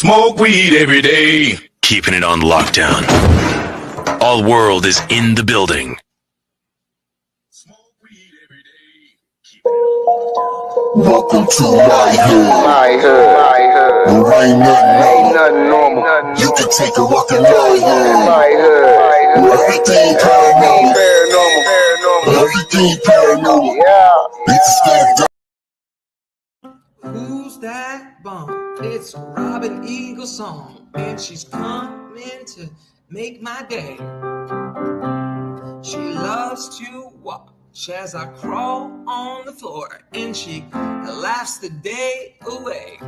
Smoke weed every day. Keeping it on lockdown. All world is in the building. Smoke weed every day. Welcome to my hood. There ain't nothing normal. You can take a walk in my hood. Everything paranormal. Everything paranormal. Yeah. It's scared. Who's that bum? It's Robin Eagle's song, and she's coming to make my day. She loves to watch as I crawl on the floor, and she laughs the day away.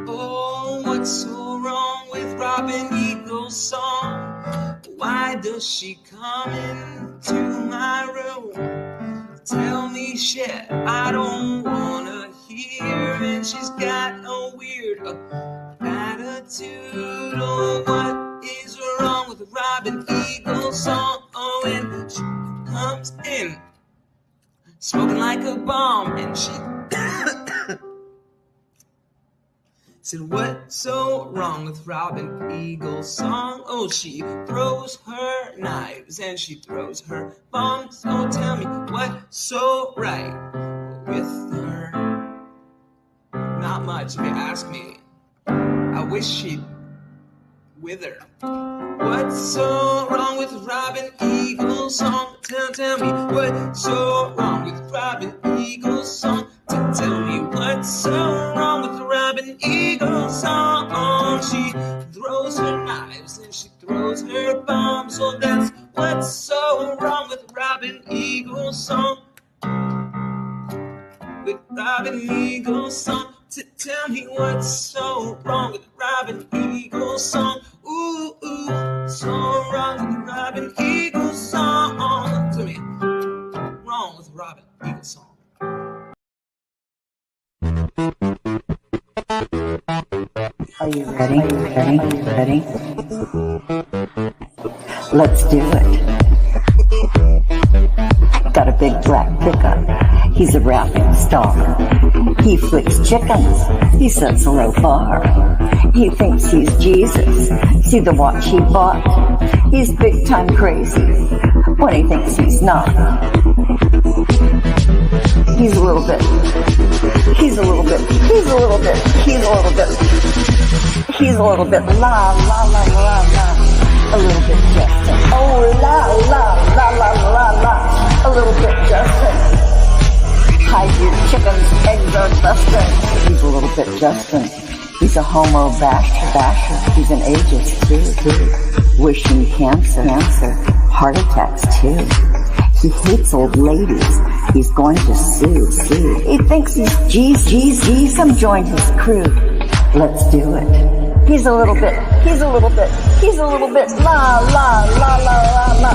Oh, what's so wrong with Robin Eagle's song? Why does she come into my room? Tell me shit I don't wanna hear, and she's got a weird attitude. Oh, what is wrong with Robin Eagle's song? Oh, and she comes in smoking like a bomb, and she said, what's so wrong with Robin Eagle's song? Oh, she throws her knives and she throws her bombs. Oh, tell me what's so right with her? Not much, if you ask me. I wish she'd wither. What's so wrong with Robin Eagle's song? Tell me what's so wrong with Robin Eagle's song? Tell me what's so wrong with Robin Eagle's song? She throws her knives and she throws her bombs. Oh, that's what's so wrong with Robin Eagle's song. With Robin Eagle's song. Tell me what's so wrong with Robin Eagle's song. Ooh, so wrong with Robin Eagle's song. Tell me, wrong with Robin Eagle's song. Are you ready? Let's do it. Got a big black pickup. He's a rapping star. He flicks chickens. He sets a low bar. He thinks he's Jesus. See the watch he bought? He's big time crazy when he thinks he's not. He's a little bit la la la la la. A little bit Justin. Oh la la la la la la. A little bit Justin. Hide your chickens, eggs are busting. He's a little bit Justin. He's a homo basher. He's an ageist too. Wishing cancer, heart attacks too. He hates old ladies. He's going to sue. He thinks he's Jesus. Come join his crew. Let's do it. He's a little bit la la la la la la.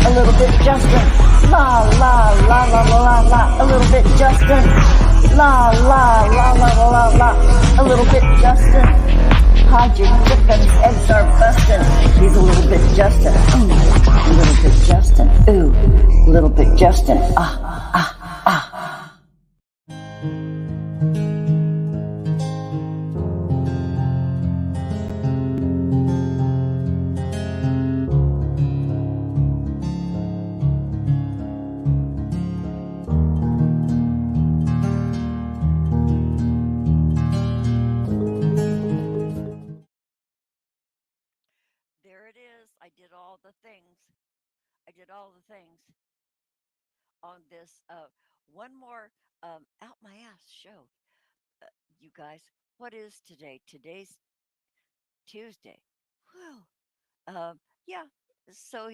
A little bit Justin. La la la la la la. A little bit Justin. La la la la la la. A little bit Justin. Hide your chickens, eggs are busting. He's a little bit Justin. A little bit Justin. Ooh, a little bit Justin. Ah. There it is. I did all the things on this one more out my ass show. You guys, what is today? Today's Tuesday. Whew. Yeah. So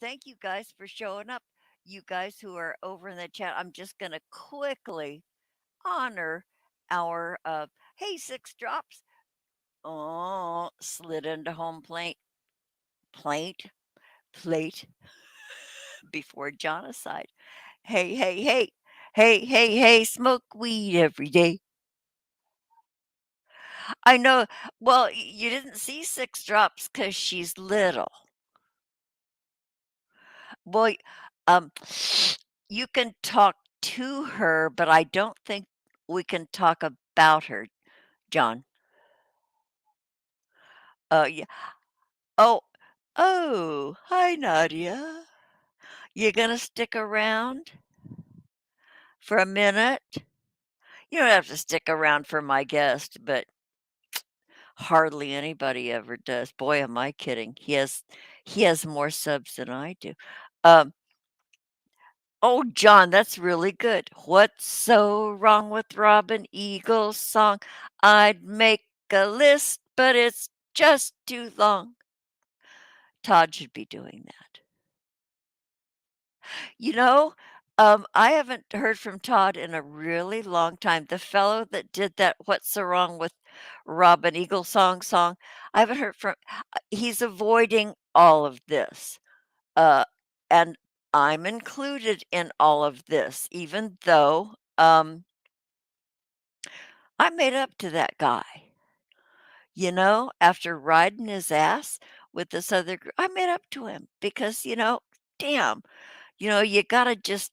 thank you guys for showing up. You guys who are over in the chat, I'm just gonna quickly honor our hey, Six Drops. Oh, slid into home plate before genocide. Hey, smoke weed every day. I know. Well, you didn't see Six Drops because she's little. Boy, um, you can talk to her, but I don't think we can talk about her, John. Oh, yeah. Oh, oh, hi, Nadia. You gonna stick around for a minute? You don't have to stick around for my guest, but hardly anybody ever does. Boy, am I kidding. He has more subs than I do. Um, oh, John, that's really good. What's so wrong with Robin Eagle's song? I'd make a list, but it's just too long. Todd should be doing that. You know, I haven't heard from Todd in a really long time. The fellow that did that "What's so wrong with Robin Eagle song," I haven't heard from. He's avoiding all of this, uh, and I'm included in all of this, even though I made up to that guy. After riding his ass with this other group, I made up to him because damn. You gotta just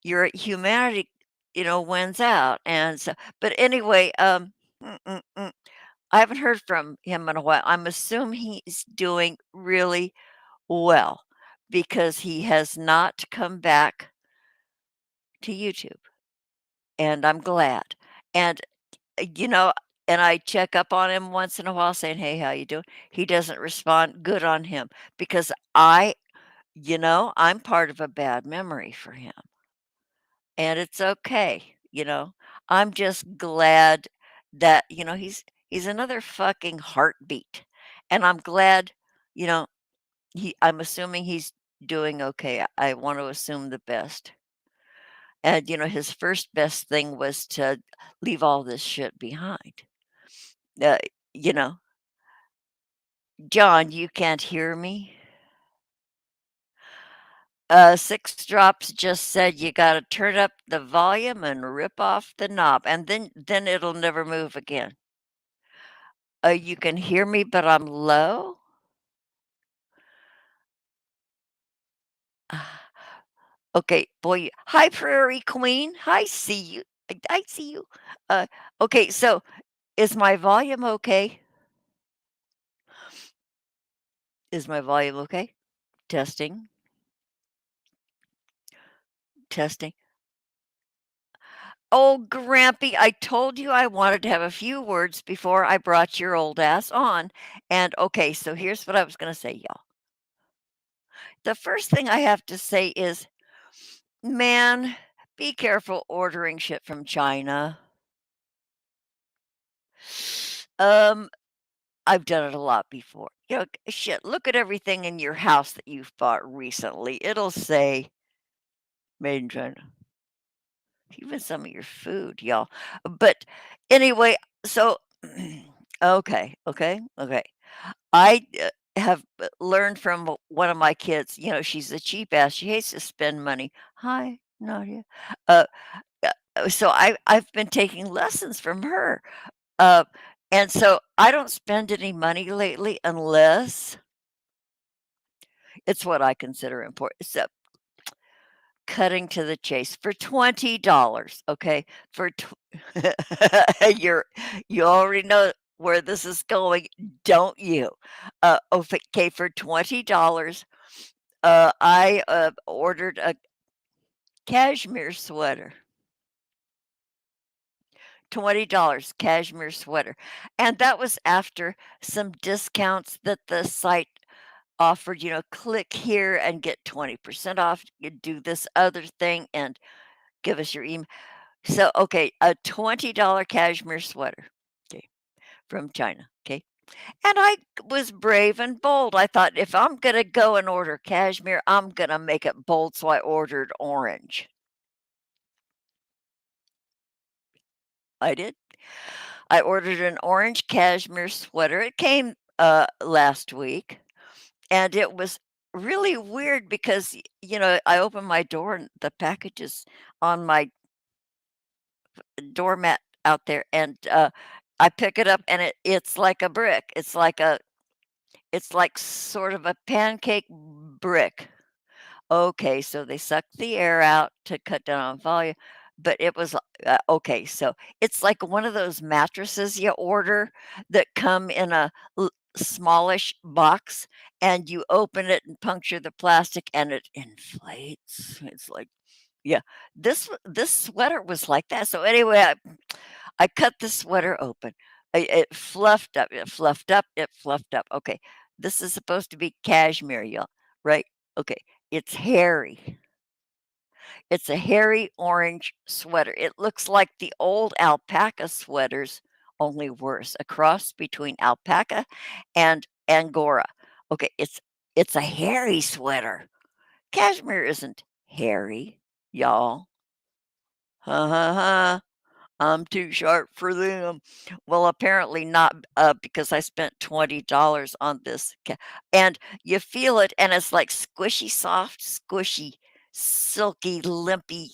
your humanity, wins out, and so but anyway, mm, mm, mm, I haven't heard from him in a while. I'm assuming he's doing really well because he has not come back to YouTube, and I'm glad. And, you know and I check up on him once in a while saying, "Hey, how you doing?" He doesn't respond. Good on him because I'm part of a bad memory for him. And it's okay, I'm just glad that, he's another fucking heartbeat. And I'm glad, you know, I'm assuming he's doing okay. I want to assume the best. And, his first best thing was to leave all this shit behind. Uh, you know, John, you can't hear me? Six Drops just said you gotta turn up the volume and rip off the knob, and then it'll never move again. You can hear me, but I'm low? Ah, okay, boy. Hi, Prairie Queen. I see you. I see you. Uh, okay, so is my volume okay? Is my volume okay? Testing, testing. Oh, Grampy, I told you I wanted to have a few words before I brought your old ass on. And okay, so here's what I was going to say, y'all. The first thing I have to say is, man, be careful ordering shit from China. Um, I've done it a lot before. Shit, look at everything in your house that you've bought recently. It'll say made in China. Even some of your food, y'all. But anyway, so okay. I have learned from one of my kids. She's a cheap ass. She hates to spend money. Hi, Nadia. Uh, so I've been taking lessons from her. Uh, and so I don't spend any money lately unless it's what I consider important. So cutting to the chase for $20, okay? For you're you already know where this is going, don't you? Okay, for $20, I ordered a cashmere sweater. $20 cashmere sweater. And that was after some discounts that the site offered, click here and get 20% off. You do this other thing and give us your email. So, okay, a $20 cashmere sweater, okay, from China, okay. And I was brave and bold. I thought if I'm going to go and order cashmere, I'm going to make it bold. So I ordered orange. I did. I ordered an orange cashmere sweater. It came last week, and it was really weird because I opened my door and the package is on my doormat out there, and I pick it up and it's like a brick. It's like sort of a pancake brick. Okay, so they suck the air out to cut down on volume, but it was okay. So it's like one of those mattresses you order that come in a smallish box, and you open it and puncture the plastic, and it inflates. It's like, yeah, this sweater was like that. So anyway, I cut the sweater open. It fluffed up. It fluffed up. It fluffed up. Okay, this is supposed to be cashmere, y'all, right? Okay, it's hairy. It's a hairy orange sweater. It looks like the old alpaca sweaters, only worse. A cross between alpaca and angora. Okay, it's a hairy sweater. Cashmere isn't hairy, y'all. Ha ha ha. I'm too sharp for them. Well, apparently not, because I spent $20 on this, and you feel it, and it's like squishy, soft, squishy, silky, limpy,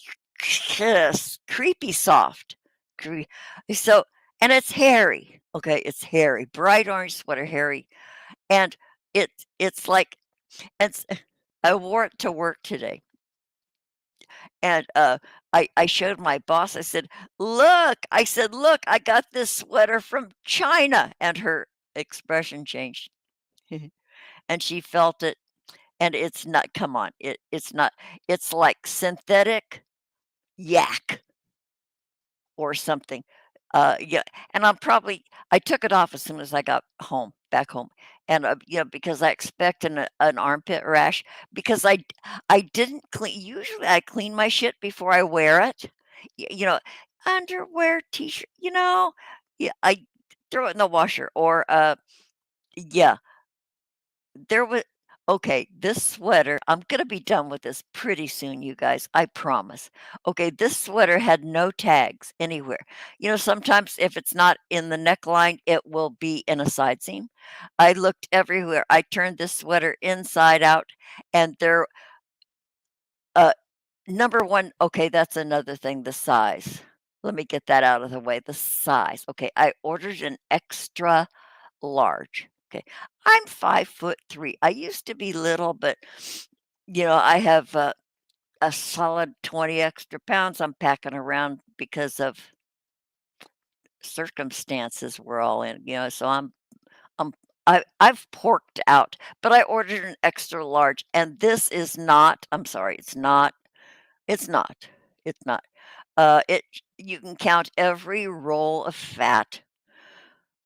creepy soft. Cre- So, and it's hairy. Okay, it's hairy, bright orange sweater, hairy, and it's like it's. I wore it to work today. And, I showed my boss, I said, "Look," I said, "Look, I got this sweater from China," and her expression changed. And she felt it, and it's not, come on, it's not, it's like synthetic yak or something. Yeah, and I took it off as soon as I got back home, and, because I expect an armpit rash, because I didn't clean. Usually, I clean my shit before I wear it. Underwear, t-shirt, yeah, I throw it in the washer, or, yeah, there was okay, this sweater, I'm gonna be done with this pretty soon, you guys, I promise. Okay, this sweater had no tags anywhere. Sometimes if it's not in the neckline, it will be in a side seam. I looked everywhere. I turned this sweater inside out, and there, uh, number one, okay, that's another thing, the size. Let me get that out of the way. The size. Okay, I ordered an extra large. Okay. I'm 5'3". I used to be little, but I have a solid 20 extra pounds I'm packing around because of circumstances we're all in, so I'm I've porked out, but I ordered an extra large, and this is not, I'm sorry, it's not. It's not. It You can count every roll of fat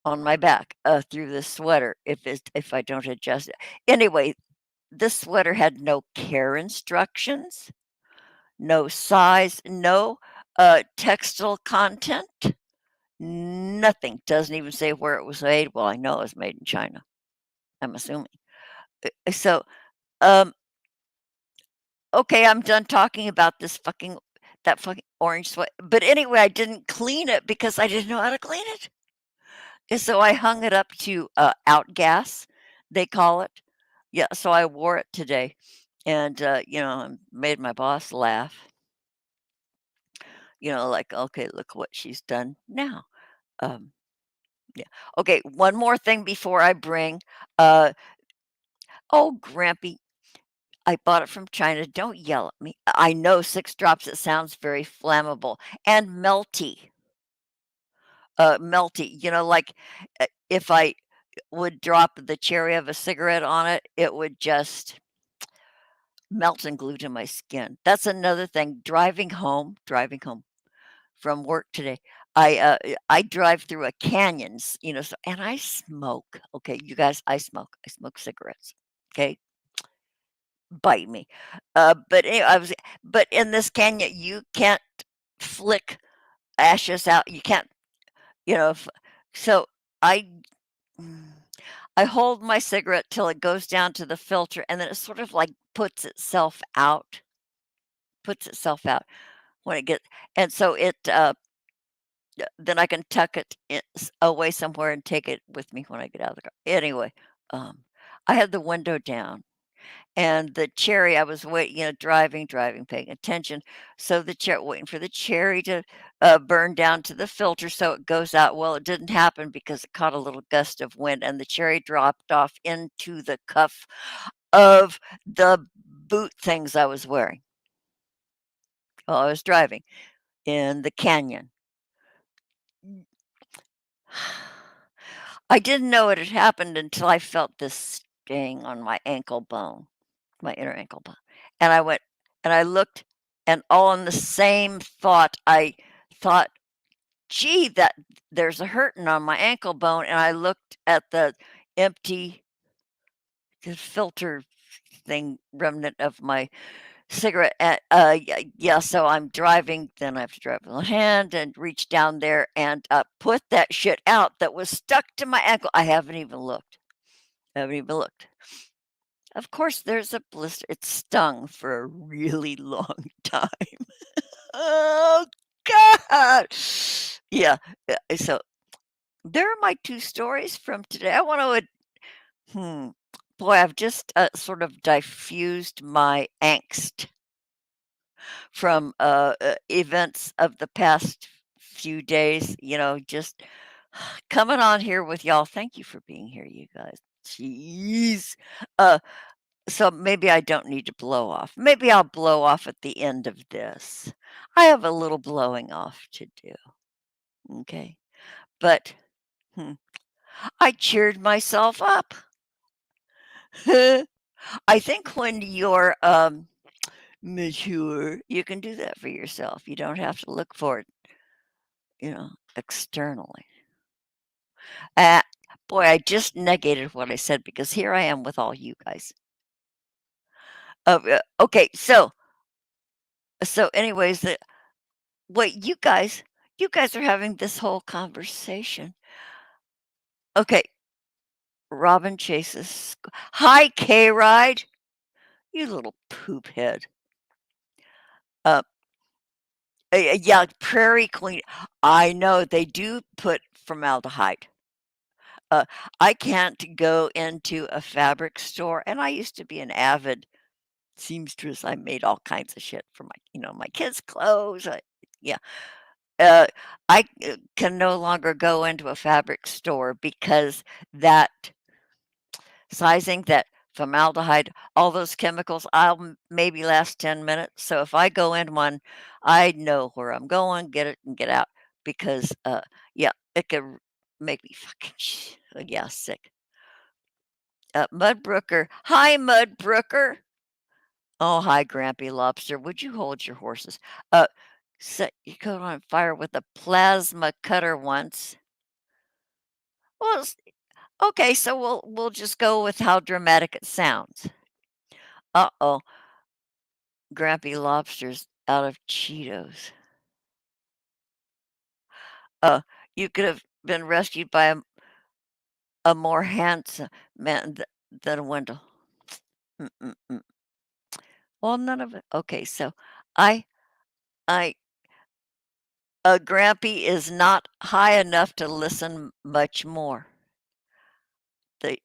on my back, through this sweater if I don't adjust it. Anyway, this sweater had no care instructions, no size, no, textile content, nothing. Doesn't even say where it was made. Well, I know it was made in China, I'm assuming. So, um, okay, I'm done talking about that fucking orange sweat. But anyway, I didn't clean it because I didn't know how to clean it. And so I hung it up to, outgas, they call it. Yeah, so I wore it today, and, made my boss laugh. Like, "Okay, look what she's done now." Um, yeah. Okay, one more thing before I bring, uh oh, Grampy, I bought it from China, don't yell at me. I know 6 drops, it sounds very flammable and melty, melty, like, if I would drop the cherry of a cigarette on it, it would just melt and glue to my skin. That's another thing, driving home from work today, I drive through a canyons, so, and I smoke. Okay, you guys, I smoke. I smoke cigarettes. Okay, bite me. But anyway, but in this canyon, you can't flick ashes out. You can't, you know. So I, mm, I hold my cigarette till it goes down to the filter, and then it sort of like puts itself out when it gets, and so then I can tuck it away somewhere and take it with me when I get out of the car. Anyway, um, I had the window down, and the cherry, I was waiting, driving, paying attention. So waiting for the cherry to burn down to the filter so it goes out. Well, it didn't happen because it caught a little gust of wind, and the cherry dropped off into the cuff of the boot things I was wearing while I was driving in the canyon. I didn't know it had happened until I felt this sting on my ankle bone, my inner ankle bone. And I went and I looked, and all in the same thought, I thought, gee, that there's a hurting on my ankle bone. And I looked at the empty filter thing remnant of my cigarette. Yeah, so I'm driving, then I have to drive with my hand and reach down there and put that shit out that was stuck to my ankle. I haven't even looked. I haven't even looked. Of course, there's a blister. It stung for a really long time. Oh, God. Yeah. So there are my two stories from today. I want to, boy, I've just sort of diffused my angst from events of the past few days, just coming on here with y'all. Thank you for being here, you guys. Jeez. Uh, so maybe I don't need to blow off. Maybe I'll blow off at the end of this. I have a little blowing off to do. Okay. But hmm, I cheered myself up. I think when you're mature, you can do that for yourself. You don't have to look for it, externally. Uh, boy, I just negated what I said because here I am with all you guys. Okay, so anyways, wait, you guys are having this whole conversation. Okay, Robin chases. Hi, K Ride, you little poop head. Uh, yeah, Prairie Queen. I know they do put formaldehyde. Uh, I can't go into a fabric store, and I used to be an avid seamstress. I made all kinds of shit for my kids' clothes. Yeah. Uh, I can no longer go into a fabric store because that sizing, that formaldehyde, all those chemicals, I'll maybe last 10 minutes. So if I go in one, I know where I'm going, get it and get out because, yeah, it could make me fucking, yeah, sick. Mudbrooker. Hi, Mudbrooker. Oh, hi, Grampy Lobster. Would you hold your horses? Uh, Set your coat on fire with a plasma cutter once. Well, okay, so we'll just go with how dramatic it sounds. Uh-oh, Grampy Lobster's out of Cheetos. Uh, you could have been rescued by a more handsome man than Wendell. Mm-mm-mm. Well, none of it. Okay, so I I Grampy is not high enough to listen much more. The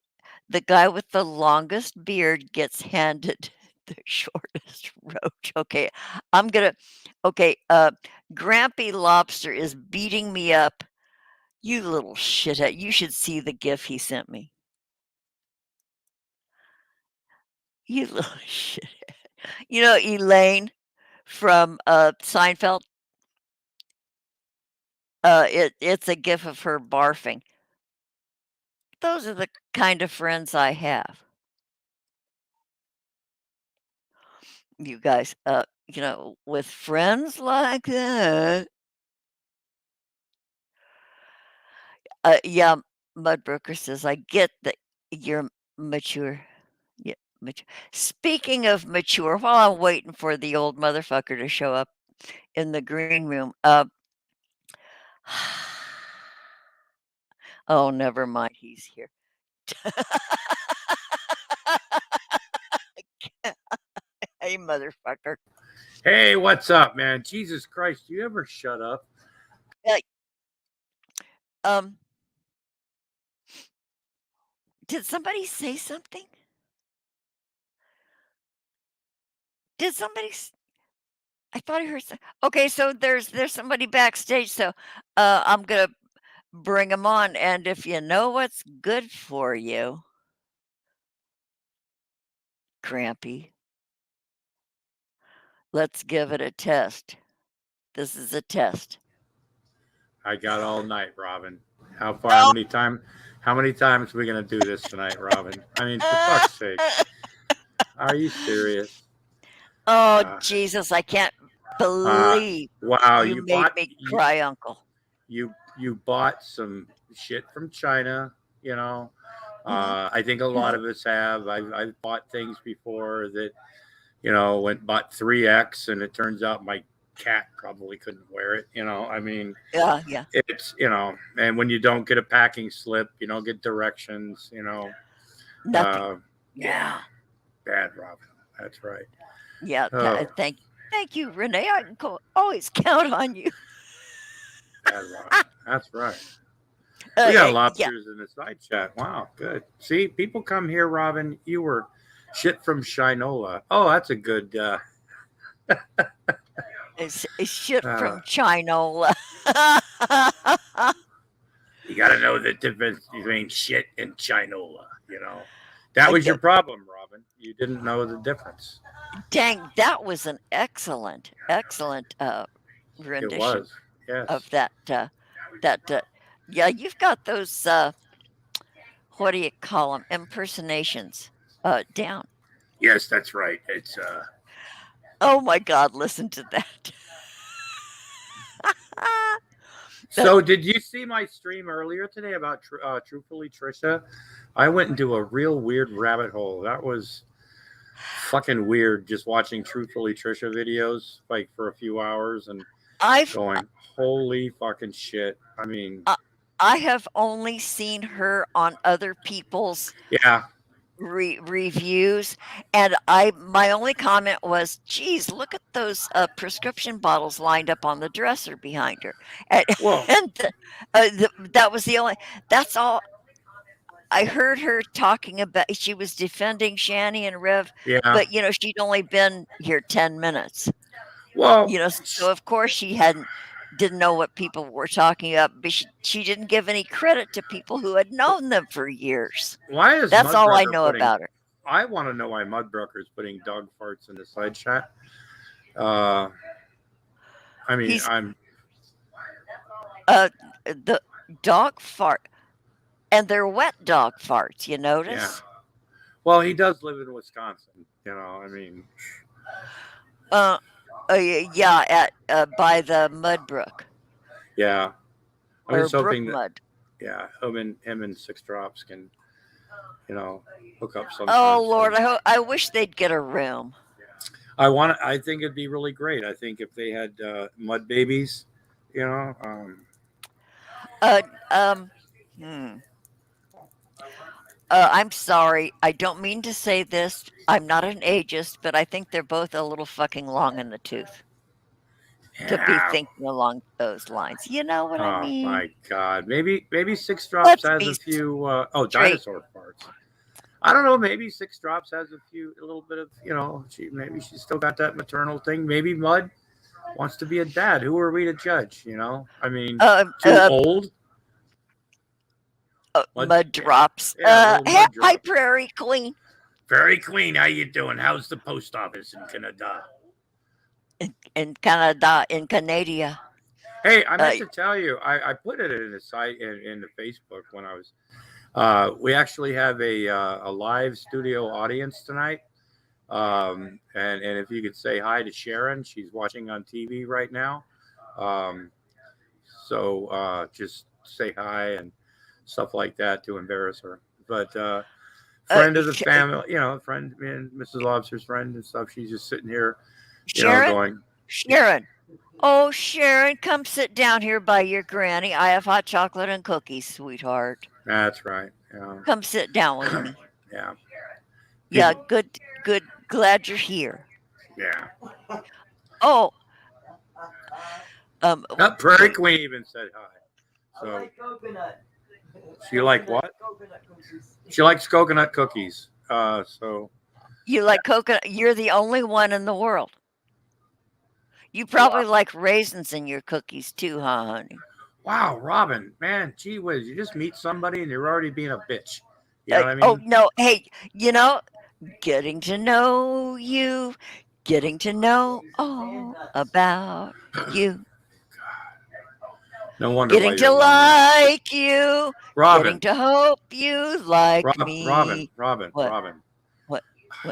the guy with the longest beard gets handed the shortest roach. Okay, I'm gonna. Okay, Grampy Lobster is beating me up. You little shithead! You should see the gif he sent me. You little shit. Elaine from Seinfeld. It's a gif of her barfing. Those are the kind of friends I have. You guys, with friends like that. Yeah, Mudbroker says, I get that you're mature. Yeah, mature. Speaking of mature, while I'm waiting for the old motherfucker to show up in the green room, oh, never mind, he's here. Hey, motherfucker. Hey, what's up, man? Jesus Christ, you ever shut up? Uh, um, did somebody say something? Did somebody? I thought I heard. Okay, so there's somebody backstage. So I'm gonna bring him on, and if you know what's good for you, Crampy, let's give it a test. This is a test. I got all night, Robin. How Oh, many How many times are we gonna do this tonight, Robin? I mean, for fuck's sake, are you serious? Oh, Uh, Jesus, I can't uh, believe wow, you made me cry, Uncle. you bought some shit from China, you know. Hmm. I think a lot of us have. I've bought things before that, went bought 3X, and it turns out my cat probably couldn't wear it. I mean, Yeah, yeah. it's and when you don't get a packing slip, you don't get directions. Nothing. Uh, yeah, Yeah. bad, Robin. That's right. Yeah. Oh, Thank you, Renee. I can always count on you. bad, Robin. That's right. We got Yeah. Yeah. lobsters in the side chat. Wow, good. See, people come here, Robin. You were shit from Shinola. Oh, that's a good. It's shit Uh, from China. you got to know the difference between shit and Shinola. That Uh, was d- your problem, Robin. You didn't know the difference. Dang, that was an excellent It rendition was. Yes. of that. Yeah, you've got those. What do you call them? Impersonations. Down. Yes, that's right. It's Oh my God! Listen to that. That So, did you see my stream earlier today about Truthfully Trisha? I went into a real weird rabbit hole. That was fucking weird, just watching Truthfully Trisha videos like for a few hours and I've going, holy fucking shit. I mean, uh, I have only seen her on other people's yeah. reviews, and my only comment was, "Geez, look at those prescription bottles lined up on the dresser behind her," and, Well, and that was the only. That's all I heard her talking about. She was defending Shani and Rev, yeah. but she'd only been here 10 minutes. Well, So of course she didn't know what people were talking about, but she didn't give any credit to people who had known them for years. why is That's all I Mudbrucker know putting. about her. I want to know why Mudbrucker is putting dog farts in the side chat. Uh, I mean, He's I'm. the dog fart, and they're wet dog farts. You Yeah. notice? Well, he does live in Wisconsin. I mean, Uh, yeah, at by the mud brook yeah. I'm or just brook hoping that, mud. yeah, him and Six Drops can, hook up Oh sometime Lord, soon. I wish they'd get a room. I think it'd be really great. I think if they had mud babies, you know, Uh, um, hmm. I'm sorry. I don't mean to say this. I'm not an ageist, but I think they're both a little fucking long in the tooth to be yeah. thinking along those lines. You know what I Oh mean? my God. Maybe Six Drops Let's has be a few. straight. Dinosaur farts. I don't know. Maybe Six Drops has a little bit of, maybe she's still got that maternal thing. Maybe Mud wants to be a dad. Who are we to judge? I mean, Uh, too uh, old. Mud, mud drops. yeah, little mud Hi, drop. Prairie Queen. Very Queen, how you doing? How's the post office in Canada? In Canada, in Canada. Hey, I Uh, meant to tell you, I put it in the site in the Facebook when I was. We actually have a live studio audience tonight, and if you could say hi to Sharon, she's watching on TV right now. Um, so just say hi and stuff like that to embarrass her. But friend of the Sh- family, friend and Mrs. Lobster's friend and stuff. She's just sitting here, Sharon? going, Sharon. Oh, Sharon, come sit down here by your granny. I have hot chocolate and cookies, sweetheart. "That's right." Come sit down with me. Yeah. Yeah, People, good. Glad you're here. yeah. Oh, Prairie Queen even said hi. So she like what? She likes coconut cookies. So you like coconut? You're the only one in the world. You probably like raisins in your cookies too, huh, honey? wow, Robin, man, gee whiz, you just meet somebody and you're already being a bitch. You know what I Oh mean? no, hey, getting to know you, getting to know all about you. No wonder Getting why to you're lonely. like you. Getting Robin, to hope you like Robin, me. What? What? What?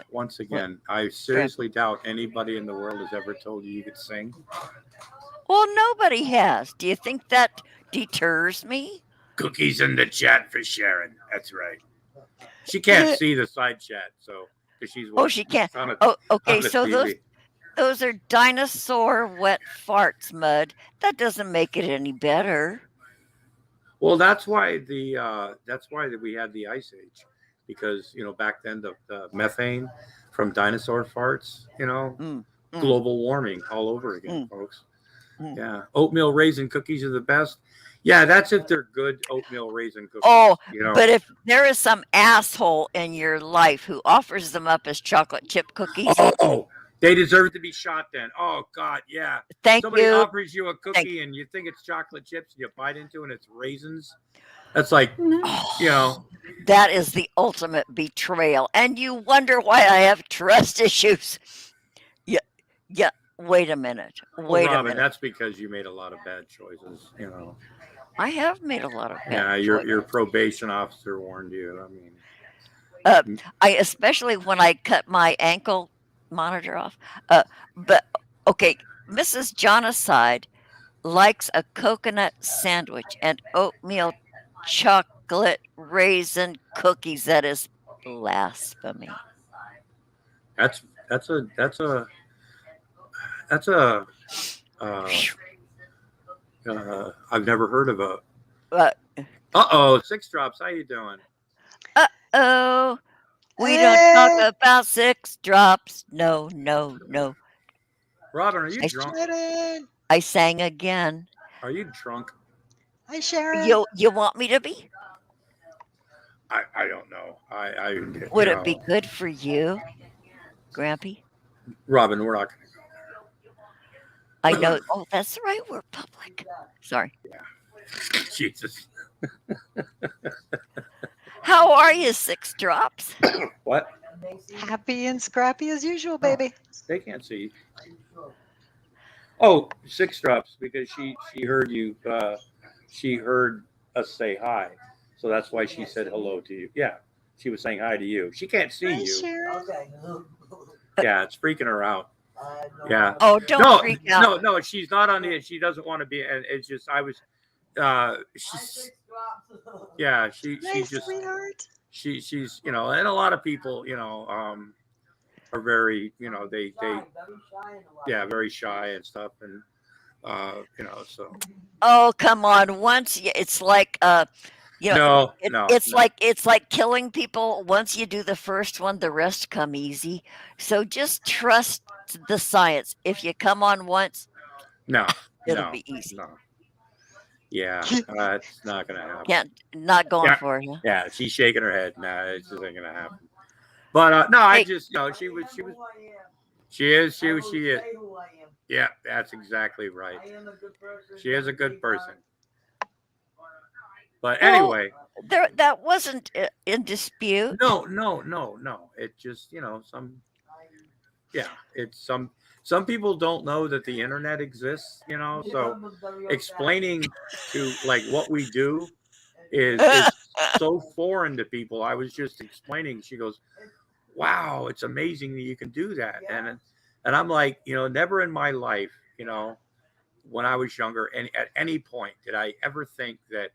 Once What? again, I seriously doubt anybody in the world has ever told you could sing. Well, nobody has. Do you think that deters me? Cookies in the chat for Sharon. That's right. She can't see the side chat, so because she's Oh, she can't. on Oh, on okay. the So TV. those are dinosaur wet farts, Mud. That doesn't make it any better. Well, that's why we had the ice age, because back then the methane from dinosaur farts, Mm, mm, global warming all over again, mm, folks. mm. Yeah, oatmeal raisin cookies are the best. Yeah, that's if they're good oatmeal raisin cookies. Oh, but if there is some asshole in your life who offers them up as chocolate chip cookies, Oh, they deserve to be shot then. Oh God, yeah. thank Somebody you. offers you a cookie and you think it's chocolate chips and you bite into it and it's raisins. That's like, Oh, that is the ultimate betrayal. And you wonder why I have trust issues. Yeah. Wait a minute. Well, Robin, that's because you made a lot of bad choices. I have made a lot of bad Yeah, choices. your probation officer warned you. I mean, I especially when I cut my ankle monitor off. But okay, Mrs. Jonaside likes a coconut sandwich and oatmeal chocolate raisin cookies. That is blasphemy. that's a I've never heard of a. Uh, 6 drops. How you doing? oh, we don't talk about 6 drops. No. Robin, are you drunk? I sang again. Are you drunk? Hi, Sharon. You want me to be? I don't know. Would it be good for you, Grampy? Robin, we're not going to go there. I know. Oh, that's right. We're public. Sorry. Yeah. Jesus. How are you, 6 drops? What? Happy and scrappy as usual, baby. They can't see. Oh, 6 drops because she heard you. She heard us say hi, so that's why she said hello to you. Yeah, she was saying hi to you. She can't see you. Sharon. Yeah, it's freaking her out. Yeah. Oh, don't freak out. No, she's not on the. She doesn't want to be, and it's just I was. She's. Yeah, she just. Sweetheart. She's and a lot of people are very they very shy and stuff and so. Oh, come on. Once it's like it's like killing people. Once you do the first one, the rest come easy. So just trust the science. If you come on once, it'll be easy. No. Yeah, it's not gonna happen. Not going for it. Huh? Yeah, she's shaking her head. No, it just ain't gonna happen. But no, I just she is. Yeah, that's exactly right. She is a good person. But anyway, that wasn't in dispute. No. It just it's some people don't know that the internet exists, so explaining to like what we do is so foreign to people. I was just explaining, she goes, wow, it's amazing that you can do that. And I'm like, never in my life, when I was younger, and at any point did I ever think that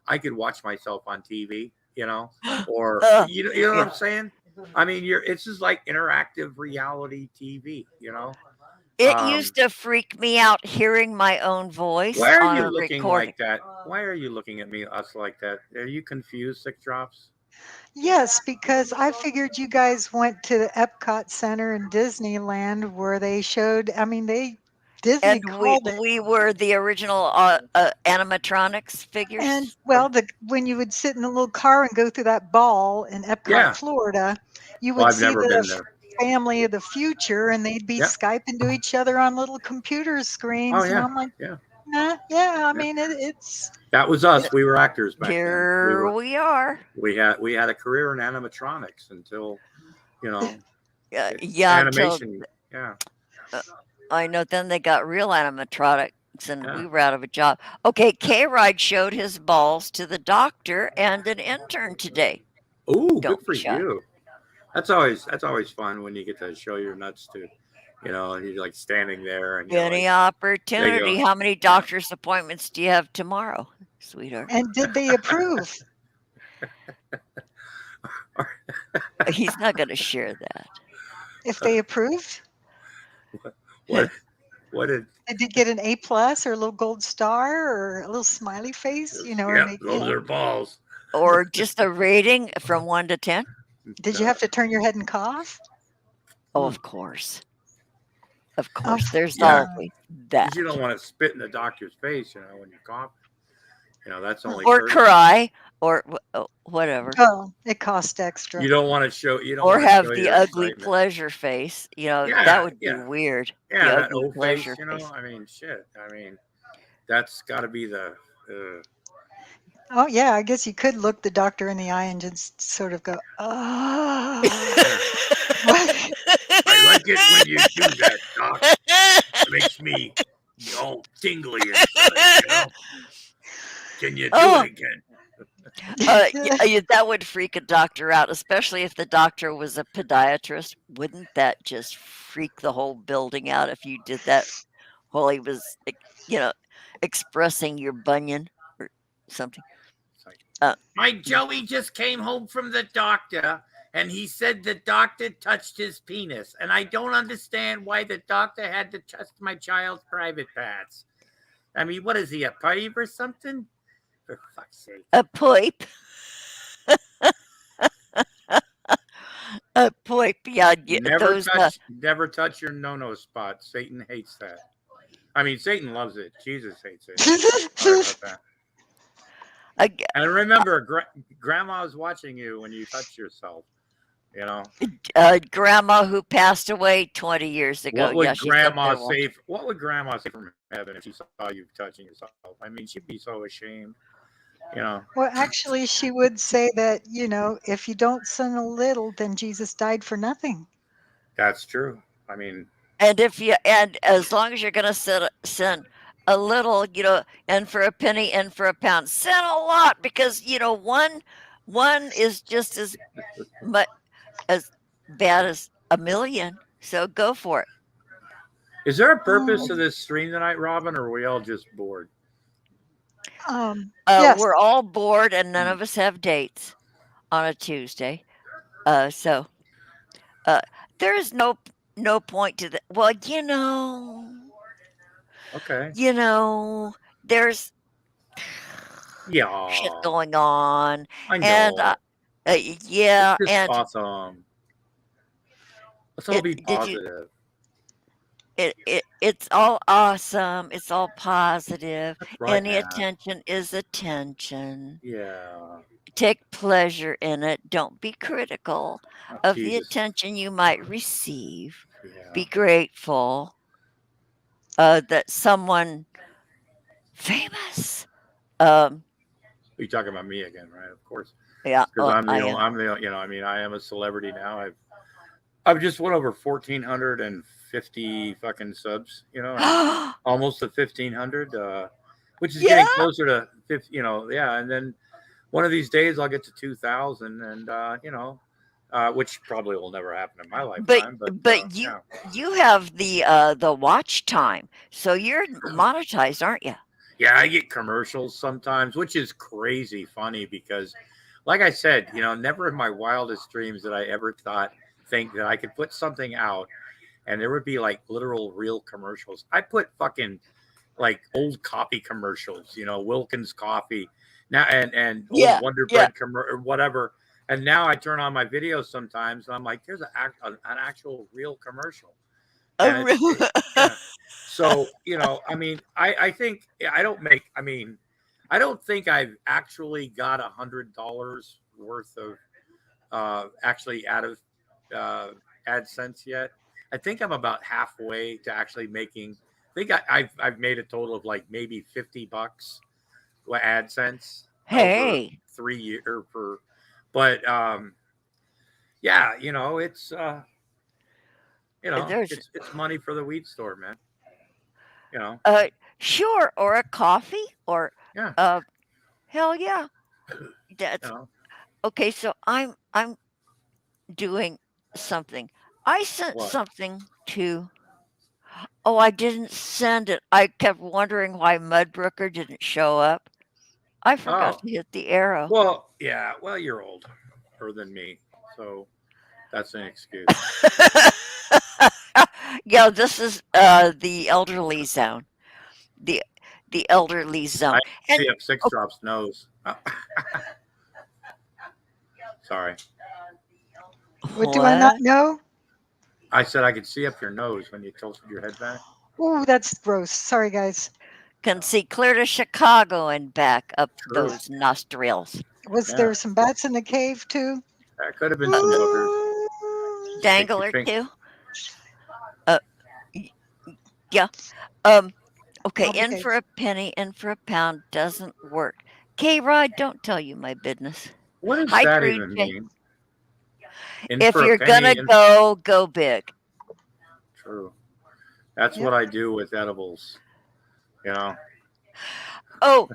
I could watch myself on TV, or you know what I'm saying? I mean, it's just like interactive reality TV, It used to freak me out hearing my own voice. Why are on you a looking recording. like that? Why are you looking at us like that? Are you confused, 6 drops? Yes, because I figured you guys went to the Epcot Center in Disneyland where they showed. I mean, Disney And called it. we were the original animatronics figures. And well, when you would sit in a little car and go through that ball in Epcot, Florida, you would see the family of the future, and they'd be Skyping to each other on little computer screens. Oh, yeah. And I'm like, I mean, it's. That was us. We were actors back then. We are. We had a career in animatronics until, animation. Yeah. I know. Then they got real animatronic and Yeah. we were out of a job. Okay, K-Ride showed his balls to the doctor and an intern today. Ooh, Don't good be for shy. you. That's always fun when you get to show your nuts to, you're like standing there and you're like, Any they go, opportunity. How many yeah. doctor's appointments do you have tomorrow, sweetheart? And did they approve? He's not going to share that. If they approved, what what did did you get an A plus or a little gold star or a little smiley face? Or yep, make, those are balls. Or just a rating from 1 to 10? did you have to turn your head and cough? Oh, Hmm. of course. Of Of course. There's Yeah. always that. Because you don't want to spit in the doctor's face, when you cough. That's only Or courtesy. cry or whatever. Oh, it cost extra. You don't want to show Or have the your ugly excitement. pleasure face. That Yeah, would be yeah. weird. Yeah, The that ugly O face, pleasure face. I mean, shit. I mean, that's got to be the. Oh yeah, I guess you could look the doctor in the eye and just sort of go, oh. Yeah. I like it when you do that, Doc. It makes me all tingly inside. Can you do Oh. it again? That would freak a doctor out, especially if the doctor was a podiatrist. Wouldn't that just freak the whole building out if you did that while he was, expressing your bunion or something? My Joey just came home from the doctor, and he said the doctor touched his penis, and I don't understand why the doctor had to touch my child's private parts. I mean, what is he, a pipe or something? For fuck's sake. A pipe. A pipe, yeah. Never touch your no-no spot. Satan hates that. I mean, Satan loves it. Jesus hates it. Sorry about that. And remember, Grandma's watching you when you touch yourself. Grandma who passed away 20 years ago. What would Yeah, Grandma say? What would Grandma say from heaven if she saw you touching yourself? I mean, she'd be so ashamed. Well, actually, she would say that, if you don't sin a little, then Jesus died for nothing. That's true. I mean, and as long as you're going to sin a little, and for a penny and for a pound, sin a lot because, one is just as bad as a million. So go for it. Is there a purpose to this stream tonight, Robin, or are we all just bored? Yes. We're all bored and none of us have dates on a Tuesday. So there is no point to that. Well, Okay. There's shit going on. I know. And yeah, it's just and awesome. Let's all be positive. It's all awesome. It's all positive. Right, Any man. attention is attention. Yeah. Take pleasure in it. Don't be critical of the Jesus. attention you might receive. Yeah. Be grateful that someone famous. You're talking about me again, right? Of course. Yeah. Because I'm I am a celebrity now. I've just went over 1,450 fucking subs, almost to 1,500, which is getting closer to 50, and then one of these days I'll get to 2,000 and, which probably will never happen in my lifetime. But you have the watch time, so you're monetized, aren't you? Yeah, I get commercials sometimes, which is crazy funny because, like I said, never in my wildest dreams did I ever think that I could put something out and there would be like literal real commercials. I put fucking like old coffee commercials, Wilkins coffee now and old Wonder Bread or whatever. And now I turn on my videos sometimes and I'm like, there's an actual real commercial. So, I mean, I think I don't think I've actually got $100 worth of actually out of AdSense yet. I think I'm about halfway to actually making. I think I've made a total of like maybe $50 AdSense. Hey, over 3 years but yeah, it's it's money for the weed store, man. Sure, or a coffee, or Yeah. hell yeah. You That's know. okay. So I'm doing something. I sent What? something to. Oh, I didn't send it. I kept wondering why Mudbrooker didn't show up. I forgot Oh. to hit the arrow. Well, yeah. Well, you're older than me, so that's an excuse. Yeah, this is the elderly zone. The the elderly I zone. see And up Six Drops nose. Sorry. What do I not what? know? I said I could see up your nose when you tilted your head back. Oh, that's gross. Sorry, guys. Can see clear to Chicago and back up True. those nostrils. Was Yeah. there some bats in the cave too? That could have been Uh, some boogers. Stick your Dangler finger. too. Uh, y- yeah. Um. Okay. I'll In behave. for a penny, in for a pound doesn't work. K. Rod, don't tell you my business. What does Hi, that Drew even J. mean? In If for a you're gonna penny. In go big. True. That's Yep. what I do with edibles. You know. Oh.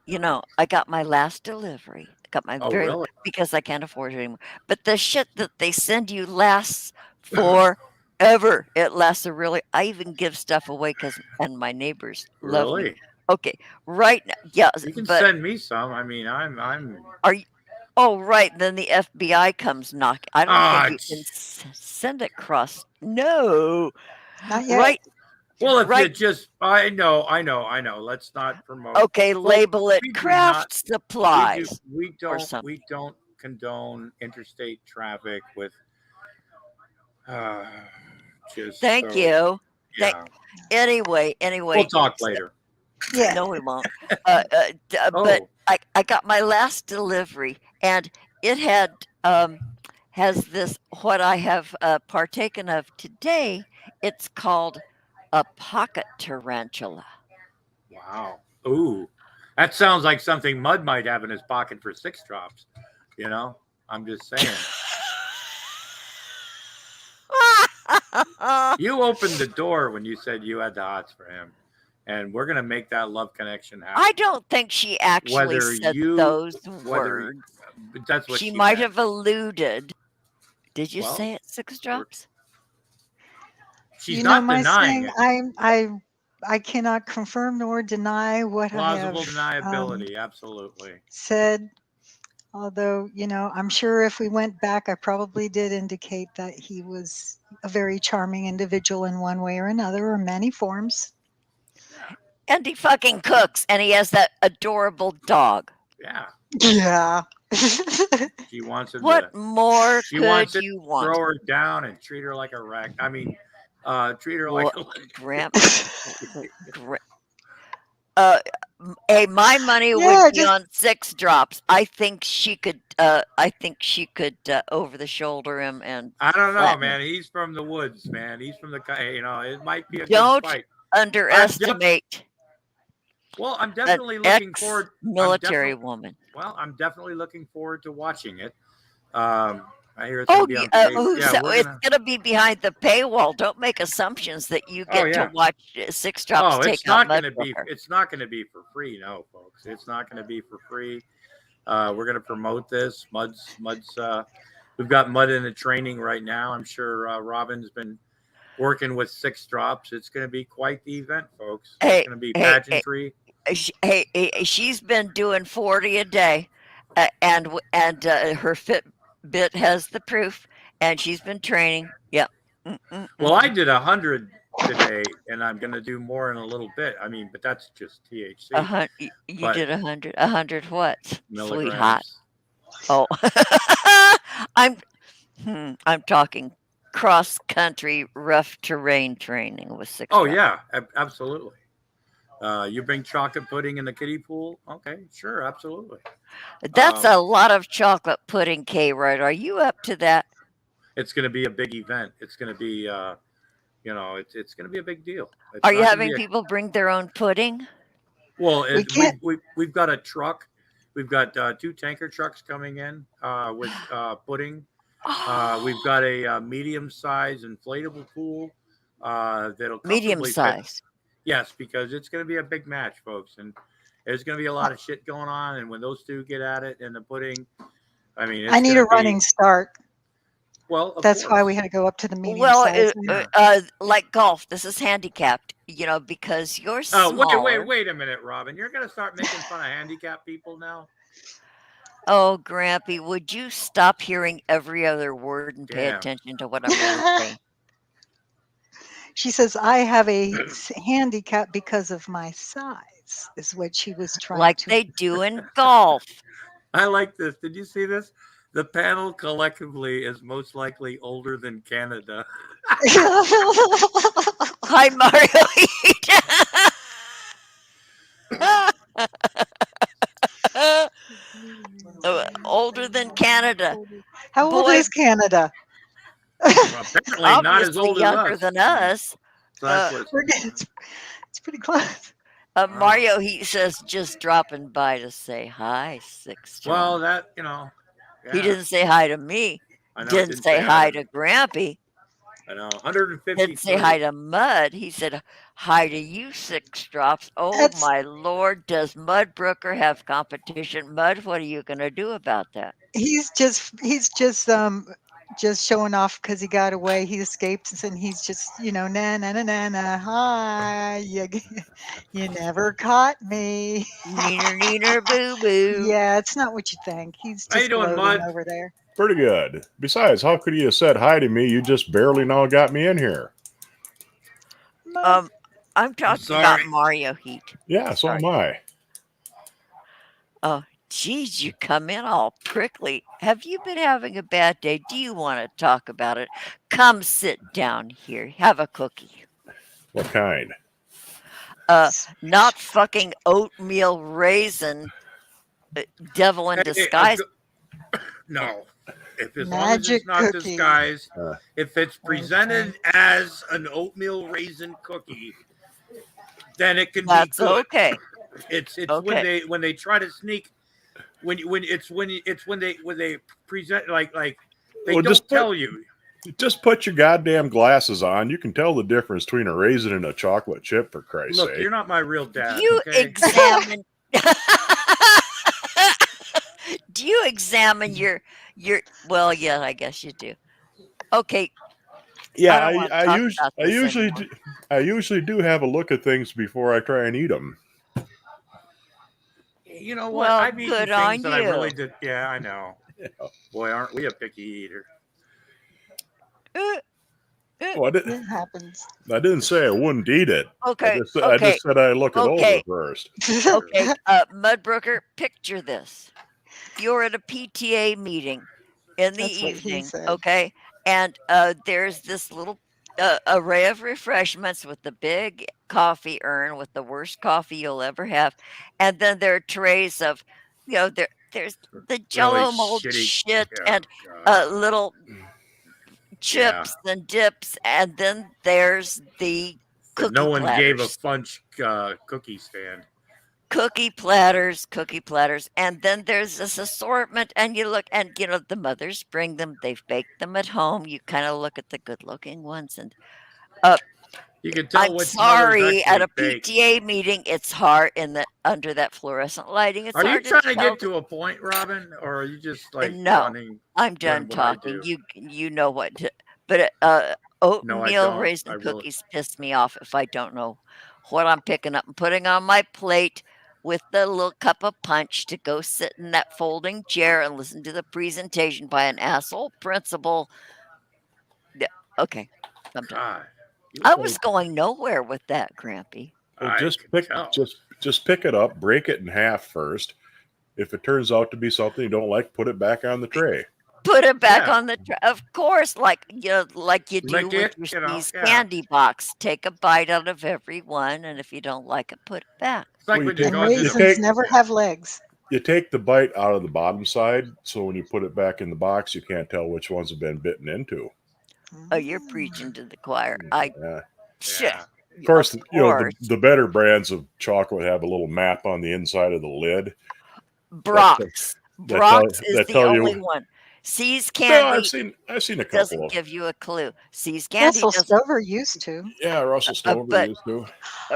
You know, I got my last delivery. I got my Oh, very really? because I can't afford it anymore. But the shit that they send you lasts forever. It lasts a really. I even give stuff away because and my neighbors love me. Really? Okay, right now, yes, You can but send me some. I mean, I'm. are you? Oh, right. Then the FBI comes knocking. I don't think Ah, you can send it cross. No, Not yet. right, well, if you right. just, I know. Let's not promote, Okay, folks. label it We do not. craft supplies or We something. don't condone interstate traffic with. Uh, just Thank so. you. Thank. Yeah. Anyway, We'll talk later. Yeah. no, we won't. But Oh, I got my last delivery, and it has this what I have partaken of today. It's called a pocket tarantula. wow. Ooh, that sounds like something Mud might have in his pocket for Six Drops. You know, I'm just saying. You opened the door when you said you had the hots for him, and we're gonna make that love connection happen. I don't think she actually Whether said you, those whether words. that's what She she might meant. have alluded. Did you Well, say it six drops? she's You know not my denying saying. it. I cannot confirm nor deny what I have Plausible deniability, absolutely. said. Although, I'm sure if we went back, I probably did indicate that he was a very charming individual in one way or another, or many forms. And he fucking cooks, and he has that adorable dog. Yeah, Yeah. she wants him What to. more She could wants him you to want? throw her down and treat her like a wreck. I mean, treat her like What, a. Gramp? Gra- uh, hey, my money would Yeah, be just on six drops. I think she could. I think she could over the shoulder him and I don't know, flatten him. man. He's from the woods, man. He's from the. It might be a good Don't fight. underestimate I'm an definitely looking forward. ex-military woman. I'm definitely looking forward to watching it. I hear it's going Oh, to be on pay. Yeah, so we're it's gonna. gonna be behind the paywall. Don't make assumptions that you Oh get to yeah. watch Six Drops Oh, take it's out not going to be. Mudbooker. It's not going to be for free, no, folks. It's not going to be for free. We're going to promote this. Mud's. We've got Mud in the training right now. I'm sure Robin's been working with Six Drops. It's going to be quite the event, folks. It's Hey, going to be hey, pageantry. she's been doing 40 a day, and her Fitbit has the proof, and she's been training. Yep. Well, I did 100 today, and I'm going to do more in a little bit. I mean, but that's just THC. You But did 100. 100 what? Sweetheart. milligrams. Oh, I'm I'm talking cross country rough terrain training with six Oh drops. yeah, absolutely. You bring chocolate pudding in the kiddie pool? Okay, sure, absolutely. That's a lot of chocolate pudding, K. Right? Are you up to that? It's going to be a big event. It's going to be, it's going to be a big deal. It's Are you not going to having be a. people bring their own pudding? Well, we can't. we've got a truck. We've got 2 tanker trucks coming in with pudding. We've got a medium-sized inflatable pool. that'll Medium comfortably fit. size. Yes, because it's going to be a big match, folks, and there's going to be a lot of shit going on. And when those two get at it in the pudding, I mean, it's I need gonna a running start. Well, of That's why course. we had to go up to the medium Well, size. like golf, this is handicapped, because you're Oh, smaller. wait a minute, Robin. You're going to start making fun of handicapped people now? Oh, Grampy, would you stop hearing every other word and pay Damn. attention to what I'm really saying? She says, I have a handicap because of my size, is what she was trying Like to. they do in golf. I like this. Did you see this? The panel collectively is most likely older than Canada. Hi, Mario. Older than Canada. How old Boy, is Canada? Well, apparently not as obviously old as younger us. than us. So that's what It's pretty close. Mario, he says, just dropping by to say hi, Six John. well, that He yeah, didn't say hi to me. I know. Didn't say hi to Grampy. I know. 150. Didn't say hi to Mud. He said hi to you, Six Drops. Oh That's- my Lord, does Mud Brooker have competition? Mud, what are you gonna do about that? He's just showing off because he got away. He escaped, and he's just na na na na na. Hi, you never caught me. Neener, neener, boo boo. Yeah, it's not what you think. He's How you just doing, floating Mud? over there. Pretty good. Besides, how could you have said hi to me? You just barely now got me in here. I'm talking sorry. about Mario Heat. Yeah, so am I. Oh, geez, you come in all prickly. Have you been having a bad day? Do you want to talk about it? Come sit down here. Have a cookie. What kind? Not fucking oatmeal raisin, devil in disguise. No. If as long as Magic it's not cookie. disguised, if it's presented as an oatmeal raisin cookie, then it can That's be good. okay. It's Okay. when they try to sneak when they present like they Well, don't tell you. Just put your goddamn glasses on. You can tell the difference between a raisin and a chocolate chip, for Christ's Look, sake. you're not my real dad. You okay? examine. Do you examine your? Well, yeah, I guess you do. Okay. Yeah, I don't wanna talk about this anymore. I usually do have a look at things before I try and eat them. You know what? Well, I've eaten good things on that I you. really did. Yeah, I know. Boy, aren't we a picky eater? Well, It happens. I didn't say I wouldn't eat it. Okay. I just Okay. said I look it Okay. over first. Okay. Mudbrooker, picture this. You're at a PTA meeting in the That's what he evening, said. okay? And there's this little array of refreshments with the big coffee urn with the worst coffee you'll ever have. And then there are trays of, there's the Jello mold shitty- shit yeah, and God. little chips and dips. And then there's the cookie No one gave a platters. Funch cookie stand. Cookie platters, and then there's this assortment, and you look, and the mothers bring them. They've baked them at home. You kind of look at the good-looking ones, and You can tell I'm which sorry, mother's at a actually baked. PTA meeting, it's hard under that fluorescent lighting. It's Are you hard trying to tell. get to a point, Robin, or are you just like No, wanting I'm done what I talking. do? You know what? But No, I oatmeal don't. I raisin really. cookies piss me off if I don't know what I'm picking up and putting on my plate with the little cup of punch to go sit in that folding chair and listen to the presentation by an asshole principal. Yeah, okay, I'm done. God, I was going nowhere with that, Grampy. Well, I just can tell. pick it up, break it in half first. If it turns out to be something you don't like, put it back on the tray. Put it back Yeah. on the of course, like you do Lick with it, your Sneeze yeah. candy box. Take a bite out of every one, and if you don't like it, put it back. It's like Well, when you you And go to you raisins take- never have legs. You take the bite out of the bottom side, so when you put it back in the box, you can't tell which ones have been bitten into. Oh, you're preaching to the choir. Yeah. Shit. Yeah. Of course, Of you know, course. the better brands of chocolate have a little map on the inside of the lid. Brock's. that Brock's tell- is that the tell you- only one. See's No, candy I've seen a couple doesn't of. give you a clue. See's candy Russell doesn't, Stover used to. Yeah, Russell Stover but used to.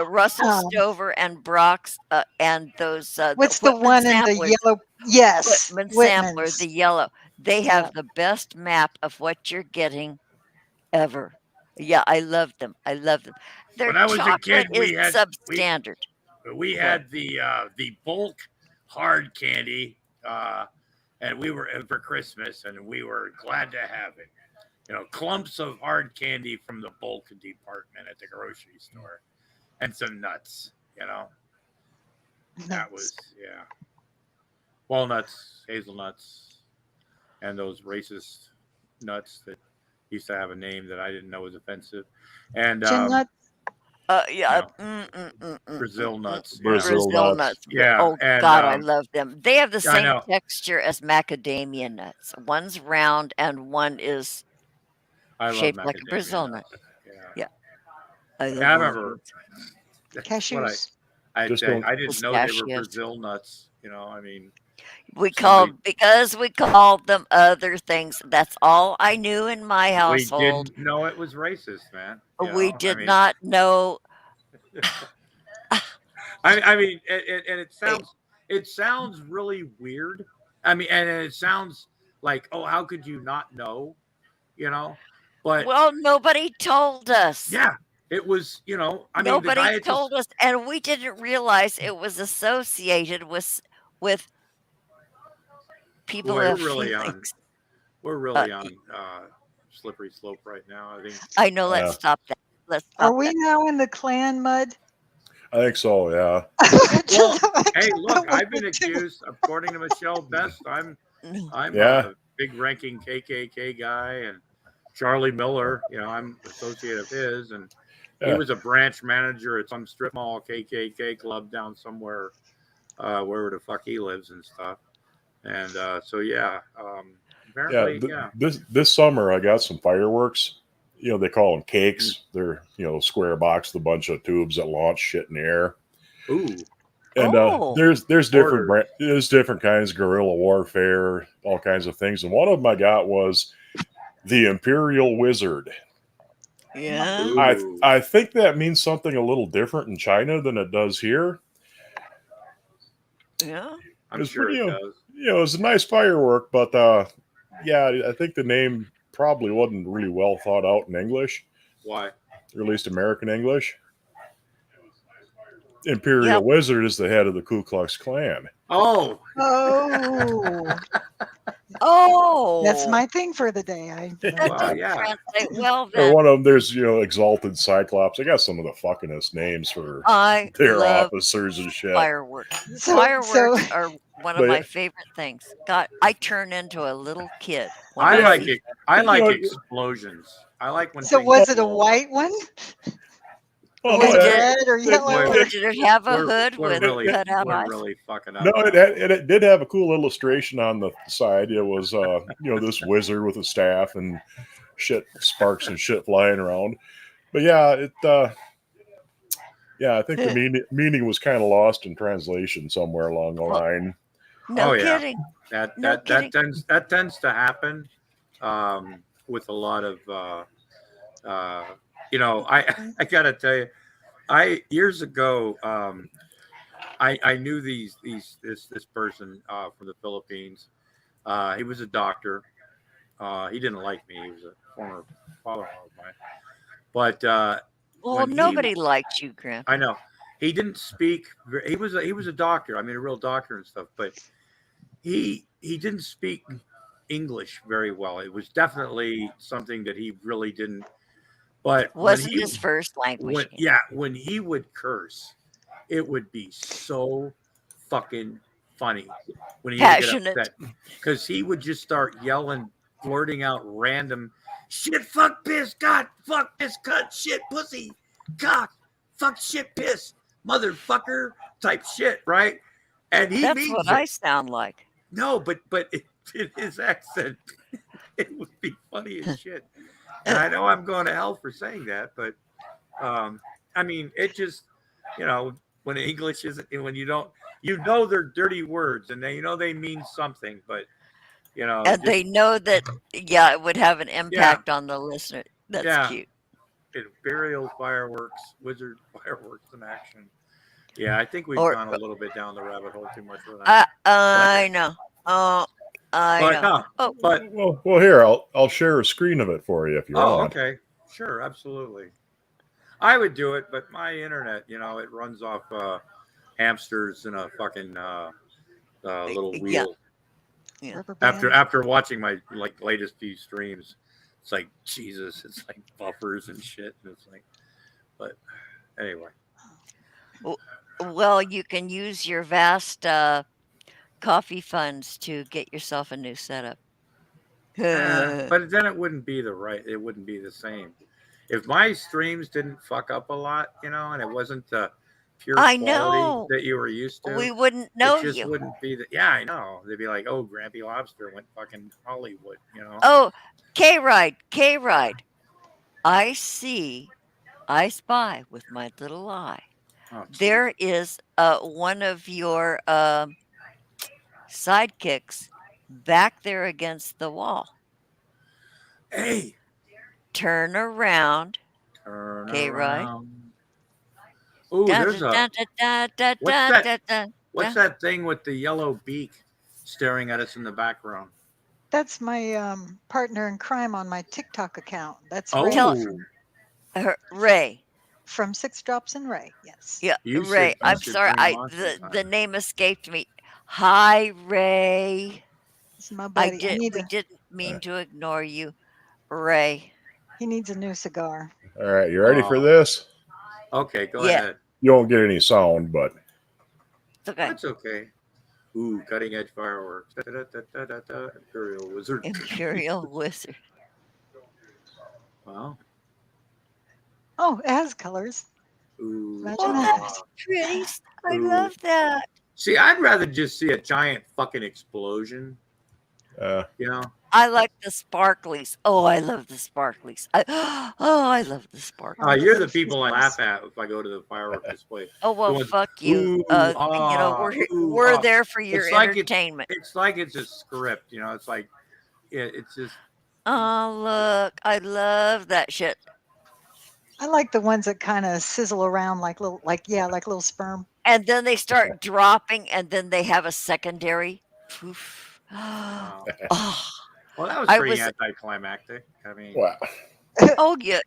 Russell Um, Stover and Brock's and those the what's the Whitman one in the samplers, yellow? Yes, Whitman sampler, Whitman's. the yellow. They Yeah. have the best map of what you're getting ever. Yeah, I love them. I love them. Their When I was a chocolate kid, is we substandard. What? had the bulk hard candy, and we were for Christmas, and we were glad to have it. You know, clumps of hard candy from the bulk department at the grocery store, and some nuts. You know, that was walnuts, hazelnuts, and those racist nuts that used to have a name that I didn't know was offensive, and Chin nut. Yeah. Brazil nuts. Brazil Brazil nuts. nuts. Yeah, Oh and God, I love them. They have the I same know. texture as macadamia nuts. One's round and one is I love shaped like a macadamia Brazil nuts. nut. Yeah. Yeah, I love Yeah, I all of remember. those. That's Cashews. Just don't. I didn't know they were Pistachios. Brazil nuts. You know, I mean, We somebody called them other things. That's all I knew in my we household. didn't know it was racist, man. You We know, I did mean, not know. I mean, and eh, it sounds really weird. I mean, and it sounds like, oh, how could you not know? You know, but Well, nobody told us. yeah, it was. You know, I mean, the guy Nobody had just told us, and we didn't realize it was associated with people boy, of feelings. we're Uh, really on slippery slope right now. I think. I know. Let's stop that. Let's Are stop we that. now in the clan mud? I think so. Yeah. Well, I hey, don't look, know what I've been to do. accused, according to Michelle Best, No. I'm Yeah. a big ranking KKK guy, and Charlie Miller, you know, I'm associate of his, and he Yeah. was a branch manager at some strip mall KKK club down somewhere, wherever the fuck he lives and stuff. And so Yeah. apparently, This summer I got some fireworks. You know, they call them Mm. cakes. They're, you know, square box with a bunch of tubes that launch shit in the air. Ooh, And Oh, there's different Orders. there's different kinds of guerrilla warfare, all kinds of things. And one of them I got was the Imperial Wizard. yeah. Ooh, I think that means something a little different in China than it does here. Yeah. I'm It's sure pretty, it does. you know, it's a nice firework, but yeah, I think the name probably wasn't really well thought out in English, Why? or at least American English. Yep. Imperial Wizard is the head of the Ku Klux Klan. Oh, Oh, Oh, that's my thing for the day. I that well, didn't yeah. translate well Or then. one of them, there's, you know, Exalted Cyclops. I got some of the fuckingest names for I their love officers and shit. fireworks. so Fireworks are one of But my favorite things. God, I turn into a little kid when I I like see it. I you like know, explosions. I like when so things was it a blow up. white one? oh, Was no, it did red or it- yellow? Boy, Or... did it have a hood we're with really cutout we're eyes? really fucking up. no, it did have a cool illustration on the side. It was, you know, this wizard with a staff and shit, sparks and shit flying around. But yeah, yeah, I think the meaning was kind of lost in translation somewhere along the Well, line. no Oh, yeah. kidding. That No that kidding. that tends to happen with a lot of you know, I gotta tell you, I years ago I knew this person from the Philippines. He was a doctor. He didn't like me. He was a former father-in-law of mine. But Well, when he nobody liked you, Grandpa. I know he didn't speak. He was a doctor. I mean, a real doctor and stuff. But he didn't speak English very well. It was definitely something that he really didn't. But Wasn't his first language. when he would curse, it would be so fucking funny when he would get Passionate. upset because he would just start yelling, blurting out random shit, fuck, piss, God, fuck, piss, cut, shit, pussy, cock, fuck, shit, piss, motherfucker type shit, right? And he That's means what it. I sound like. No, but in his accent, it would be funny as shit. And I know I'm going to hell for saying that, but I mean, it just, you know, when English isn't, when you don't, you know, they're dirty words and they, you know, they mean something, but You know, And they know that, yeah, it would have an impact on the listener. That's yeah. cute. Imperial fireworks, wizard fireworks in action. Yeah, I think we've Or gone a little bit down the rabbit hole too much with that. I know. Oh, I But know. no, Oh, but Well, here I'll share a screen of it for you if you want. okay, sure, absolutely. I would do it, but my internet, you know, it runs off hamsters in a fucking little yeah. wheel. Yeah. Rubber band. After watching my like latest few streams, it's like Jesus, it's like buffers and shit, and it's like, but anyway. Well, you can use your vast coffee funds to get yourself a new setup. But then it wouldn't be it wouldn't be the same. If my streams didn't fuck up a lot, you know, and it wasn't the pure I quality know. that you were used to, We wouldn't know it just you. wouldn't be the. Yeah, I know. They'd be like, "Oh, Grampy Lobster went fucking Hollywood," you know. Oh, K-Ride. I spy with my little eye. Oh, There is one of your sidekicks back there against the wall. Hey, Turn around, turn K-Ride. around. Ooh, there's a. What's that? What's that thing with the yellow beak staring at us in the background? That's my partner in crime on my TikTok account. That's Oh, Ray Ray. from Six Drops and Ray. Yes. Yeah, You Ray. should- I'm should sorry. bring him on The sometime. name escaped me. Hi, Ray. It's my buddy. We didn't mean to ignore you, Ray. He needs a new cigar. All right, you ready for this? Okay, go Yeah. ahead. You won't get any sound, but It's okay. That's okay. Ooh, cutting edge fireworks. Imperial Wizard. Imperial Wizard. Wow. Oh, it has colors. Ooh. Imagine Oh, that. that's pretty. I Ooh. love that. See, I'd rather just see a giant fucking explosion. You know? I like the sparklies. Oh, I love the sparklies. I love the sparklies. You're the people I laugh at if I go to the firework display. Oh well, Going, fuck you. "Ooh, You know we're there for your It's like entertainment. It's like it's a script, you know. It's like it's just. Oh look, I love that shit. I like the ones that kind of sizzle around like little sperm. And then they start dropping, and then they have a secondary. Poof. Wow. Oh, Well, that was I pretty was- anticlimactic. I mean, wow, oh, you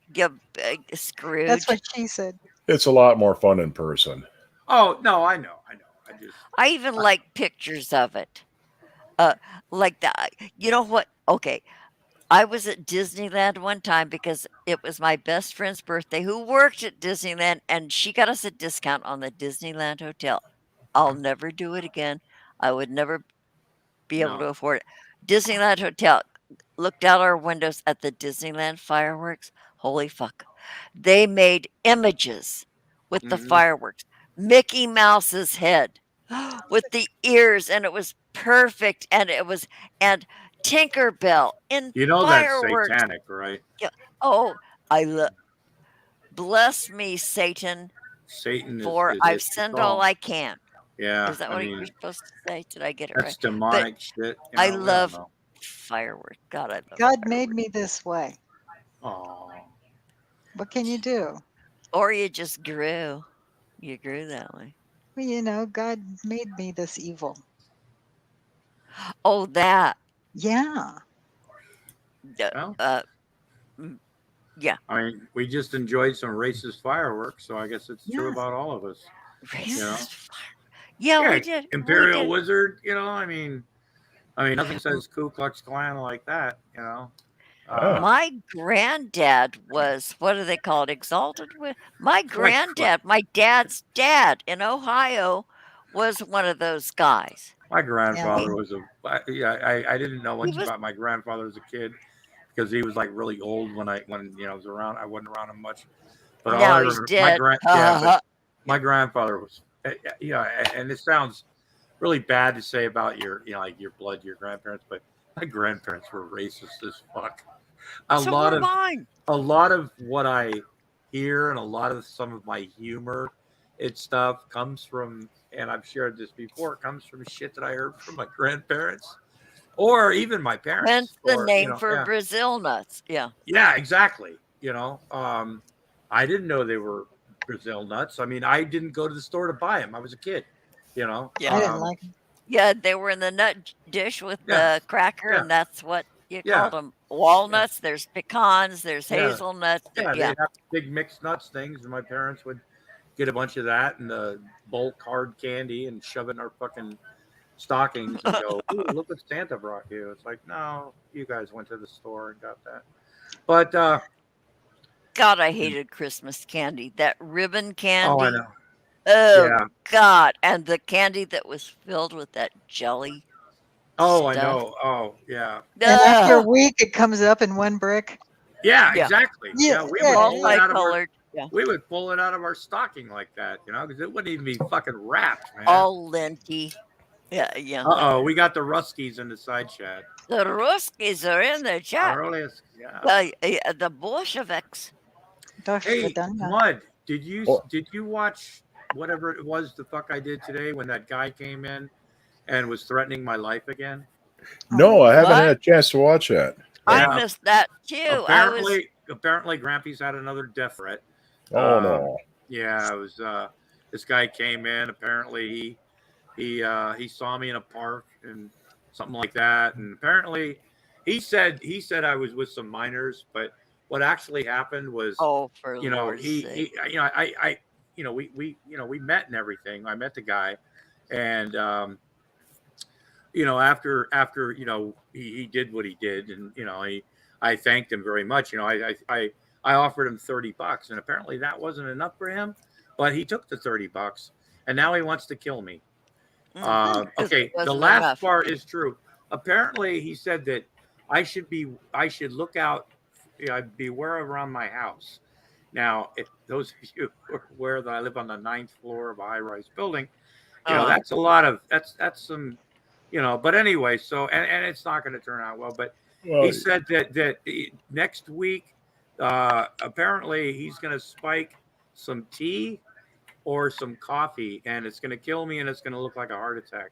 big Scrooge. That's what she said. it's a lot more fun in person. oh no, I know. I even like pictures of it. Like that. You know what? Okay. I was at Disneyland one time because it was my best friend's birthday who worked at Disneyland, and she got us a discount on the Disneyland hotel. I'll never do it again. I would never be able to No. afford it. Disneyland hotel. Looked out our windows at the Disneyland fireworks. Holy fuck. They made images with the Mhm. fireworks. Mickey Mouse's head with the ears, and it was perfect. And Tinkerbell in You know fireworks. that's satanic, right? Oh, bless me, Satan, Satan is. for is I've it's sinned all- all I can. Yeah. Is that I what mean, you're supposed to say? Did I get it that's right? demonic shit. I love fireworks. God, I love God fireworks. made me this way. Oh. What can you do? Or you just grew. You grew that way. Well, God made me this evil. Oh, that. Yeah. Well, Yeah. I mean, we just enjoyed some racist fireworks, so I guess it's true Yes. about all of us. Racist know? fire. Yeah, we did. Imperial we did. Wizard, I mean, nothing says Ku Klux Klan like that, My granddad was, what do they call it? Exalted with my granddad, my dad's dad in Ohio was one of those guys. My grandfather was I didn't know much was- about my grandfather as a kid because he was like really old when I was around. I wasn't around him much. But Now all I he's remember, dead. but my grandfather was, and it sounds really bad to say about your blood, your grandparents, but my grandparents were racist as fuck. A So lot were of mine. a lot of what I hear and a lot of some of my humor, stuff comes from, and I've shared this before, it comes from shit that I heard from my grandparents. or even my parents. Hence the Or, name for yeah. Brazil nuts. Yeah. Yeah, exactly. I didn't know they were Brazil nuts. I mean, I didn't go to the store to buy them. I was a kid, you know. Yeah. I didn't like them. Yeah, they were in the nut dish with Yeah, the cracker, yeah, and that's what you yeah, called them. yeah, Walnuts. There's pecans. There's yeah, hazelnuts. yeah. Yeah. They'd have big mixed nuts things, and my parents would get a bunch of that and the bulk hard candy and shove it in our fucking stockings and go, "Ooh, look what Santa brought you." It's like, no, you guys went to the store and got that. But God, I hated Christmas candy. That ribbon I candy. know. Oh Yeah. God! And the candy that was filled with that jelly Oh, I stuff. know. Oh, yeah. And after a Ugh. week, it comes up in one brick. Yeah, Yeah. exactly. Yeah, Yeah, we would pull it out of our Multicolored. Yeah. we would pull it out of our stocking like that, because it wouldn't even be fucking wrapped, man. All linty. Yeah. Yeah. We got the Ruskies in the side chat. The Ruskies are in the chat. Yeah. The Bolsheviks. Dosh Hey, Vidana. Mud, did Oh. you watch whatever it was the fuck I did today when that guy came in and was threatening my life again? No, I haven't What? had a chance to watch that. I Yeah. missed that too. I was. Apparently, Grampy's had another death threat. Oh no. Yeah, it was. This guy came in. Apparently, he saw me in a park and something like that. And apparently, he said I was with some minors. But what actually happened was, Oh, for you know, Lord's he sake. I we met and everything. I met the guy, and after he did what he did, and I thanked him very much. I offered him $30, and apparently that wasn't enough for him, but he took the $30, and now he wants to kill me. 'Cause it Okay, the wasn't last enough. part is true. Apparently, he said that I should look out, beware around my house. Now, if those of you who are aware that I live on the 9th floor of a high-rise building, that's a lot of that's some, But anyway, so and it's not going to turn out well. But Well, he said that next week, apparently he's going to spike some tea or some coffee, and it's going to kill me, and it's going to look like a heart attack.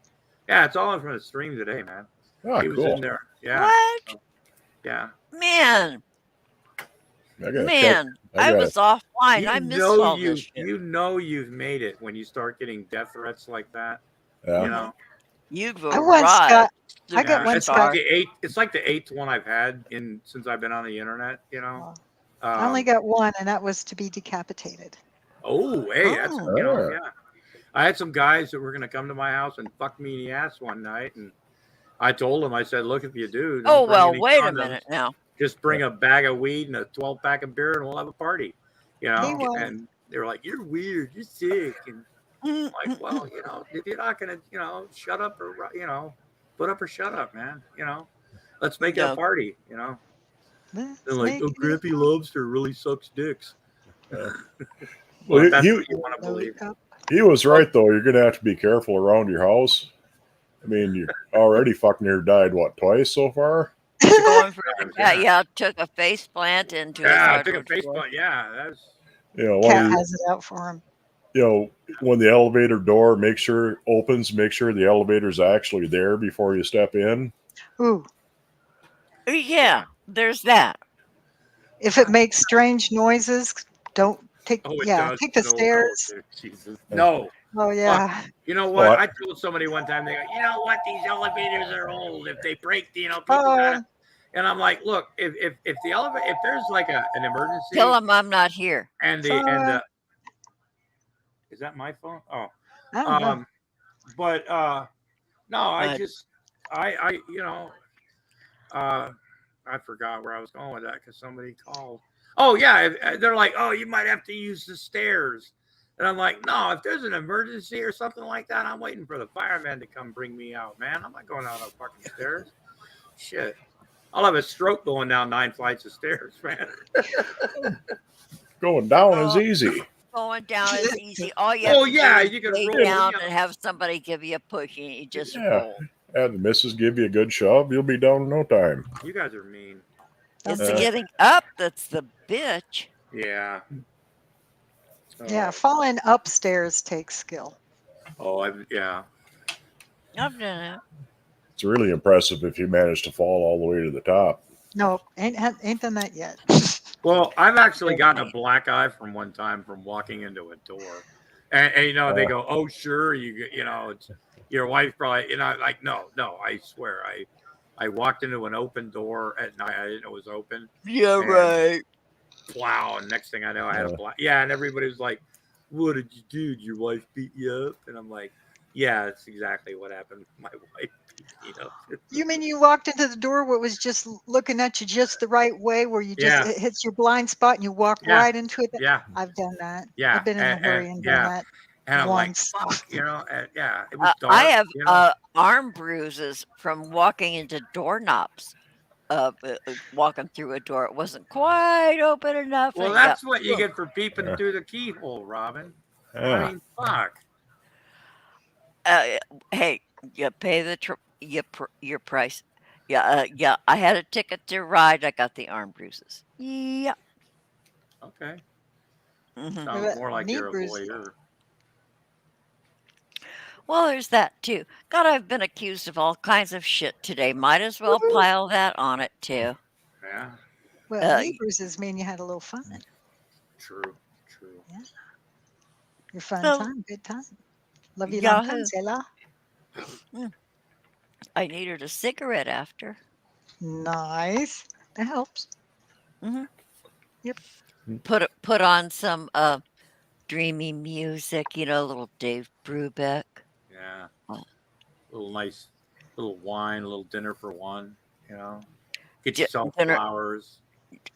Yeah, it's all from the stream today, man. He was cool. in there. Yeah. What? Yeah. Man, I gotta man, I I gotta- was offline. I missed all this shit. You've made it when you start getting death threats like that. Yeah. You've I once arrived. I got one It's spot. like the eighth one I've had since I've been on the internet. I only got one, and that was to be decapitated. Oh, hey, that's Oh. yeah. I had some guys that were going to come to my house and fuck me in the ass one night, and I told them, I said, "Look, if you do, don't Oh, bring well, any wait a condoms. minute now. Just bring a bag of weed and a 12-pack of beer, and we'll have a party." He was. And they were like, "You're weird. You're sick." And I'm like, well, if you're not going to, shut up or, put up or shut up, man. Let's make it a party. Let's They're like, make "Oh, it a Grippy Lobster really sucks dicks." Well, That's he- what you want to believe. lollipop. He was right though. You're gonna have to be careful around your house. I mean, you already fucking near died twice so far. Going for Yeah. yeah, took a face plant into his Yeah, I took a hardwood face floor. blunt. Yeah, that's One Cat of has it out for him. when the elevator door make sure the elevator's actually there before you step in. Ooh, Yeah, there's that. if it makes strange noises, don't take. it Yeah, does. take the No, stairs. Jesus. No. Oh yeah. You know what? Well, I told somebody one time, they go, "You know what? These elevators are old. If they break, people Oh. gotta." And I'm like, "Look, if the elevator, if there's like an emergency, Tell him I'm not here. and the is that my phone? Oh, I don't know. but no, I But- just I forgot where I was going with that because somebody called. Oh yeah, they're like, "Oh, you might have to use the stairs," and I'm like, "No, if there's an emergency or something like that, I'm waiting for the fireman to come bring me out, man. I'm not going down those fucking stairs. Shit, I'll have a stroke going down 9 flights of stairs, man." Going down is easy. Going down is easy. All you Oh, have to yeah, do is you can lay roll, down yeah. and have somebody give you a push, and you just Yeah. roll. And the missus give you a good shove, you'll be down in no time. You guys are mean. It's Uh, getting up that's the bitch. Yeah. Yeah, falling upstairs takes skill. Oh, yeah. I've done it. It's really impressive if you manage to fall all the way to the top. No, ain't done that yet. Well, I've actually gotten a black eye from one time from walking into a door, and you know they go, "Oh, sure, you know, it's your wife probably." You know, like no, I swear, I walked into an open door at night. I didn't know it was open. Yeah, And right. wow, and next thing I know, I had a black. Yeah, and everybody was like, "What did you do? Did your wife beat you up?" And I'm like, "Yeah, that's exactly what happened. My wife beat me up." You mean you walked into the door where it was just looking at you just the right way, where you just it hits your blind spot and you walk right into it? Yeah. I've done that. Yeah. I've been in a hurry and done that And I'm once. like, fuck, you know, yeah, it was dark. I have you know? arm bruises from walking into doorknobs. Walking through a door, it wasn't quite open enough. Well, and that's what you get for peeping through the keyhole, Robin. I mean, fuck. Hey, you pay the your price. Yeah, yeah. I had a ticket to ride. I got the arm bruises. Yeah. Okay. Mhm. Sounds more like Knee you're a bruises. lawyer. Well, there's that too. God, I've been accused of all kinds of shit today. Might as well pile that on it too. Yeah. Well, knee bruises mean you had a little fun. True. Yeah. Your fun So, time, good time. Love you long time, Yahoo. Selah. I needed a cigarette after. Nice. That helps. Hmm Yep. Put on some dreamy music. You know, little Dave Brubeck. Yeah. Oh. Little nice, little wine, a little dinner for one. You know, get Di- yourself dinner- flowers.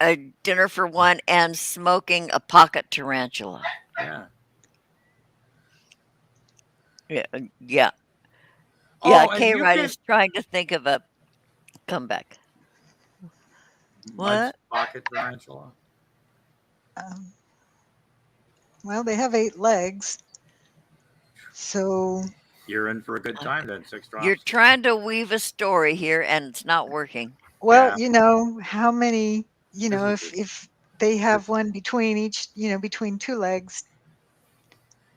A dinner for one and smoking a pocket tarantula. Yeah. Yeah, yeah. Oh, Yeah, and you K-Ride can is trying to think of a comeback. Mud's What? pocket tarantula. Well, they have 8 legs. So You're in for a good time then. 6 drops. You're trying to weave a story here, and it's not working. well, Yeah. you know, how many, you This know, is if they have one between each, you know, between 2 legs.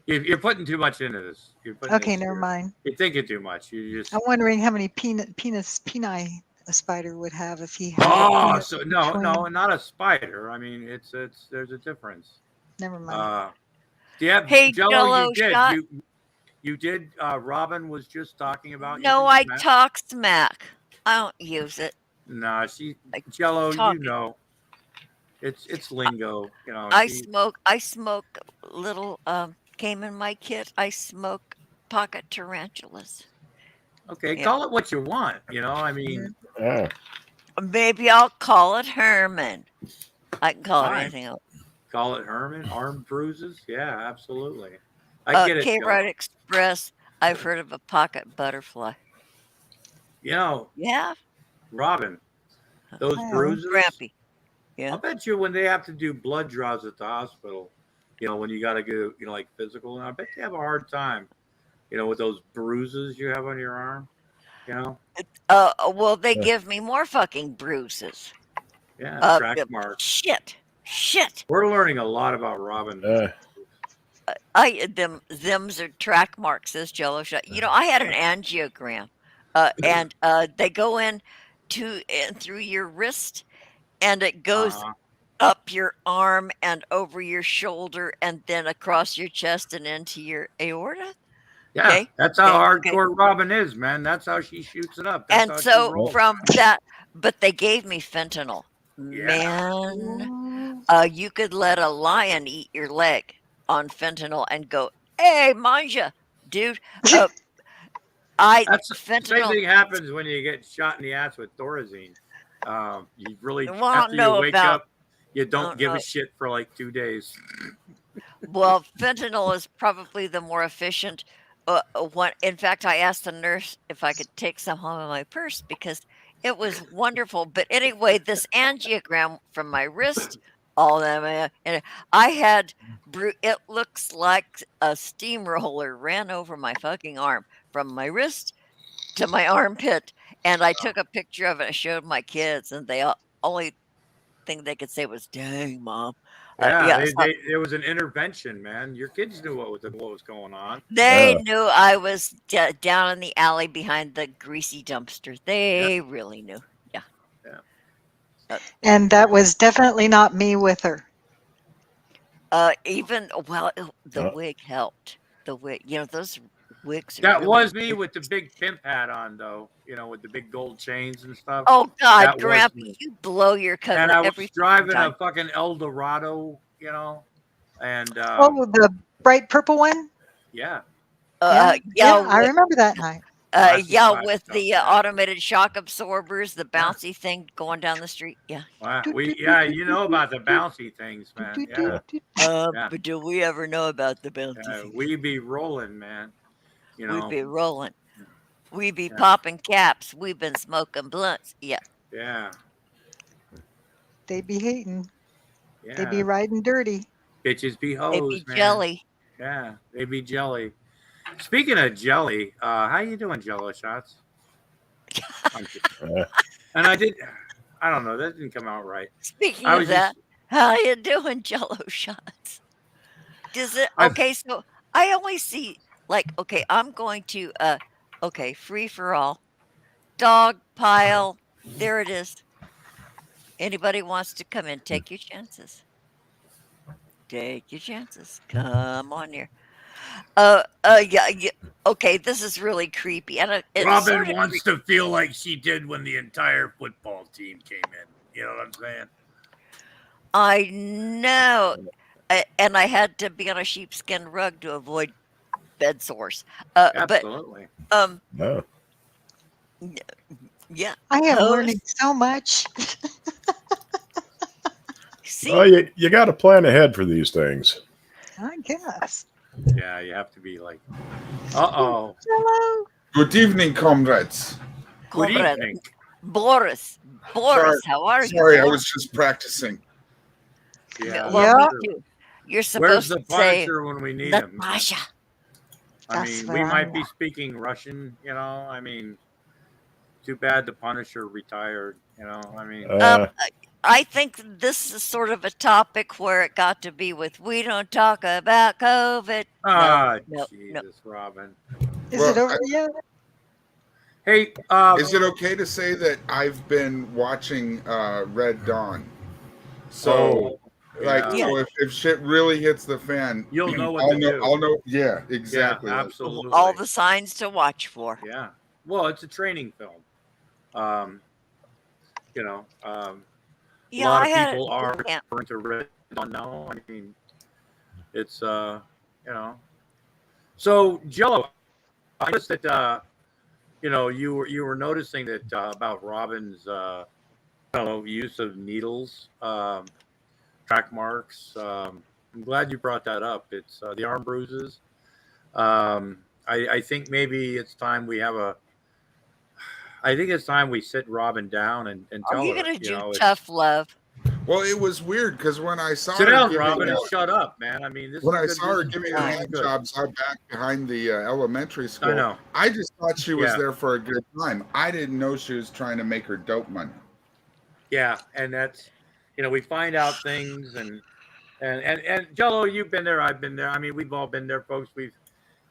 You're putting too much into this. You're putting Okay, this never here. mind. You're thinking too much. You just. I'm wondering how many peni a spider would have if he had a Oh, penis so no, between. not a spider. I mean, it's there's a difference. Never mind. Do you have Hey, Jello? Jello You did. shot. You did. Robin was just talking about. No, using I smack. talk smack. I don't use it. Nah, she I Jello. talk You it. know, it's lingo. You know, I she. smoke little came in my kit. I smoke pocket tarantulas. Okay, Yeah. call it what you want. You know, I mean, Yeah. Maybe I'll call it Herman. I can call it Fine. anything else. call it Herman. Arm bruises. Yeah, absolutely. I get it. K-Ride Jello. Express. I've heard of a pocket butterfly. You know, Yeah, Robin, those Oh. bruises. Grampy. Yeah. I'll bet you when they have to do blood draws at the hospital, you know, when you got to go, you know, like physical, and I bet you have a hard time, you know, with those bruises you have on your arm, you know? Well, they give me more fucking bruises. Yeah, track marks. Shit. We're learning a lot about Robin. Them's are track marks, says Jello Shot. You know, I had an angiogram, and they go in through your wrist, and it goes up your arm and over your shoulder, and then across your chest and into your aorta. Yeah, Okay. that's how Okay. hardcore Robin is, man. That's how she shoots it up. That's And how she so rolls. from that, but they gave me fentanyl. Yeah. Man, you could let a lion eat your leg on fentanyl and go, hey, manja, dude. That's the same Fentanyl. thing happens when you get shot in the ass with Thorazine. You really, Well, I after don't know you wake about- up, you don't give know. a shit for like 2 days. Well, fentanyl is probably the more efficient one. In fact, I asked the nurse if I could take some home in my purse because it was wonderful. But anyway, this angiogram from my wrist, all that, and I had, it looks like a steamroller ran over my fucking arm from my wrist to my armpit. And I took a picture of it and showed my kids, and they only thing they could say was, dang, Mom. Yeah, So it was an intervention, man. Your kids knew what was going on. they Yeah. knew I was down in the alley behind the greasy dumpster. Yeah, They really knew. Yeah. yeah. And that was definitely not me with her. Even well, the Uh, wig helped. The wig, those wigs That really. was me with the big pimp hat on, though. With the big gold chains and stuff. Oh God, That was Grandpa, me. you blow your And cover I every was fucking driving time. a fucking Eldorado, and Oh, the bright purple one? yeah, Yeah. Yeah, Yeah, I remember that night. classified with stuff. the Yeah, automated shock absorbers, the yeah. bouncy thing going down the street. Yeah. Wow. Doot, doot, doot, Yeah, doot, you doot, know doot, about the bouncy things, doot, man. doot, Yeah, doot, doot. yeah. But do we ever know about the bouncy things? We be rolling, man. You We know. be rolling. We be Yeah, popping caps. We've been smoking blunts. Yeah. yeah, They be hating. They be yeah. riding dirty. Bitches be They hoes, be man. jelly. Yeah, they be jelly. Speaking of jelly, how you doing, Jello shots? I'm kidding. uh, And I don't know, that didn't come out right. Speaking I of was that, just, how you doing, Jello shots? Does it I've, okay? So I only see okay. I'm going to okay, free for all, dog pile. There it is. Anybody wants to come in, take your chances. Take your chances. Come on here. Yeah, yeah. Okay, this is really creepy, and it's Robin sort of wants creepy. to feel like she did when the entire football team came in. You know what I'm saying? I know, and I had to be on a sheepskin rug to avoid bed sores. But Absolutely. no. y- yeah, I am learning host. so much. Well, See, you got to plan ahead for these things. I guess. Yeah, you have to be like, uh-oh. Hello. Good evening, comrades. Good comrade evening. Boris. Sorry, Boris, how are you, sorry, I Boris? was just practicing. Yeah, Well, Yeah, me true. too. You're Where's supposed the to say Punisher when we need him, man? Natasha. I that's mean, what we I might be want. speaking Russian, I mean, too bad the Punisher retired, I mean, Uh, I think this is sort of a topic where it got to be with we don't talk about COVID. No, no, no. Jesus, Robin. Is it Well, over yet? Hey, is it okay to say that I've been watching Red Dawn? So, yeah, Yeah, so if shit really hits the fan, you'll know what I'll to know. do. I'll know. Yeah, Yeah, exactly. all absolutely. the signs to watch for. Yeah. Well, it's a training film. Um, a Yeah, lot I of had it people in are boot camp. referring to Red Dawn now. I mean, it's you know. So Jello, I noticed that you were noticing that about Robin's use of needles, track marks. I'm glad you brought that up. It's the arm bruises. I think maybe it's time we have a. I think it's time we sit Robin down and Are tell you her, gonna do it's tough love? Well, it was weird because when I saw sit her down, giving Robin, and shut up, man. I mean, this when is I good. saw her This is giving her God. hand good. jobs out back behind the elementary I school, know. I just thought she was Yeah. there for a good time. I didn't know she was trying to make her dope money. Yeah, and that's we find out things and Jello, you've been there, I've been there. I mean, we've all been there, folks.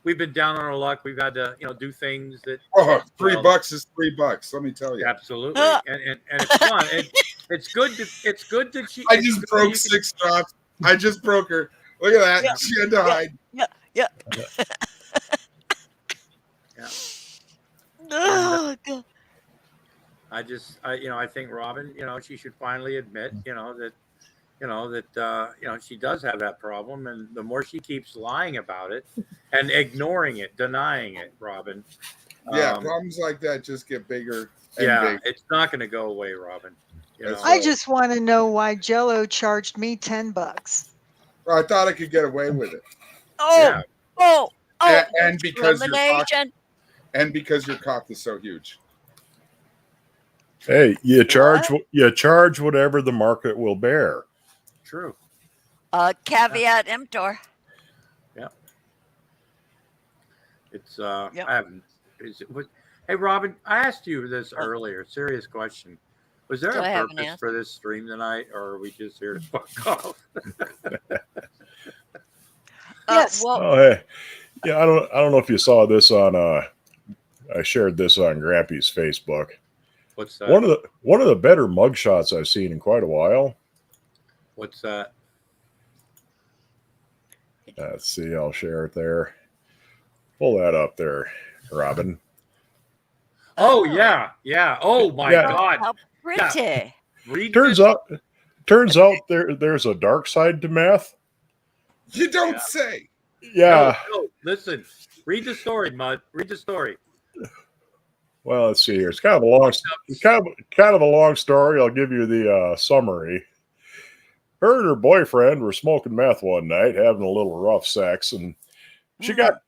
We've been down on our luck. We've had to do things that Oh, well, $3 is $3. Let me tell you. absolutely, Ah, and it's fun. It's good that she. I It's just good that broke you can- 6 drops. I just broke her. Look at that. yeah, She had to yeah, hide. yeah, yeah. Yeah, and Oh, God. I think Robin, she should finally admit, that she does have that problem, and the more she keeps lying about it and ignoring it, denying it, Robin. Yeah, Um, problems like that just get bigger and yeah, bigger. it's not going to go away, Robin. That's I right. just want to know why Jello charged me $10. Well, I thought I could get away with it. Oh, Yeah, oh, oh, And because discrimination. your cock is so huge. hey, What? you charge whatever the market will bear. true. Caveat emptor. Yeah, it's Yep. I haven't. Is it what? Hey, Robin, I asked you this earlier. Serious question. Was there Do I a have an purpose answer? for this stream tonight, or are we just here to fuck off? Yes. Well, Oh, hey. Yeah, I don't know if you saw this on I shared this on Grampy's Facebook. What's that? One of the better mugshots I've seen in quite a while. What's that? Let's see, I'll share it there. Pull that up there, Robin. Oh yeah, yeah. Oh my Yeah. God. how pretty. Yeah. Read Turns out there's a dark side to meth. You don't say. Yeah. No, listen. Read the story, Mud. Read the story. Well, let's see here. It's kind of a long story. I'll give you the summary. Her and her boyfriend were smoking meth one night, having a little rough sex, and she got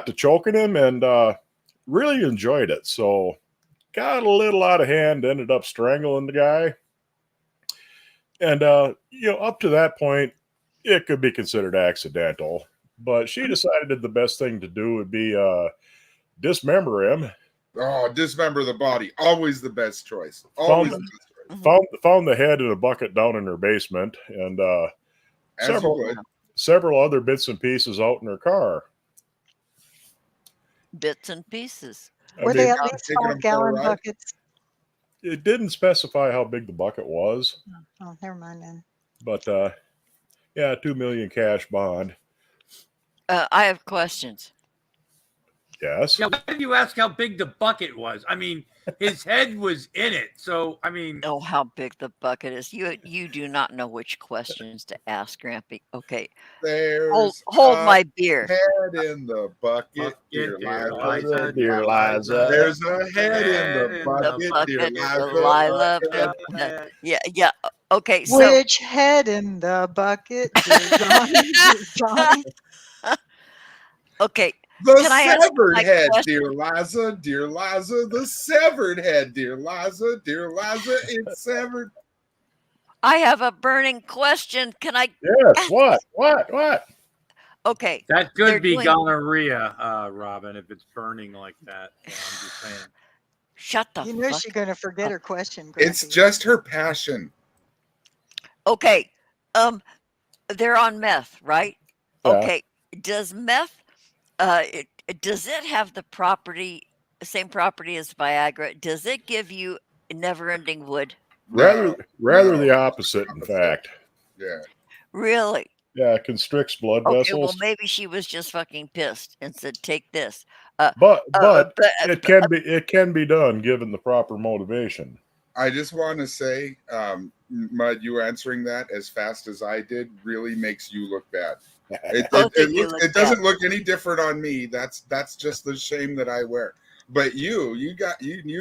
to choking him and really enjoyed it. So got a little out of hand, ended up strangling the guy. And up to that point, it could be considered accidental. But she decided the best thing to do would be dismember him. Oh, dismember the body. Always the best choice. Always the best choice. Found the head in a bucket down in her basement, and As you would. several other bits and pieces out in her car. Bits and pieces. I Were mean, they at Taking least them for a 5-gallon ride? buckets? it didn't specify how big the bucket was, Oh, never mind then. but yeah, 2 million cash bond. I have questions. Yes. Yeah, why did you ask how big the bucket was? I mean, his head was in it. So, I mean, Oh, how big the bucket is. You do not know which questions to ask, Grampy. Okay. There's Hold a my beer. head in the bucket, dear dear Liza. Liza, Dear Liza. There's a head in the bucket, dear Liza. Delilah. Yeah. Okay, so Which head in the bucket, dear Johnny? Dear Johnny? okay. The Can I ask severed my head, question? dear Liza. The severed head, dear Liza. It's severed. I have a burning question. Can I? Yes. What? Okay. that They're could be doing- gonorrhea, Robin, if it's burning like that. Yeah, I'm just saying. Shut the You know fuck. she's going to forget her question. It's Grampy. just her passion. Okay. They're on meth, right? Yeah. Okay. Does meth does it have the same property as Viagra? Does it give you never-ending wood? Rather No. the opposite, in fact. Yeah. Really? Yeah, it constricts blood Okay, vessels. well maybe she was just fucking pissed and said, "Take this." But but it can be done given the proper motivation. I just want to say, Mud, you answering that as fast as I did really makes you look bad. It doesn't look any different on me. That's just the shame that I wear. But you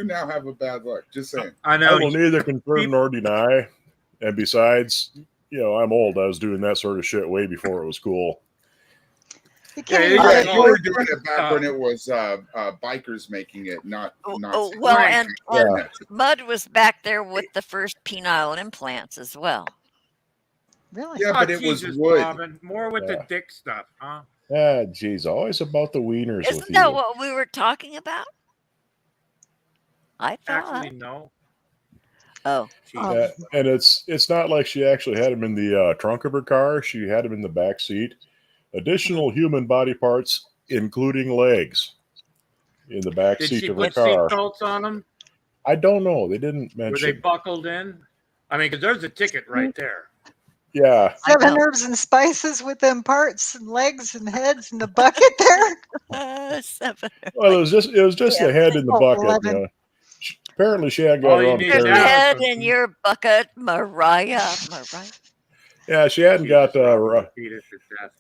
now have a bad look. Just saying. I I know. will neither confirm nor deny. And besides, I'm old. I was doing that sort of shit way before it was cool. You can't Yeah, even Yeah, you were doing it back when it was bikers making it, not. well, and Mud was back there with the first penile implants as well. Really? Yeah, but it was Jesus, wood. Robin, more with the Yeah. dick stuff, huh? Ah, geez, always about the wieners with Isn't that you. what we were talking about? I thought. Actually, no. Oh, Yeah, and it's not like she actually had him in the trunk of her car. She had him in the back seat. Additional human body parts, including legs, in the back Did seat she of her put car. seatbelts on them? I don't know. They didn't Were they mention. buckled in? I mean, because there's a ticket right there. Yeah. I 7 know. herbs and spices with them parts and legs and heads in the bucket there. 7. Well, it was just the head in the Oh, bucket. 11. Apparently, she hadn't got All you around to need Your carrying. now- head in your bucket, Mariah. Yeah, she hadn't got. Jesus, Robin, beat it to death.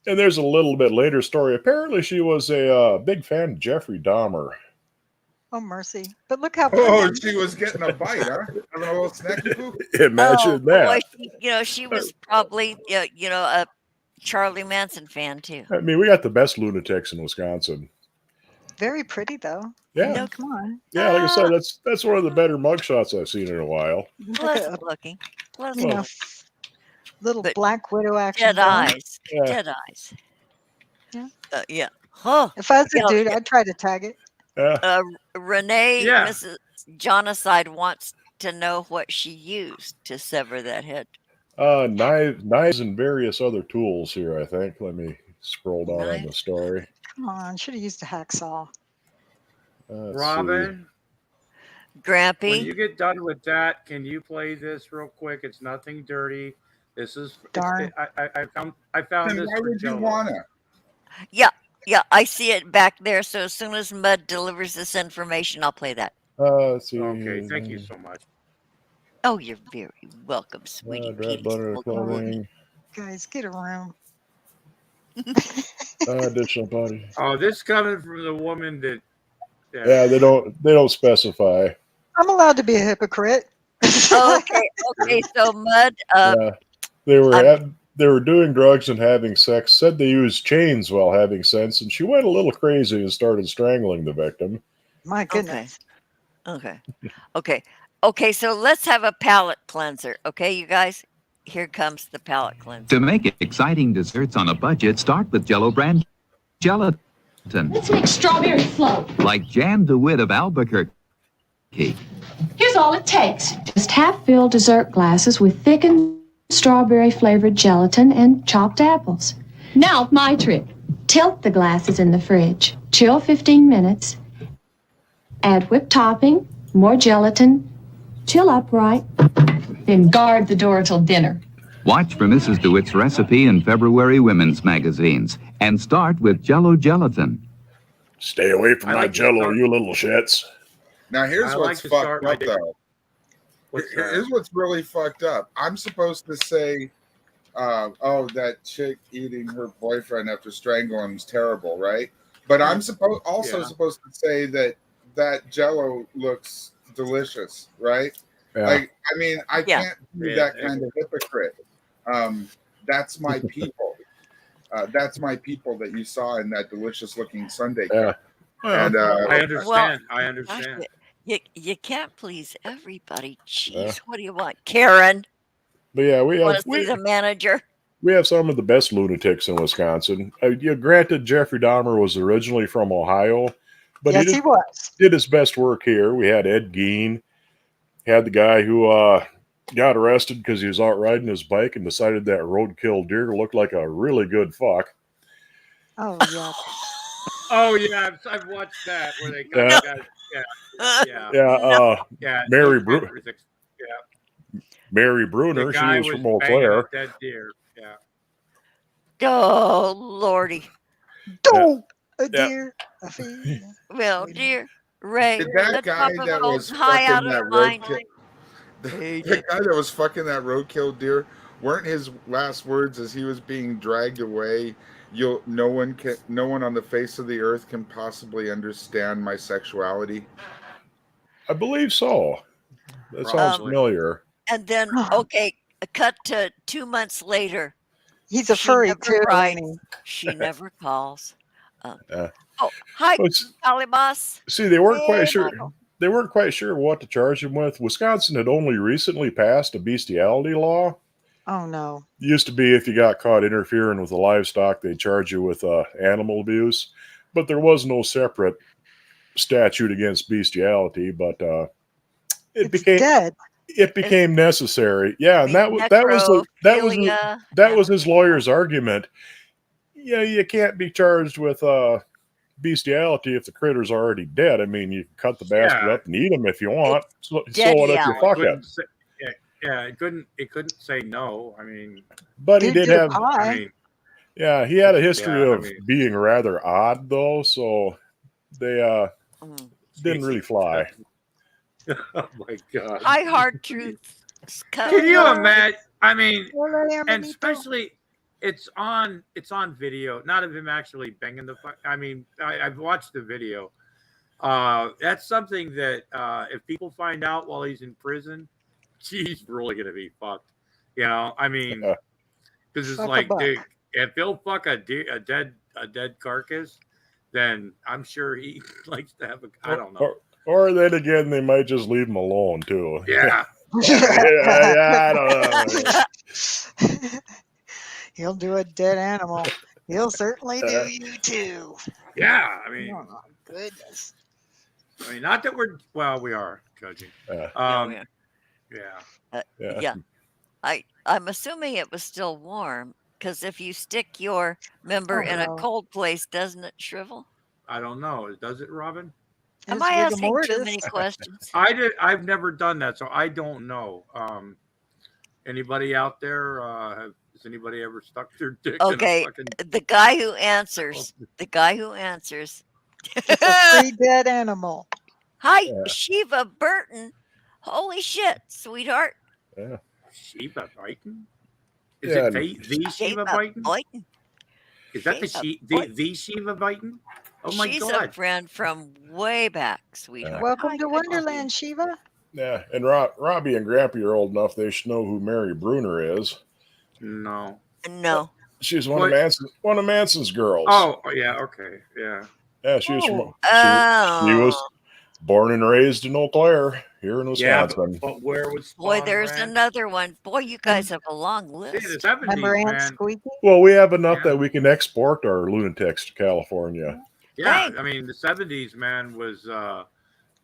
And there's a little bit later story. Apparently, she was a big fan of Jeffrey Dahmer. Oh, mercy. But look how Oh, pretty. she was getting a bite, huh? Having a little snacky poo. Imagine that. Boy, she was probably a Charlie Manson fan too. I mean, we got the best lunatics in Wisconsin. Very pretty, though. Yeah, No, come on. yeah. Like I said, that's one of the better mugshots I've seen in a while. Look Pleasant at looking. you know, little But Black Widow action. Dead going. eyes. Yeah. Dead eyes. Yeah. Yeah. Huh. If I was a Yeah. dude, I'd try to tag it. Yeah, Renee, Yeah. Mrs. Jonacide wants to know what she used to sever that head. Knives and various other tools here, I think. Let me scroll down on the Knife. story. Come on, should have used a hacksaw. Let's Robin, when Grampy. you get done with that, can you play this real quick? It's nothing dirty. This is Darn. I found Then this why for would you Jello. wanna? Yeah, I see it back there. So as soon as Mud delivers this information, I'll play that. Let's see. Okay, thank you so much. Oh, you're very welcome, sweetie Dry Petey. butter Spoken clothing. Guys, get a room. Additional body. Oh, this coming from the woman that. Yeah, they don't specify. I'm allowed to be a hypocrite. Okay. So Mud. Yeah, they were doing drugs and having sex. Said they used chains while having sex, and she went a little crazy and started strangling the victim. My goodness. Okay. So let's have a palate cleanser. Okay, you guys. Here comes the palate cleanser. To make exciting desserts on a budget, start with Jello brand gelatin. Let's make strawberry float. Like Jan DeWitt of Albuquerque. Here's all it takes. Just half-filled dessert glasses with thickened strawberry-flavored gelatin and chopped apples. Now, my trick. Tilt the glasses in the fridge. Chill 15 minutes. Add whipped topping, more gelatin. Chill upright. Then guard the door till dinner. Watch for Mrs. DeWitt's recipe in February women's magazines. And start with Jello gelatin. Stay away from my Jello, you little shits. Now here's what's fucked up, though. What's Here's what's really fucked up. I'm supposed to say, that chick eating her boyfriend after strangling him is terrible, right? But I'm supposed to say that Jello looks delicious, right? Yeah. Like, I mean, I can't be that kind of hypocrite. That's my people. That's my people that you saw in that delicious-looking Sunday cake. And I understand. I understand. You can't please everybody. Jeez, what do you want, Karen? But yeah, we Want have to see the manager? we have some of the best lunatics in Wisconsin. Granted, Jeffrey Dahmer was originally from Ohio, but Yes, he was. did his best work here. We had Ed Gein, had the guy who got arrested because he was out riding his bike and decided that roadkill deer looked like a really good fuck. Oh yeah. Oh yeah, I've watched that where they Yeah. Mary Bruner. Yeah. Mary Bruner, she was from Eau Claire. Dead deer. Yeah. Oh lordy. Don't a Yeah. deer. A female. Well, dear Ray, did that let's guy pop a that bolt was high out fucking of that mind. roadkill, the guy that was fucking that roadkill deer, weren't his last words as he was being dragged away? No one on the face of the earth can possibly understand my sexuality. I believe so. That sounds familiar. And then, cut to 2 months later. He's a She furry never too. writes. She never calls. Yeah. Oh, hi, Well, Calibas. See, they weren't Hey, quite sure. Michael. They weren't quite sure what to charge him with. Wisconsin had only recently passed a bestiality law. Oh no. It used to be if you got caught interfering with the livestock, they'd charge you with animal abuse. But there was no separate statute against bestiality. But it became necessary. Yeah, and that was his lawyer's argument. Yeah, you can't be charged with bestiality if the critter's already dead. I mean, you can cut the bastard up and eat him if you want. So what if you fuck it? Yeah, it couldn't say no. I mean, but he did have. I mean, yeah, he had a history of being rather odd, though. So they didn't really fly. Oh my god! High hard truth. Can you imagine? I mean, and especially it's on video, not of him actually banging the fuck. I mean, I've watched the video. That's something that if people find out while he's in prison, he's really gonna be fucked. You know, I mean, because it's like, dude, if he'll fuck a dead carcass, then I'm sure he likes to have a. I don't know. Or then again, they might just leave him alone too. Yeah. I don't know. He'll do a dead animal. He'll certainly do you too. Yeah, I mean, oh my goodness. I mean, not that we are judging. Yeah. Yeah. I'm assuming it was still warm because if you stick your member in a no. cold place, doesn't it shrivel? I don't know. Does it, Robin? Am It's I rigor asking too mortis. many questions? I've never done that, so I don't know. Anybody out there? Has anybody ever stuck their dick in a Okay, fucking? the guy who answers. The guy who answers. It's a free dead animal. Hi, Yeah. Shiva Burton. Holy shit, sweetheart. Yeah. Shiva Biden? Is Yeah. it the Shiva Biden? Burton. Is that Shiva the Shiva Biden? Oh my She's a God! friend from way back, sweetheart. Welcome Hi, to good Wonderland, Shiva. Yeah. And Robbie and Grampy are old enough; they should know who Mary Bruner is. No. No. She's one What? of Manson's girls. Oh yeah. Okay. Yeah. Yeah, she was from. Oh. She was born and raised in Eau Claire, here in Yeah, Wisconsin. but where was Boy, Spawn there's Ranch? another one. Boy, you guys have a long See, the list. 70s, Remember Aunt man. Squeaky? Well, we have enough Yeah. that we can export our lunatics to California. Yeah, Thanks. I mean the 70s, man, was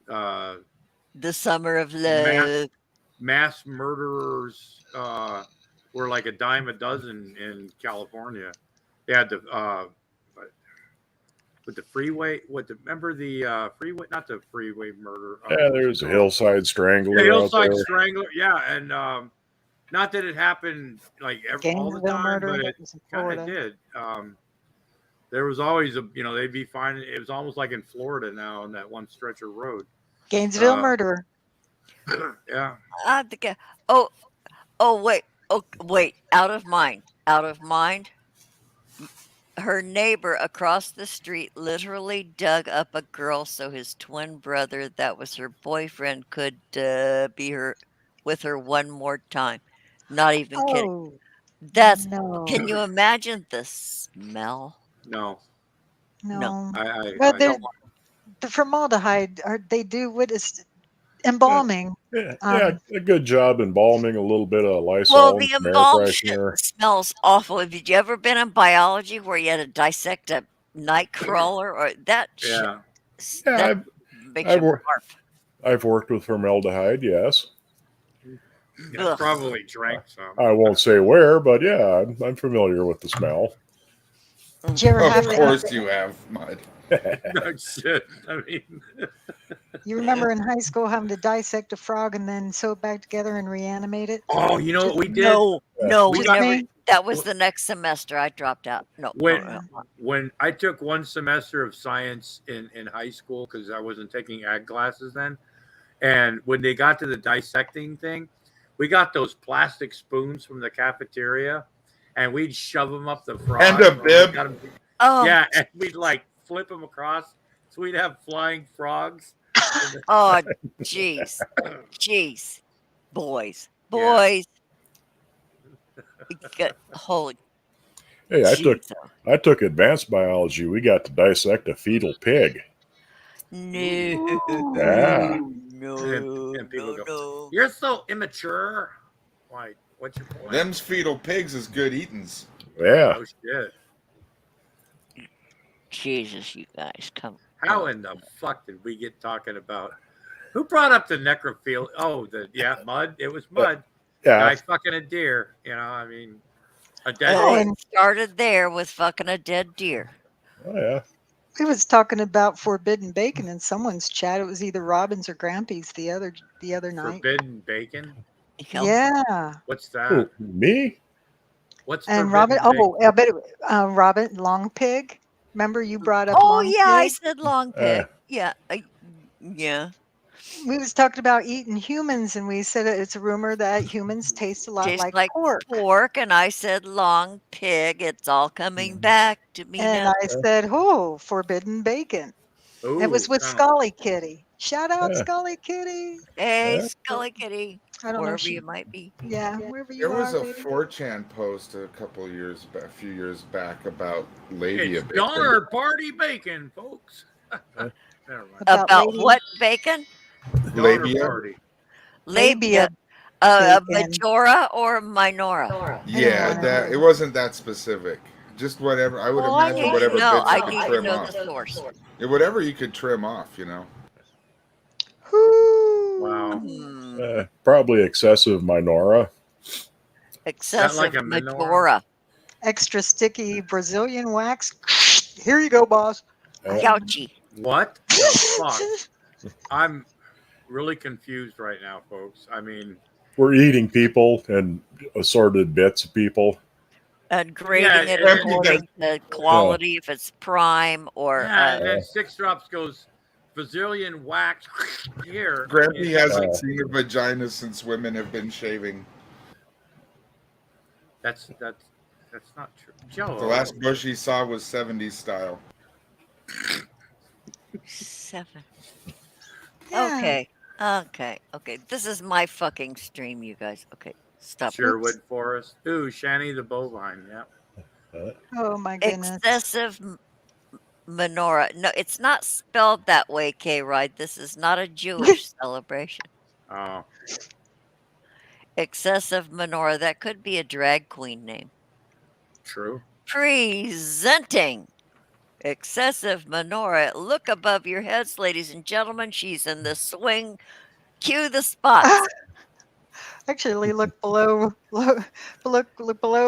The summer of love. mass murderers were like a dime a dozen in California. They had the with the freeway. Remember the freeway? Not the freeway murder. Yeah, there's a hillside strangler. The hillside out there. strangler. Yeah, and not that it happened like all the Gainesville time, murder, but that it was in kind Florida. of did. There was always they'd be finding. It was almost like in Florida now on that one stretch of road. Gainesville murderer. Yeah. Wait. Oh, wait. Out of mind. Out of mind. Her neighbor across the street literally dug up a girl so his twin brother, that was her boyfriend, could be with her one more time. Not even kidding. Oh, That's. no. Can you imagine the smell? No. No. I Well, don't. the formaldehyde, they do what is embalming. Yeah, a good job embalming, a little bit of Lysol, Well, the and air embalmed shit freshener. smells awful. Have you ever been in biology where you had to dissect a night crawler or that Yeah. shit? Yeah, That makes you barf. I've worked with formaldehyde, yes. Yeah, Ugh. probably drank some. I won't say where, but yeah, I'm familiar with the smell. Did you ever have Of to? course you have, Mud. No shit. I mean, You remember in high school having to dissect a frog and then sew it back together and reanimate it? oh, you know what we did? No, we Just never. me? That was the next semester. I dropped out. No. When I took one semester of science in high school because I wasn't taking ag classes then, and when they got to the dissecting thing, we got those plastic spoons from the cafeteria, and we'd shove them up the frog. And a bib. Oh. Yeah, and we'd like flip them across, so we'd have flying frogs. Oh, jeez, jeez, boys. Holy. Hey, Jesus. I took advanced biology. We got to dissect a fetal pig. No. Yeah. No. And people no, go, no. "You're so immature." Like, what's your point? Them's fetal pigs is good eatings. Yeah. Oh shit! Jesus, you guys, come. How in the fuck did we get talking about? Who brought up the necrophilia? Oh, mud. It was mud. Yeah. Guy fucking a deer. I mean, a dead. Oh, deer. it started there with fucking a dead deer. Oh yeah. We was talking about forbidden bacon in someone's chat. It was either Robin's or Grampy's the other night. Forbidden bacon. Yeah. What's that? Who, me? What's And forbidden Robin, bacon? I bet Robin, long pig. Remember you brought up Oh long yeah, I pig? said long pig. Yeah, yeah. We was talking about eating humans, and we said it's a rumor that humans taste a lot Tastes like pork. and I said long pig. It's all coming back to me And now. I said, "Oh, forbidden bacon." It was with Scully Kitty. Shout out Yeah. Scully Kitty. Hey, Yeah. Scully Kitty, I don't know wherever if she. you might be. Yeah, wherever you There are. was a baby. 4chan post a few years back about labia It's bacon. Donner Party bacon, folks. Never mind. About lady- what bacon? Donner Labia? Party. Labia. bacon. Majora or minora? Yeah, wanna it wasn't that specific. Just whatever. I would Well, I imagine need whatever to know. bits I you could need to trim know off. the source. Yeah, whatever you could trim off, Whoo. Wow. Probably excessive minora. Excessive like a Medora. Extra sticky Brazilian wax. Here you go, boss. Ouchie. What the fuck? I'm really confused right now, folks. I mean, we're eating people and assorted bits of people. And grading it according to quality, if it's prime or. And then 6 drops goes Brazilian wax here. Grampy hasn't seen a vagina since women have been shaving. That's not true. Joe. The last bush he saw was 70s style. 7. Yeah. Okay. This is my fucking stream, you guys. Okay, stop. Sherwood Forest. Ooh, Shani the bovine. Yeah. Oh my goodness. Excessive menorah. No, it's not spelled that way, K-Ride. This is not a Jewish celebration. Oh. Excessive menorah. That could be a drag queen name. True. Presenting excessive menorah. Look above your heads, ladies and gentlemen. She's in the swing. Cue the spots. Actually, look below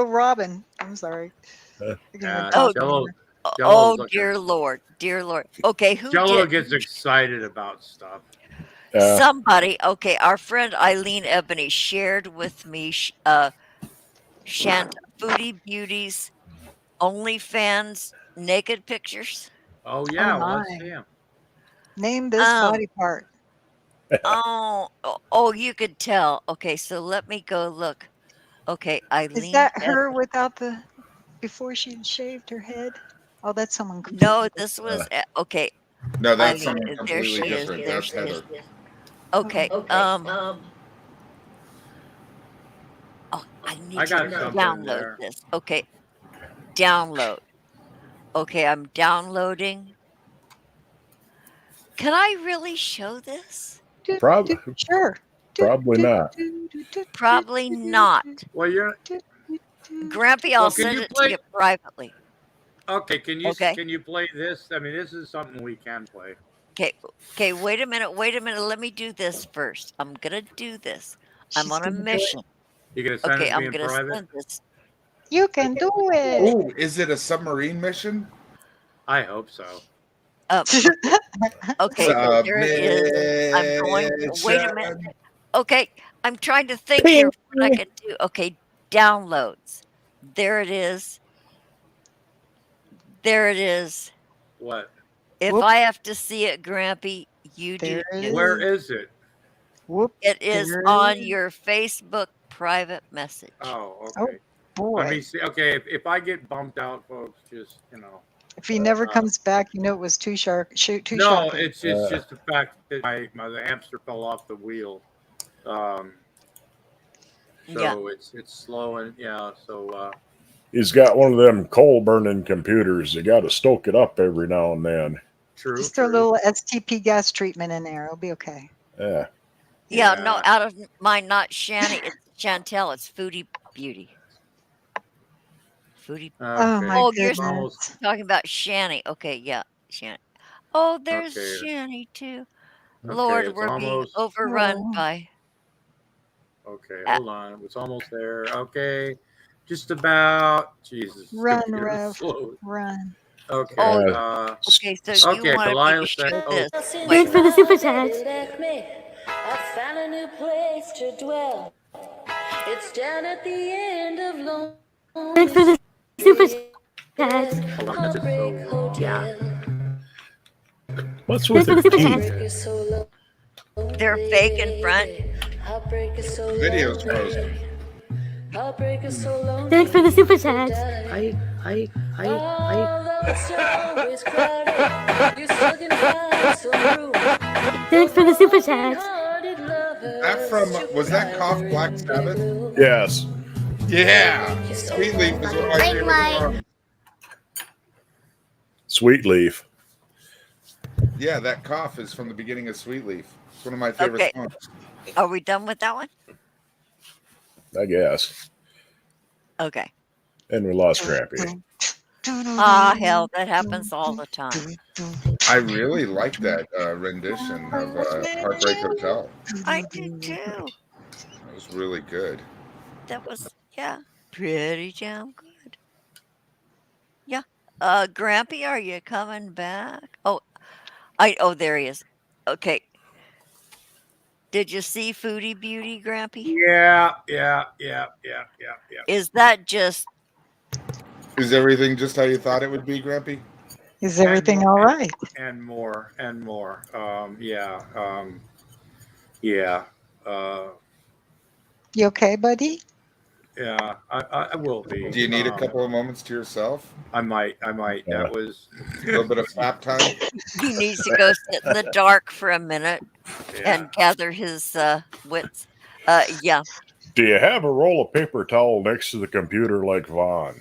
Robin. I'm sorry. Dear Lord. Okay, who Jello gets excited about stuff. Somebody, okay, our friend Eileen Ebony shared with me Foodie Beauty's OnlyFans naked pictures. Oh yeah, Oh, let's my. see him. Name this body part. Oh, you could tell. Okay, so let me go look. Okay, Eileen. Is that her without the before she shaved her head? Oh, that's someone. No, this was okay. No, that's Eileen, someone completely different. That's Heather. Okay. I need to download this. Okay. Download. Okay, I'm downloading. Can I really show this? Probably. Sure. Probably not. Probably not. Well, you're. Grampy, I'll send it to you privately. Okay, can you play this? I mean, this is something we can play. Okay, wait a minute. Let me do this first. I'm gonna do this. I'm on a mission. You're gonna send it to me in private? Send this. You can do it. Oh, is it a submarine mission? I hope so. Okay, there it is. I'm going. Wait a minute. Okay, I'm trying to think here what I can do. Okay, downloads. There it is. What? If I have to see it, Grampy, you do. Where is it? It is on your Facebook private message. Oh, okay. Boy. Let me see. Okay, if I get bumped out, folks, just If he never comes back, you know it was too sharp. No, it's just the fact that the hamster fell off the wheel. So it's slow and so. He's got one of them coal burning computers. You got to stoke it up every now and then. True. Just throw a little STP gas treatment in there. It'll be okay. Yeah. Yeah, no, out of mine, not Shani. It's Chantel. It's Foodie Beauty. Foodie. Oh my goodness. You're talking about Shani. Okay, yeah, Shani. Oh, there's Shani too. Lord, we're being overrun by. Okay, hold on. It's almost there. Okay, just about. Jesus. Run, Rev. Run. Okay. Okay, so you want to show this. Thanks for the super chats. I found a new place to dwell. It's down at the end of Long. Thanks for the super chats. What's with the teeth? They're fake in front. Video's frozen. Thanks for the super chats. Thanks for the super chats. Was that Cough Black Sabbath? Yes. Yeah. Sweet Leaf is one of my favorite songs. Sweet Leaf. Yeah, that cough is from the beginning of Sweet Leaf. It's one of my favorite songs. Are we done with that one? I guess. Okay. And we lost Grampy. Hell, that happens all the time. I really like that rendition of Heartbreak Hotel. I did too. That was really good. That was, yeah, pretty damn good. Yeah. Grampy, are you coming back? Oh, there he is. Okay. Did you see Foodie Beauty, Grampy? Yeah. Is that just Is everything just how you thought it would be, Grampy? Is everything all right? And more. Yeah. You okay, buddy? Yeah. I will be. Do you need a couple of moments to yourself? I might. That was a little bit of flap time. he needs to go sit in the dark for a minute and gather his wits? Yeah. Do you have a roll of paper towel next to the computer like Vaughn?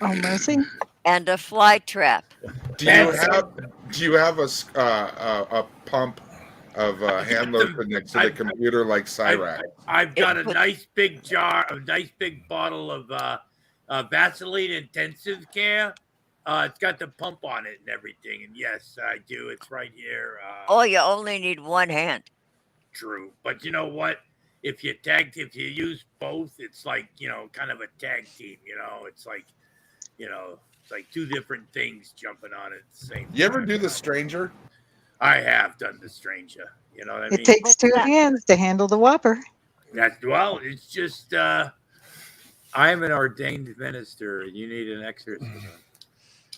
Oh, mercy. And a fly trap. Do you have a pump of hand lotion next to the computer like Cyrac? I've got a nice big jar, a nice big bottle of Vaseline Intensive Care. It's got the pump on it and everything. And yes, I do. It's right here. You only need one hand. True. But you know what? If you use both, it's like, kind of a tag team, it's like, it's like two different things jumping on it at the same time. You ever do the Stranger? I have done the Stranger. You know what I mean? It takes two hands to handle the Whopper. It's just, I am an ordained minister. You need an exorcism.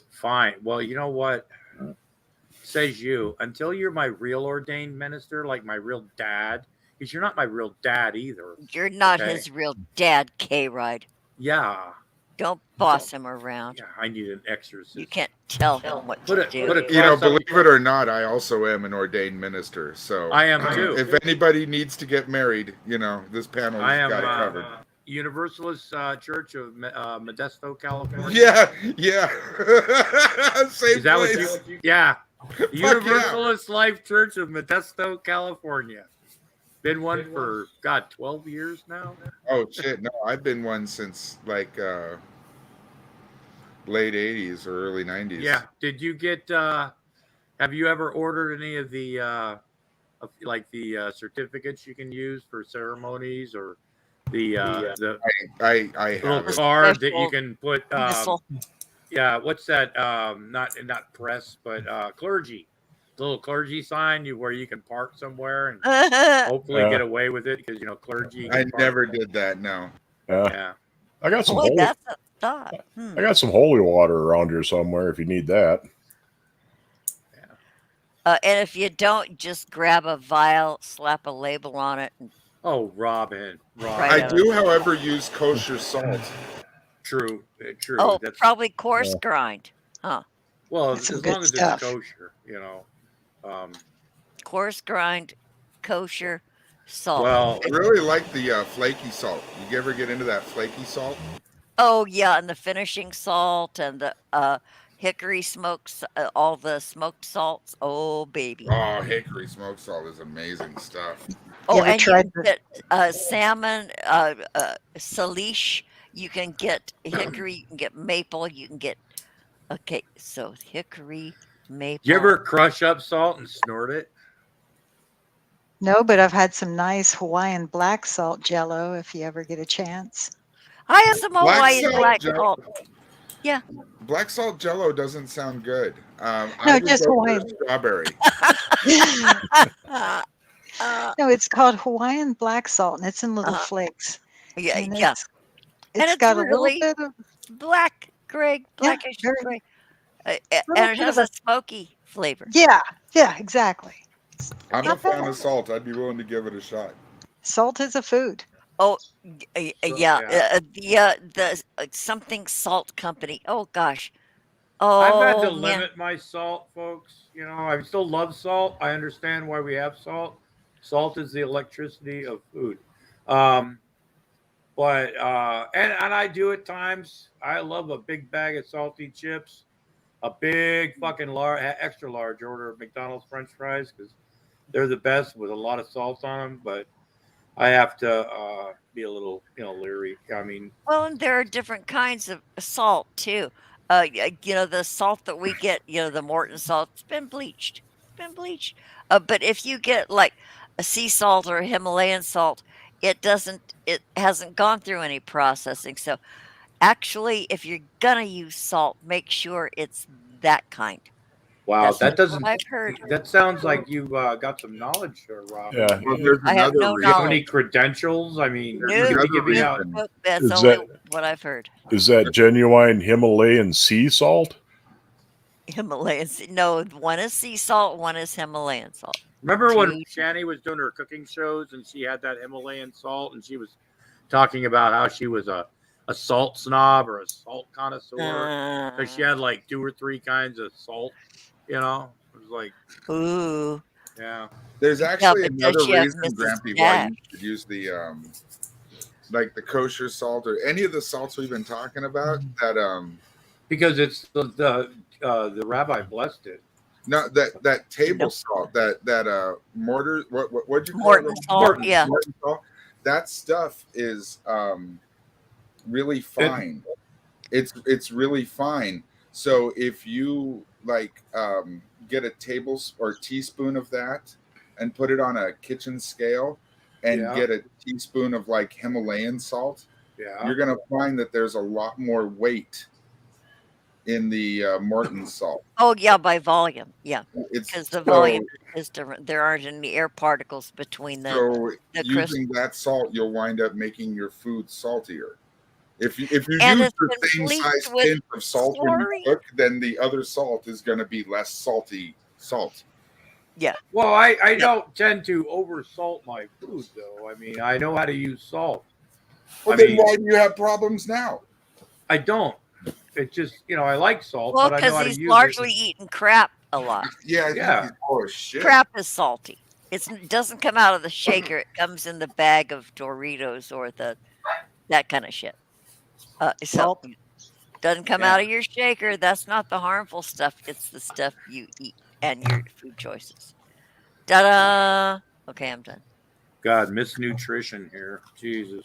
Fine. Well, you know what? Says you. Until you're my real ordained minister, like my real dad, because you're not my real dad either. You're not his real dad, K-Ride. Yeah. Don't boss him around. Yeah, I need an exorcism. You can't tell him what to do. Believe it or not, I also am an ordained minister. So I am too. If anybody needs to get married, this panel has got it covered. Universalist Church of Modesto, California. Yeah. Same Is that place. what you? Yeah. Universalist Life Church of Modesto, California. Been one for 12 years now. Oh shit! No, I've been one since like late '80s or early '90s. Yeah. Did you get? Have you ever ordered any of the certificates you can use for ceremonies or the I little have card that you can put? Yeah. What's that? Not press, but clergy. Little clergy sign where you can park somewhere and hopefully get away with it because clergy. I never did that. No. Yeah. I got some. That's a thought. I got some holy water around here somewhere if you need that. And if you don't, just grab a vial, slap a label on it. Oh, Robin. I do, however, use kosher salt. True. Oh, that's probably coarse grind, huh? Well, as long as it's kosher, coarse grind, kosher salt. Well, I really like the flaky salt. You ever get into that flaky salt? Oh yeah, and the finishing salt and the hickory smokes, all the smoked salts. Oh baby. Oh, hickory smoked salt is amazing stuff. Oh, and you can get salmon, salish. You can get hickory. You can get maple. You can get. Okay, so hickory, maple. You ever crush up salt and snort it? No, but I've had some nice Hawaiian black salt Jello. If you ever get a chance. I have some Hawaiian black salt. Yeah. Black salt Jello doesn't sound good. No, just Hawaiian strawberry. No, it's called Hawaiian black salt, and it's in little flakes. Yeah, and yeah. It's got really a little bit of black, gray, blackish gray, and it has a smoky flavor. Yeah, exactly. I'm a fan of salt. I'd be willing to give it a shot. Salt is a food. Oh, yeah. The something salt company. Oh gosh. Oh, I've had to limit my salt, folks. I still love salt. I understand why we have salt. Salt is the electricity of food. But I do at times. I love a big bag of salty chips, a big fucking extra large order of McDonald's French fries because they're the best with a lot of salt on them. But I have to be a little leery. I mean, well, and there are different kinds of salt too. The salt that we get, the Morton salt, it's been bleached. It's been bleached. But if you get like a sea salt or a Himalayan salt, it hasn't gone through any processing. So actually, if you're gonna use salt, make sure it's that kind. Wow, That's that just what doesn't. I've heard. That sounds like you've got some knowledge there, Rob. Yeah. Well, there's I have another no Do you have any knowledge. credentials? I mean, There's you're Nope, gonna be another giving nope, out. reason. nope. That's Is only that what I've heard. is that genuine Himalayan sea salt? Himalayan no, one is sea salt, one is Himalayan salt. Remember when Two Shani was doing her cooking shows and she had that Himalayan salt and she was talking about how she was a salt snob or a salt connoisseur because she had like 2 or 3 kinds of salt. It was like, ooh. yeah. There's Yeah, actually but does another she have reason, Mrs. Grampy, why Dash? you should use the like the kosher salt or any of the salts we've been talking about. That Because it's the rabbi blessed it. no, that table Nope. salt, that mortar, what'd you call Morton it? salt, yeah. Morton salt. That stuff is really fine. It's really fine. So if you like get a teaspoon of that and put it on a kitchen scale and Yeah. get a teaspoon of like Himalayan salt, Yeah. you're gonna find that there's a lot more weight in the Morton salt. Oh yeah, by volume. Yeah. It's Because the so, volume is different. There aren't any air particles between so the using that salt, you'll wind up making your food saltier. If you And use it's the been same bleached size with pinch of salt when you chlorine. cook, then the other salt is going to be less salty salt. Yeah. Well, I don't tend to oversalt my food, though. I mean, I know how to use salt. Well, I then mean, why do you have problems now? I don't. It's just, I like salt, Well, but I know because how to he's use largely it. eating crap a lot. Yeah, Yeah. he's full of shit. Crap is salty. It doesn't come out of the shaker. It comes in the bag of Doritos or that kind of shit. So doesn't come out of your shaker. That's not the harmful stuff. It's the stuff you eat and your food choices. Ta-da! Okay, I'm done. God, misnutrition here. Jesus.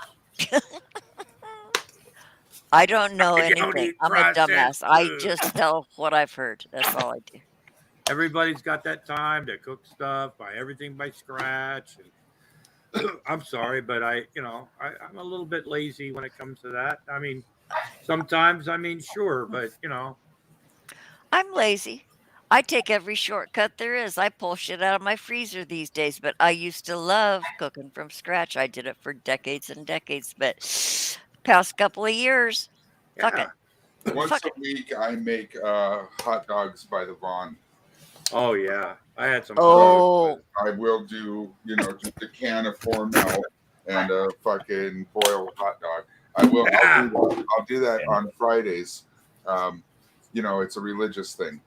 I don't know I don't anything. eat I'm a dumbass. processed I food. just tell what I've heard. That's all I do. Everybody's got that time to cook stuff, buy everything by scratch. And I'm sorry, but I'm a little bit lazy when it comes to that. I mean, sometimes, sure, but I'm lazy. I take every shortcut there is. I pull shit out of my freezer these days, but I used to love cooking from scratch. I did it for decades and decades, but past couple of years, fuck it. Once Fuck a it. week, I make hot dogs by the Vaughn. Oh yeah, I had some. Oh, I will do, just a can of 4 mil and a fucking boiled hot dog. I'll do that on Fridays. It's a religious thing.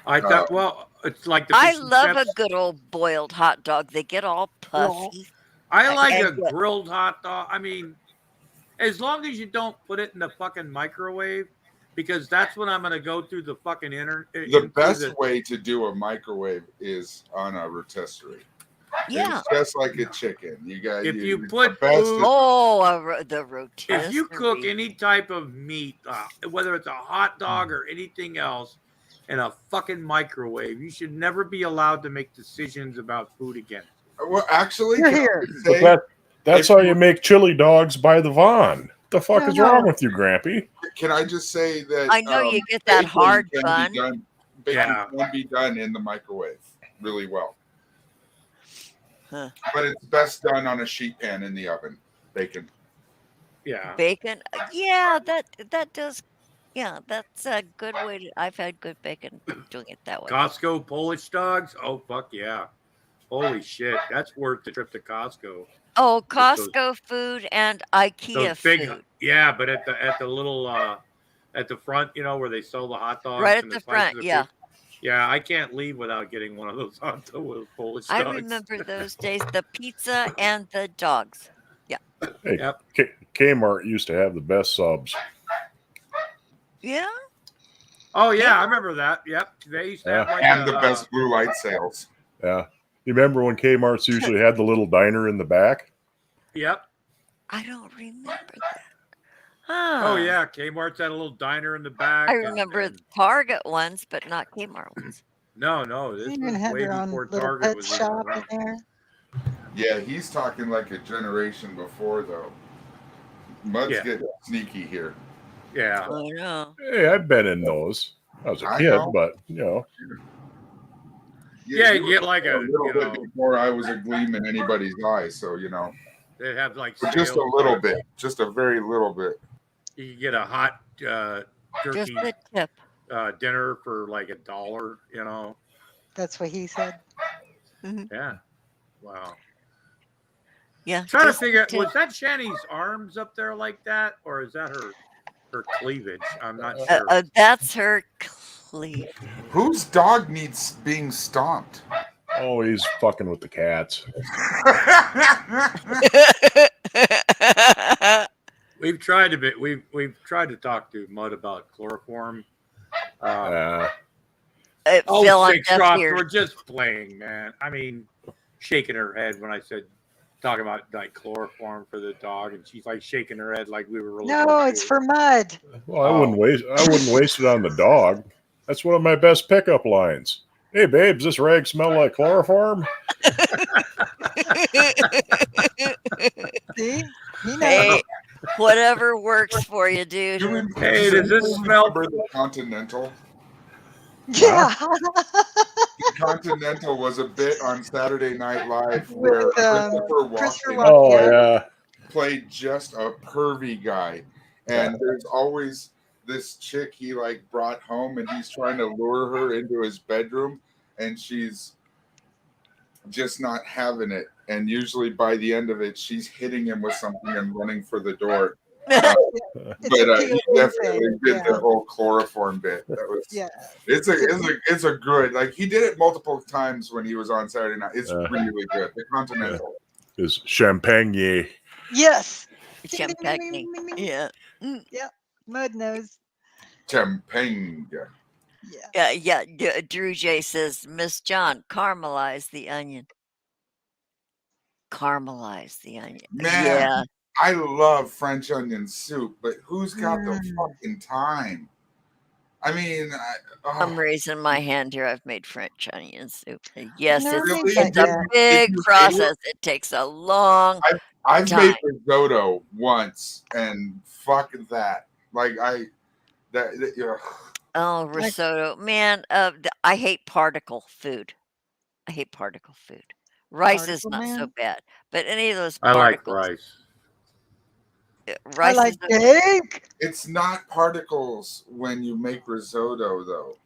I thought, well, it's like the I fish and love a chips. good old boiled hot dog. They get all puffy. I like and a grilled hot dog. I mean, as long as you don't put it in the fucking microwave, because that's when I'm going to go through the fucking internet. The best way to do a microwave is on a rotisserie. Yeah. It's just like a chicken. You got If you put the best food, the rotisserie. if you cook any type of meat, whether it's a hot dog or anything else, in a fucking microwave, you should never be allowed to make decisions about food again. Well, actually, That's how you make chili dogs by the Vaughn. The fuck is wrong with you, Grampy? Can I just say that I know you get that hard bun. Bacon can be done in the microwave really well. Huh. But it's best done on a sheet pan in the oven. Bacon. Yeah. Bacon. Yeah, that does. Yeah, that's a good way to. I've had good bacon doing it that way. Costco Polish dogs? Oh, fuck yeah. Holy shit. That's worth the trip to Costco. Oh, Costco food and IKEA food. Yeah, but at the little at the front, where they sell the hot dogs. Right at and the front, food. yeah. Yeah, I can't leave without getting one of those hot dogs, Polish dogs. I remember those days, the pizza and the dogs. Yeah. Hey, Kmart used to have the best subs. Yeah. Oh yeah, I remember that. Yep, they used to have like the best blue light sales. Yeah, you remember when Kmart's usually had the little diner in the back? Yep. I don't remember that. Oh yeah, Kmart's had a little diner in the back. I remember Target ones, but not Kmart ones. No, this They even was had way their own before little Target pet was even shop in around. there. Yeah, he's talking like a generation before, though. Mud's Yeah. getting sneaky here. Yeah. I know. Hey, I've been in those. I was a I kid, know. but you know. Yeah, you you get like a little you bit know, before I was a gleam in anybody's eye, so you know. they have like But just a sales little where bit, just a very little bit. you can get a hot Just turkey a tip. dinner for like $1. You know. That's what he said. Yeah. Wow. Yeah. Trying to just a figure out, tip. was that Shanny's arms up there like that, or is that her cleavage? I'm not sure. That's her cleave. Whose dog needs being stomped? Oh, he's fucking with the cats. We've tried we've tried to talk to Mud about chloroform. It fell on Six deaf drops. ears. We're just playing, man. I mean, shaking her head when I said talking about like chloroform for the dog, and she's like shaking her head like we were really. No, it's for Mud. Well, I wouldn't waste it on the dog. That's one of my best pickup lines. Hey, babes, this rag smell like chloroform? See? He knows. Hey, whatever works for you, dude. Hey, does this smell? The Continental? Yeah. Continental was a bit on Saturday Night Live where Christopher Walken Oh, yeah. played just a pervy guy. And there's always this chick he like brought home, and he's trying to lure her into his bedroom, and she's just not having it. And usually by the end of it, she's hitting him with something and running for the door. But he definitely did the whole chloroform bit. That was it's a good, like, he did it multiple times when he was on Saturday Night. It's really good. The Continental is champagne. Yes. Champagne. Yeah. Yeah. Mud knows. Champagne. Yeah. Drew J says, Miss John, caramelize the onion. Caramelize the onion. Man, yeah. I love French onion soup, but who's got the fucking time? I mean, I'm raising my hand here. I've made French onion soup. Yes, No, it's a big process. It takes a long I've time. made risotto once, and fuck that. Like Oh, risotto, man! I hate particle food. I hate particle food. Rice is not so bad, but any of those I like particles. rice. Rice I like is cake. It's not particles when you make risotto, though.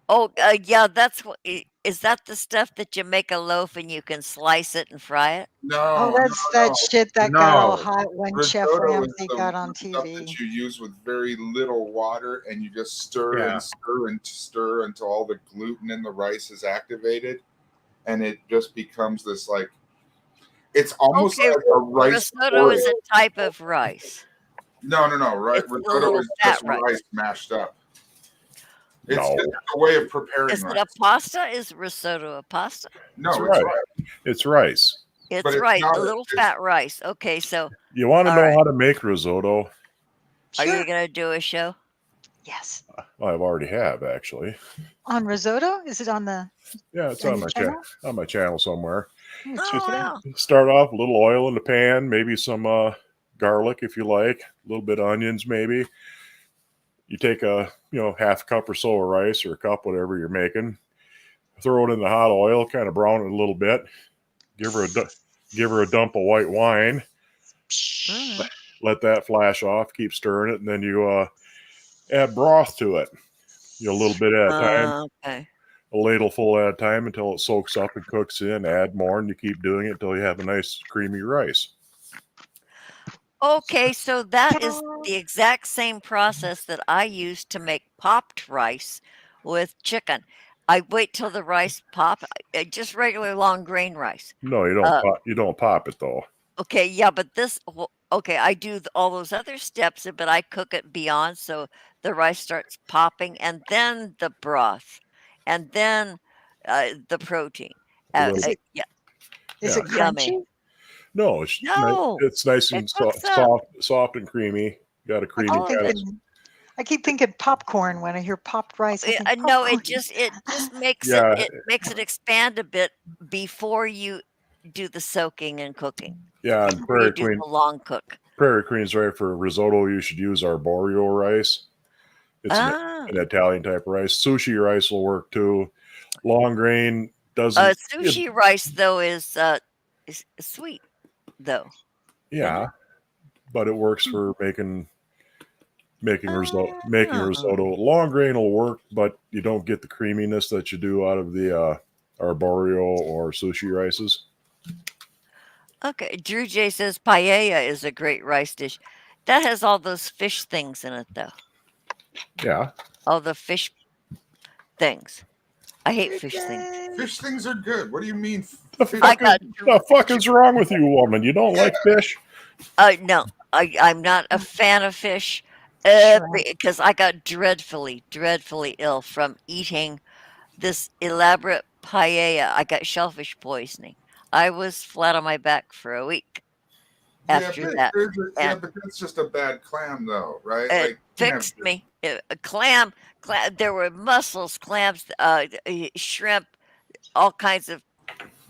Oh, yeah, that's what. Is that the stuff that you make a loaf and you can slice it and fry it? No, that's that shit that got all hot when Chef Risotto is Ramsay the got on stuff TV. that you use with very little water, and you just stir and stir and stir until all the gluten in the rice is activated, and it just becomes this, like, it's almost like a rice risotto is porridge. a type of rice. No. Right, It's a risotto little is fat just rice mashed up. It's No. just a way of preparing Is rice. it a pasta? Is risotto a pasta? No, It's it's rice. rice. It's rice. It's But it's rice, not a little fat rice. Okay, so You want to all know right. how to make risotto? Are you going to do a show? Yes. Well, I've already have, actually. On risotto? Is it on the? Yeah, it's on on your my channel? on my channel somewhere. Oh, wow. Start off a little oil in the pan, maybe some garlic if you like, a little bit of onions maybe. You take a half cup or so of rice or a cup, whatever you're making. Throw it in the hot oil, kind of brown it a little bit. Give her a dump of white wine. Let that flash off. Keep stirring it, and then you add broth to it. A little bit at a time. Okay. A ladle full at a time until it soaks up and cooks in. Add more, and you keep doing it until you have a nice creamy rice. Okay, so that is the exact same process that I use to make popped rice with chicken. I wait till the rice pop, just regular long grain rice. No, you don't. You don't pop it though. Okay, yeah, but I do all those other steps, but I cook it beyond, so the rice starts popping, and then the broth, and then the protein. Is it Yummy. crunchy? No, it's nice and soft and creamy. Got a creamy kind of. I keep thinking popcorn when I hear popped rice. I think No, popcorn. it just makes Yeah. it makes it expand a bit before you do the soaking and cooking. Yeah, and Before you do the long cook. Prairie Queen's right for risotto. You should use arborio rice. It's an Italian type of rice. Sushi rice will work too. Long grain doesn't. Sushi rice though is sweet though. Yeah, but it works for making risotto. Making risotto. Long grain will work, but you don't get the creaminess that you do out of the arborio or sushi rices. Okay, Drew J says paella is a great rice dish. That has all those fish things in it, though. Yeah. All the fish things. I hate fish things. Fish things are good. What do you mean? The fuck is wrong with you, woman? You don't like fish? No, I'm not a fan of fish because I got dreadfully ill from eating this elaborate paella. I got shellfish poisoning. I was flat on my back for a week after that. But that's just a bad clam, though, right? It fixed me. A clam. There were mussels, clams, shrimp, all kinds of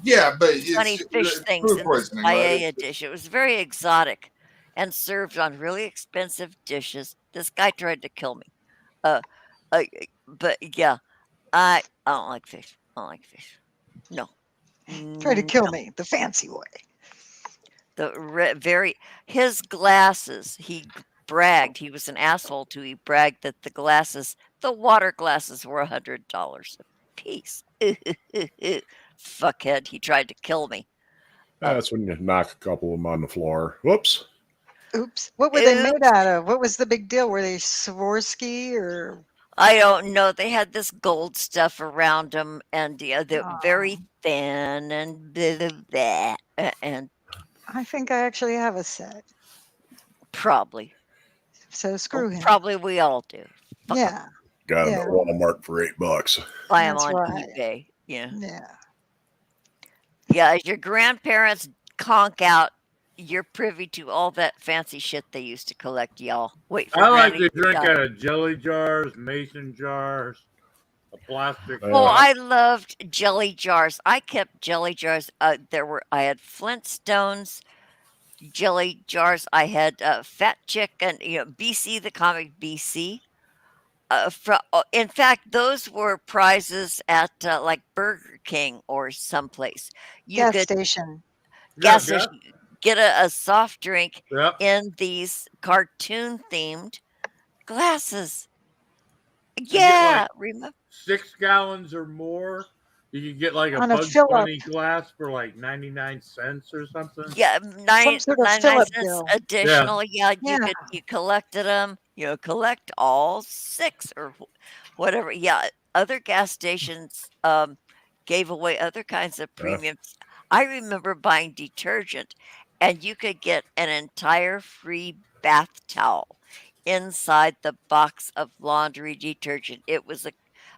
funny fish things in this paella dish. It was very exotic and served on really expensive dishes. This guy tried to kill me. But yeah, I don't like fish. I don't like fish. No. Try to kill me the fancy way. His glasses. He bragged. He was an asshole too. He bragged that the water glasses were $100 a piece. Fuckhead. He tried to kill me. That's when you knock a couple of them on the floor. Whoops. Oops. What were they made out of? What was the big deal? Were they Swarovski or? I don't know. They had this gold stuff around them, and they're very thin and blah, and I think I actually have a set. Probably. So screw him. Probably we all do. Yeah. Got them at Walmart for $8. Buy them on eBay. Yeah. Yeah. As your grandparents conk out, you're privy to all that fancy shit they used to collect, y'all. Wait for I like to drink out of jelly jars, mason jars, a plastic. I loved jelly jars. I kept jelly jars. I had Flintstones jelly jars. I had Fat Chicken, BC, the comic BC. In fact, those were prizes at like Burger King or someplace. Gas station. Get a soft drink in these cartoon themed glasses. Yeah, remember 6 gallons or more. You could get like a On a Bugs fill-up. Bunny glass for like 99 cents or something. Yeah, Some sort of 99 fill-up cents bill. additional. Yeah, you collected them. Collect all 6 or whatever. Yeah, other gas stations gave away other kinds of premiums. I remember buying detergent, and you could get an entire free bath towel inside the box of laundry detergent. It was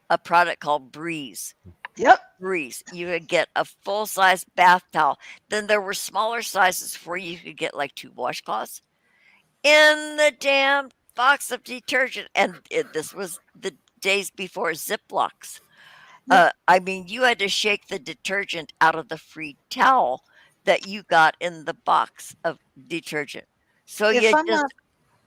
a product called Breeze. Yep. Breeze. You could get a full-size bath towel. Then there were smaller sizes where you could get like 2 washcloths in the damn box of detergent. And this was the days before Ziplocs. I mean, you had to shake the detergent out of the free towel that you got in the box of detergent. So you just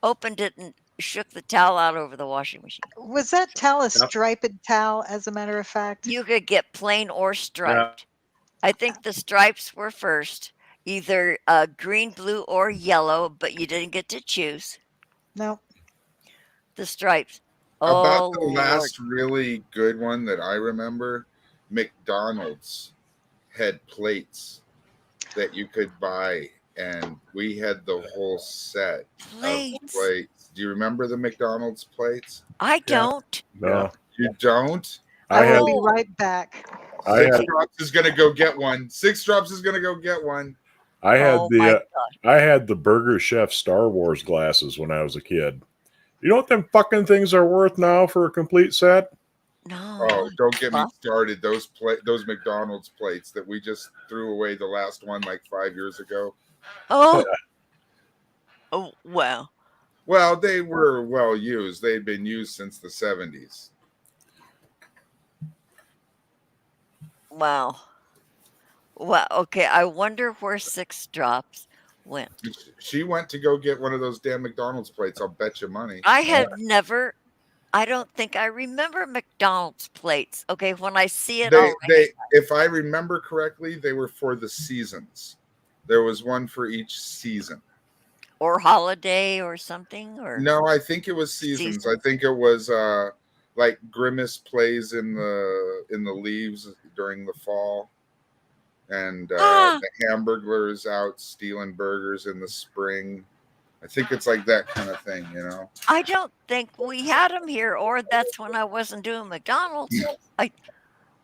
opened it and shook the towel out over the washing machine. Was that towel a striped towel, as a matter of fact? You could get plain or striped. I think the stripes were first, either green, blue, or yellow, but you didn't get to choose. No. The stripes. About the last really good one that I remember, McDonald's had plates that you could buy, and we had the whole set of plates. Do you remember the McDonald's plates? I don't. No. You don't? I will be right back. Six Drops is gonna go get one. 6 Drops is gonna go get one. I had the Burger Chef Star Wars glasses when I was a kid. You know what them fucking things are worth now for a complete set? No. Oh, don't get me started. Those McDonald's plates that we just threw away the last one like 5 years ago. Oh. Oh, wow. Well, they were well used. They'd been used since the 70s. Wow. Well, okay. I wonder where Six Drops went. She went to go get one of those damn McDonald's plates. I'll bet you money. I have never. I don't think I remember McDonald's plates. Okay, when I see it, If I remember correctly, they were for the seasons. There was one for each season. Or holiday or something, or no, I think it was seasons. I think it was like Grimace plays in the leaves during the fall, and the Hamburglers out stealing burgers in the spring. I think it's like that kind of thing, you know. I don't think we had them here, or that's when I wasn't doing McDonald's.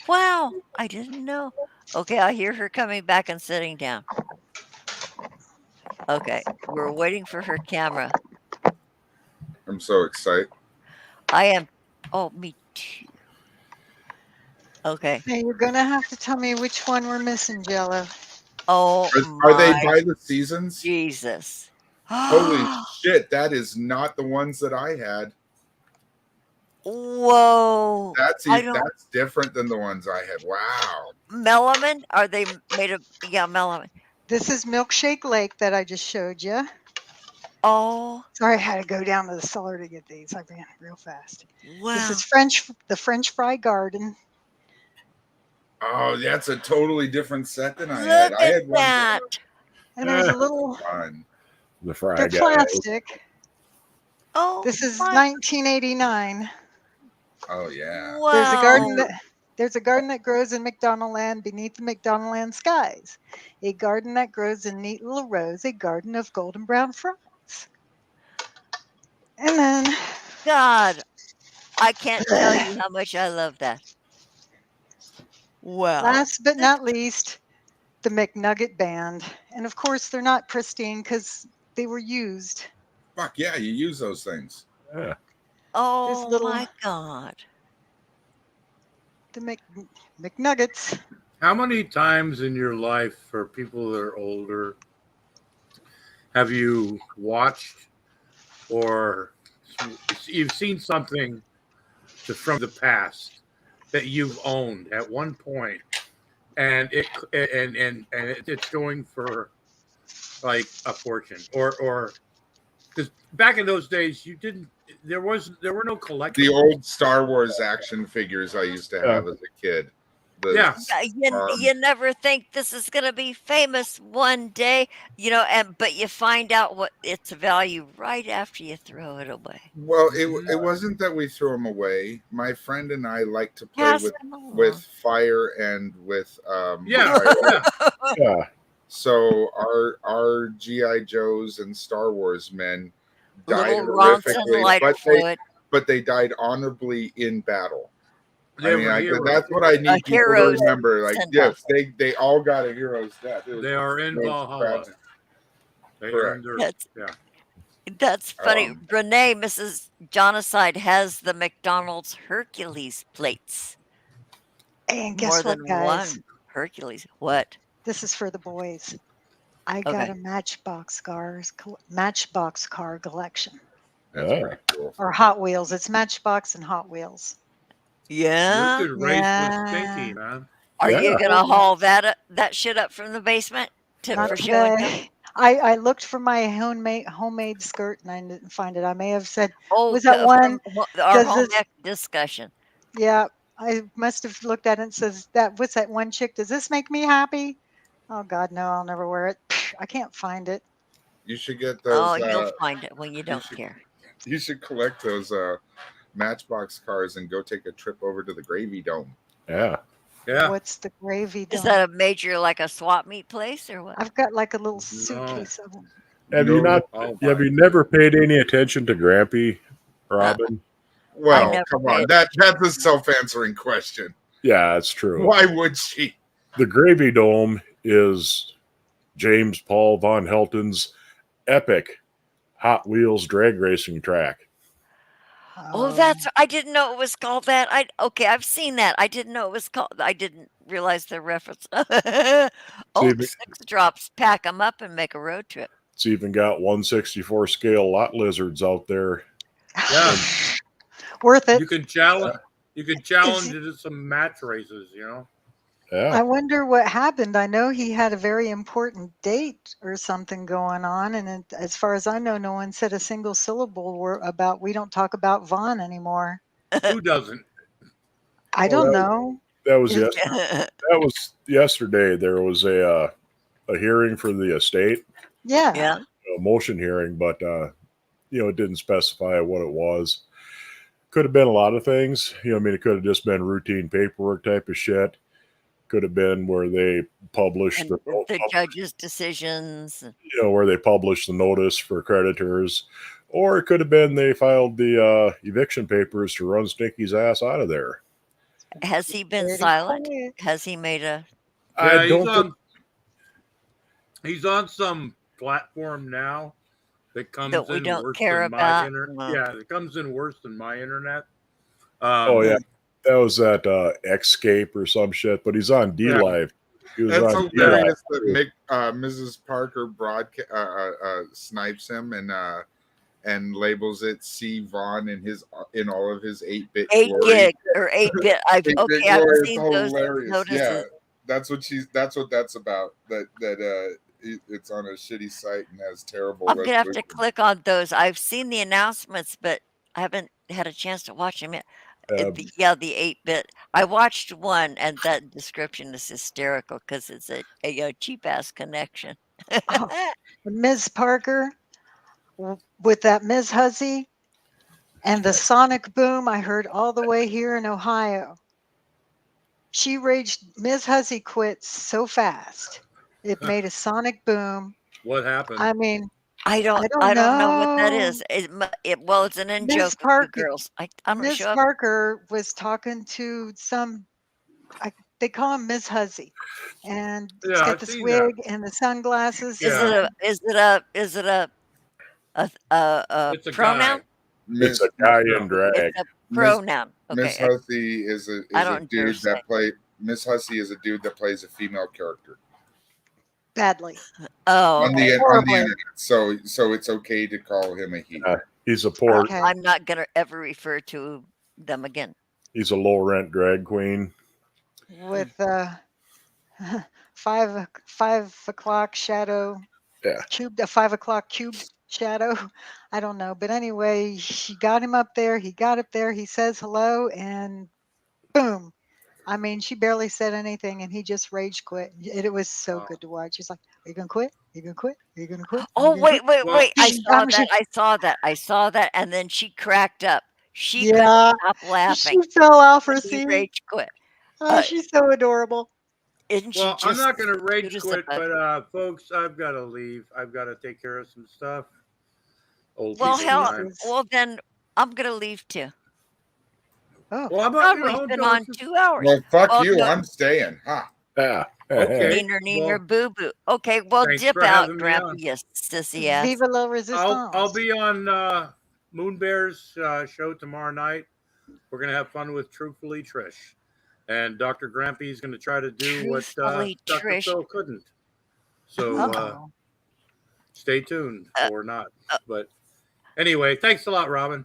Wow, I didn't know. Okay, I hear her coming back and sitting down. Okay, we're waiting for her camera. I'm so excited. I am. Oh, me too. Okay. Hey, you're gonna have to tell me which one we're missing, Jello. Oh, are they by the seasons? Jesus! Holy shit! That is not the ones that I had. Whoa! That's different than the ones I had. Wow. Melamine? Are they made of? Yeah, melamine. This is Milkshake Lake that I just showed you. Oh. Sorry, I had to go down to the cellar to get these. I ran real fast. Wow. This is the French Fry Garden. Oh, that's a totally different set than I Look had. at I had one. that. And there's a little. Fun. The fry They're guy. plastic. Oh. This is 1989. Oh yeah. Wow. There's a garden that grows in McDonaldland beneath the McDonaldland skies. A garden that grows in neat little rows. A garden of golden brown fries. And then. God, I can't tell you how much I love that. Wow. Last but not least, the McNugget Band. And of course, they're not pristine because they were used. Fuck yeah, you use those things. Yeah. Oh my God. The McNuggets. How many times in your life, for people that are older, have you watched or you've seen something from the past that you've owned at one point, and it's going for like a fortune, or because back in those days there were no collectibles. The old Star Wars action figures I used to have as a kid. You never think this is going to be famous one day, but you find out what its value right after you throw it away. Well, it wasn't that we threw them away. My friend and I like to play with fire and with Yeah. So our GI Joes and Star Wars men died horrifically, but they died honorably in battle. That's what I need people to remember. Like, yes, they all got a hero's death. They are in Valhalla. That's funny. Renee, Mrs. Jonocide, has the McDonald's Hercules plates. And guess More what, than guys? one Hercules. What? This is for the boys. I got a Matchbox car collection. That's pretty cool. Or Hot Wheels. It's Matchbox and Hot Wheels. Yeah. You could race with Stinky, man. Are you gonna haul that shit up from the basement for showing them? I looked for my homemade skirt and I didn't find it. I may have said, was that from one? Our home ec discussion. Yeah, I must have looked at it and says, what's that one chick? Does this make me happy? Oh God, no, I'll never wear it. I can't find it. You should get those. Oh, you'll find it when you don't care. You should collect those Matchbox cars and go take a trip over to the Gravy Dome. Yeah. Yeah. What's the Gravy Dome? Is that a major, like a swap meet place or what? I've got like a little suitcase of them. Have you never paid any attention to Grampy, Robin? Well, come on. That's a self-answering question. Yeah, that's true. Why would she? The Gravy Dome is James Paul Von Helton's epic Hot Wheels drag racing track. Oh, I didn't know it was called that. I've seen that. I didn't know it was called. I didn't realize the reference. Six Drops, pack them up and make a road trip. It's even got 1/64 scale lot lizards out there. Yeah, Worth it. you can challenge. You can challenge it to some match races. Yeah. I wonder what happened. I know he had a very important date or something going on, and as far as I know, no one said a single syllable about. We don't talk about Vaughn anymore. Who doesn't? I don't know. That was yesterday. That was yesterday. There was a hearing for the estate, Yeah. Yeah. a motion hearing, but it didn't specify what it was. Could have been a lot of things. I mean, it could have just been routine paperwork type of shit. Could have been where they published And the judge's decisions. where they published the notice for creditors, or it could have been they filed the eviction papers to run Stinky's ass out of there. Has he been Pretty silent? quiet. Has he made a? Yeah, I don't think he's on some platform now that comes That we in don't worse care than my about? internet. No. Yeah, it comes in worse than my internet. Oh yeah, that was that Xscape or some shit. But he's on D Live. He was That's on hilarious D-Live. that Mrs. Parker snipes him and labels it C. Vaughn in all of his 8-bit 8 glory. gig or 8-bit. I've 8-bit I've glory is seen those hilarious. notices. Yeah, that's what that's about. It's on a shitty site and has terrible. I'm gonna have to resolution. click on those. I've seen the announcements, but I haven't had a chance to watch them yet. The 8-bit. I watched one, and that description is hysterical because it's a cheap ass connection. Ms. Parker with that Ms. Huzzy and the sonic boom I heard all the way here in Ohio. She raged. Ms. Huzzy quit so fast. It made a sonic boom. What happened? I mean, I don't know what that is. Well, it's an in joke with you girls. I'm not Miss sure. Parker was talking to they call him Ms. Huzzy, and he's Yeah, got I've this seen wig and the sunglasses. Is it a It's a pronoun? guy. It's a guy in drag. It's a pronoun. Miss Okay. Hussey is a dude that play. Miss Hussey is a dude that plays a female character Badly. Oh, on the Horribly. internet. So it's okay to call him a he. He's a poor. Okay. I'm not gonna ever refer to them again. He's a low rent drag queen. With 5 o'clock shadow. Yeah. Cubed a 5 o'clock cube shadow. I don't know, but anyway, she got him up there. He got up there. He says hello, and boom. I mean, she barely said anything, and he just rage quit. It was so good to watch. He's like, "Are you gonna quit? Are you gonna quit? Are you gonna quit?" Oh, wait. I She- saw that. And then she cracked up. She Yeah. couldn't stop laughing. She fell off her when he seat. rage quit. Oh, she's so adorable. Isn't she Well, just I'm not going to rage cute as a quit, bug? but folks, I've got to leave. I've got to take care of some stuff. Old Well, people hell, time. well then I'm gonna leave too. Oh, Well, how about God, you we've know, been go on to- 2 hours. Well, fuck Well, you. no. I'm staying. Ha. Yeah. Okay. Neener, well, boo boo. Okay, well, thanks dip for out, having me Grandpa, on. you sissy ass. Viva la resistance. I'll be on Moon Bear's show tomorrow night. We're gonna have fun with Truthfully Trish, and Dr. Grampy's gonna try to do what Truthfully Dr. Trish. Phil couldn't. So Uh-oh. stay tuned or not. But anyway, thanks a lot, Robin.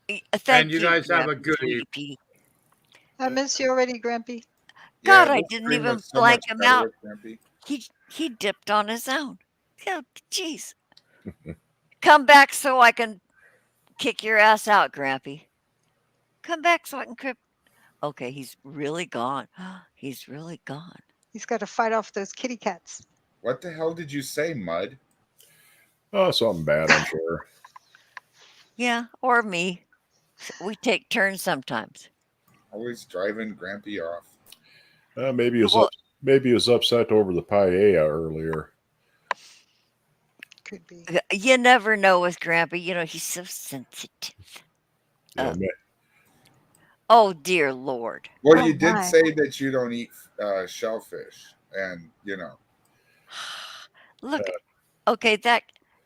Thank And you guys have a Grandpa good evening. JP. I miss you already, Grampy. God, Yeah, I this didn't stream even was so blank much him better out. with Grampy. He dipped on his own. Yeah, jeez. Come back so I can kick your ass out, Grampy. Come back so I can crip. Okay, he's really gone. He's really gone. He's got to fight off those kitty cats. What the hell did you say, Mud? Oh, something bad, I'm sure. Yeah, or me. We take turns sometimes. Always driving Grampy off. Maybe he was upset over the paella earlier. Could be. You never know with Grandpa. You know, he's so sensitive. Yeah, Oh, dear Lord. Well, Oh, you did my. say that you don't eat shellfish, and Look. Okay, that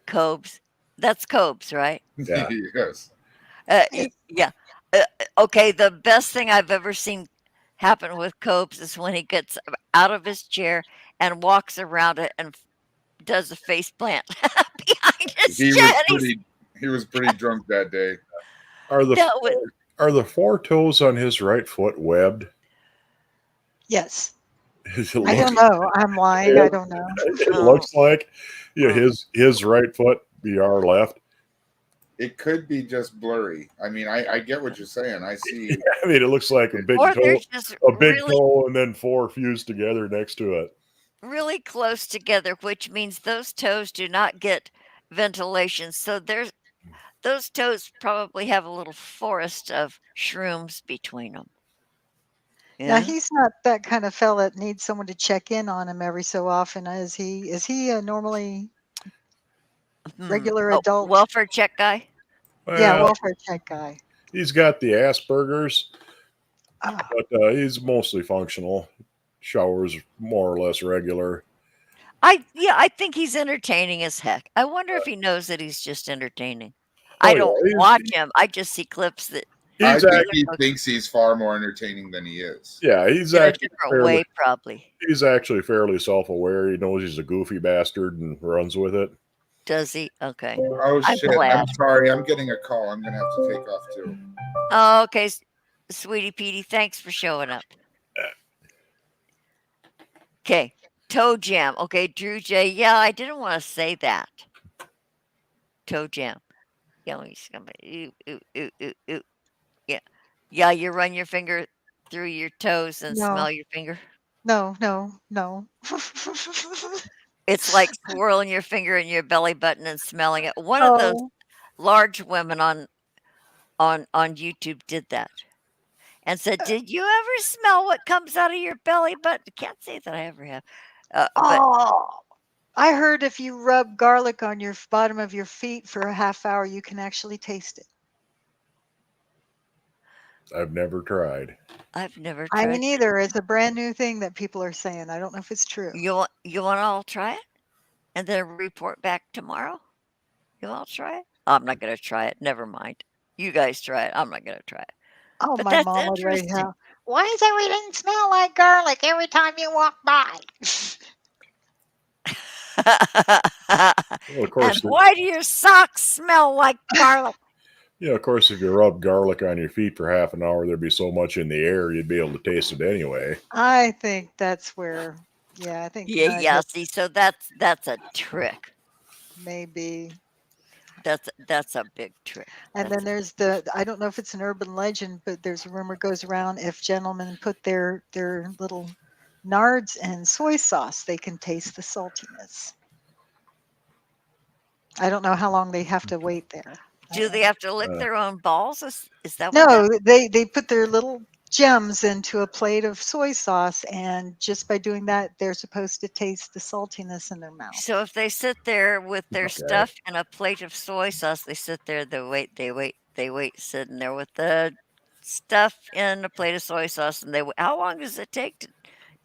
Cobes. That's Cobes, right? Yeah. yes. Yeah. Okay, the best thing I've ever seen happen with Copes is when he gets out of his chair and walks around it and does a face plant behind his chin. He was pretty drunk that day. Are the That was, are the four toes on his right foot webbed? Yes. It I don't looks, know. I'm lying. I don't know. it oh, looks like oh. his right foot be our left. It could be just blurry. I mean, I get what you're saying. I see. I mean, it looks like a big Or toe, they're just a big really, toe, and then four fused together next to it. really close together, which means those toes do not get ventilation. So those toes probably have a little forest of shrooms between them. Now Yeah. he's not that kind of fella that needs someone to check in on him every so often. Is he? Is he a normally regular Oh, adult? welfare check guy. Yeah, Well, welfare check guy. he's got the Asperger's, Oh, but he's mostly functional. Showers more or less regular. I think he's entertaining as heck. I wonder if he knows that he's just entertaining. I Oh don't yeah, watch him. I just see clips that I he's think act, he thinks he's far more entertaining than he is. yeah, he's in a actually different fairly way, probably. he's actually fairly self-aware. He knows he's a goofy bastard and runs with it. Does he? Okay. Oh I'm shit! glad. I'm sorry. I'm getting a call. I'm gonna have to take off too. Oh, okay, sweetie Petey, thanks for showing up. Okay, toe jam. Okay, Drew J. Yeah, I didn't want to say that. Toe jam. Yeah, let me see. Ooh. Yeah, yeah. You run your finger through your toes and no, smell your finger. no. It's like swirling your finger in your belly button and smelling it. One of those Oh, large women on YouTube did that and said, "Did you ever smell what comes out of your belly button?" Can't say that I ever have, but oh. I heard if you rub garlic on your bottom of your feet for a half hour, you can actually taste it. I've never tried. I've never I tried. mean, either. It's a brand new thing that people are saying. I don't know if it's true. You want to all try it and then report back tomorrow? You all try it? I'm not gonna try it. Never mind. You guys try it. I'm not gonna try it. Oh, But my that's mom would write interesting. how. Why does everything smell like garlic every time you walk by? Well, of course, And why do your socks smell like garlic? of course, if you rub garlic on your feet for half an hour, there'd be so much in the air you'd be able to taste it anyway. I think that's where. Yeah, I think Yeah, Mud yeah. had See, so that's a trick. maybe. That's a big trick. And That's then there's the. I don't know if it's an urban legend, but there's a rumor goes around if gentlemen put their little nards and soy sauce, they can taste the saltiness. I don't know how long they have to wait there. Do they have to lick their own balls? Is that what No, that? they put their little gems into a plate of soy sauce, and just by doing that, they're supposed to taste the saltiness in their mouth. So if they sit there with their Okay. stuff and a plate of soy sauce, they sit there, they wait, sitting there with the stuff in a plate of soy sauce, and how long does it take to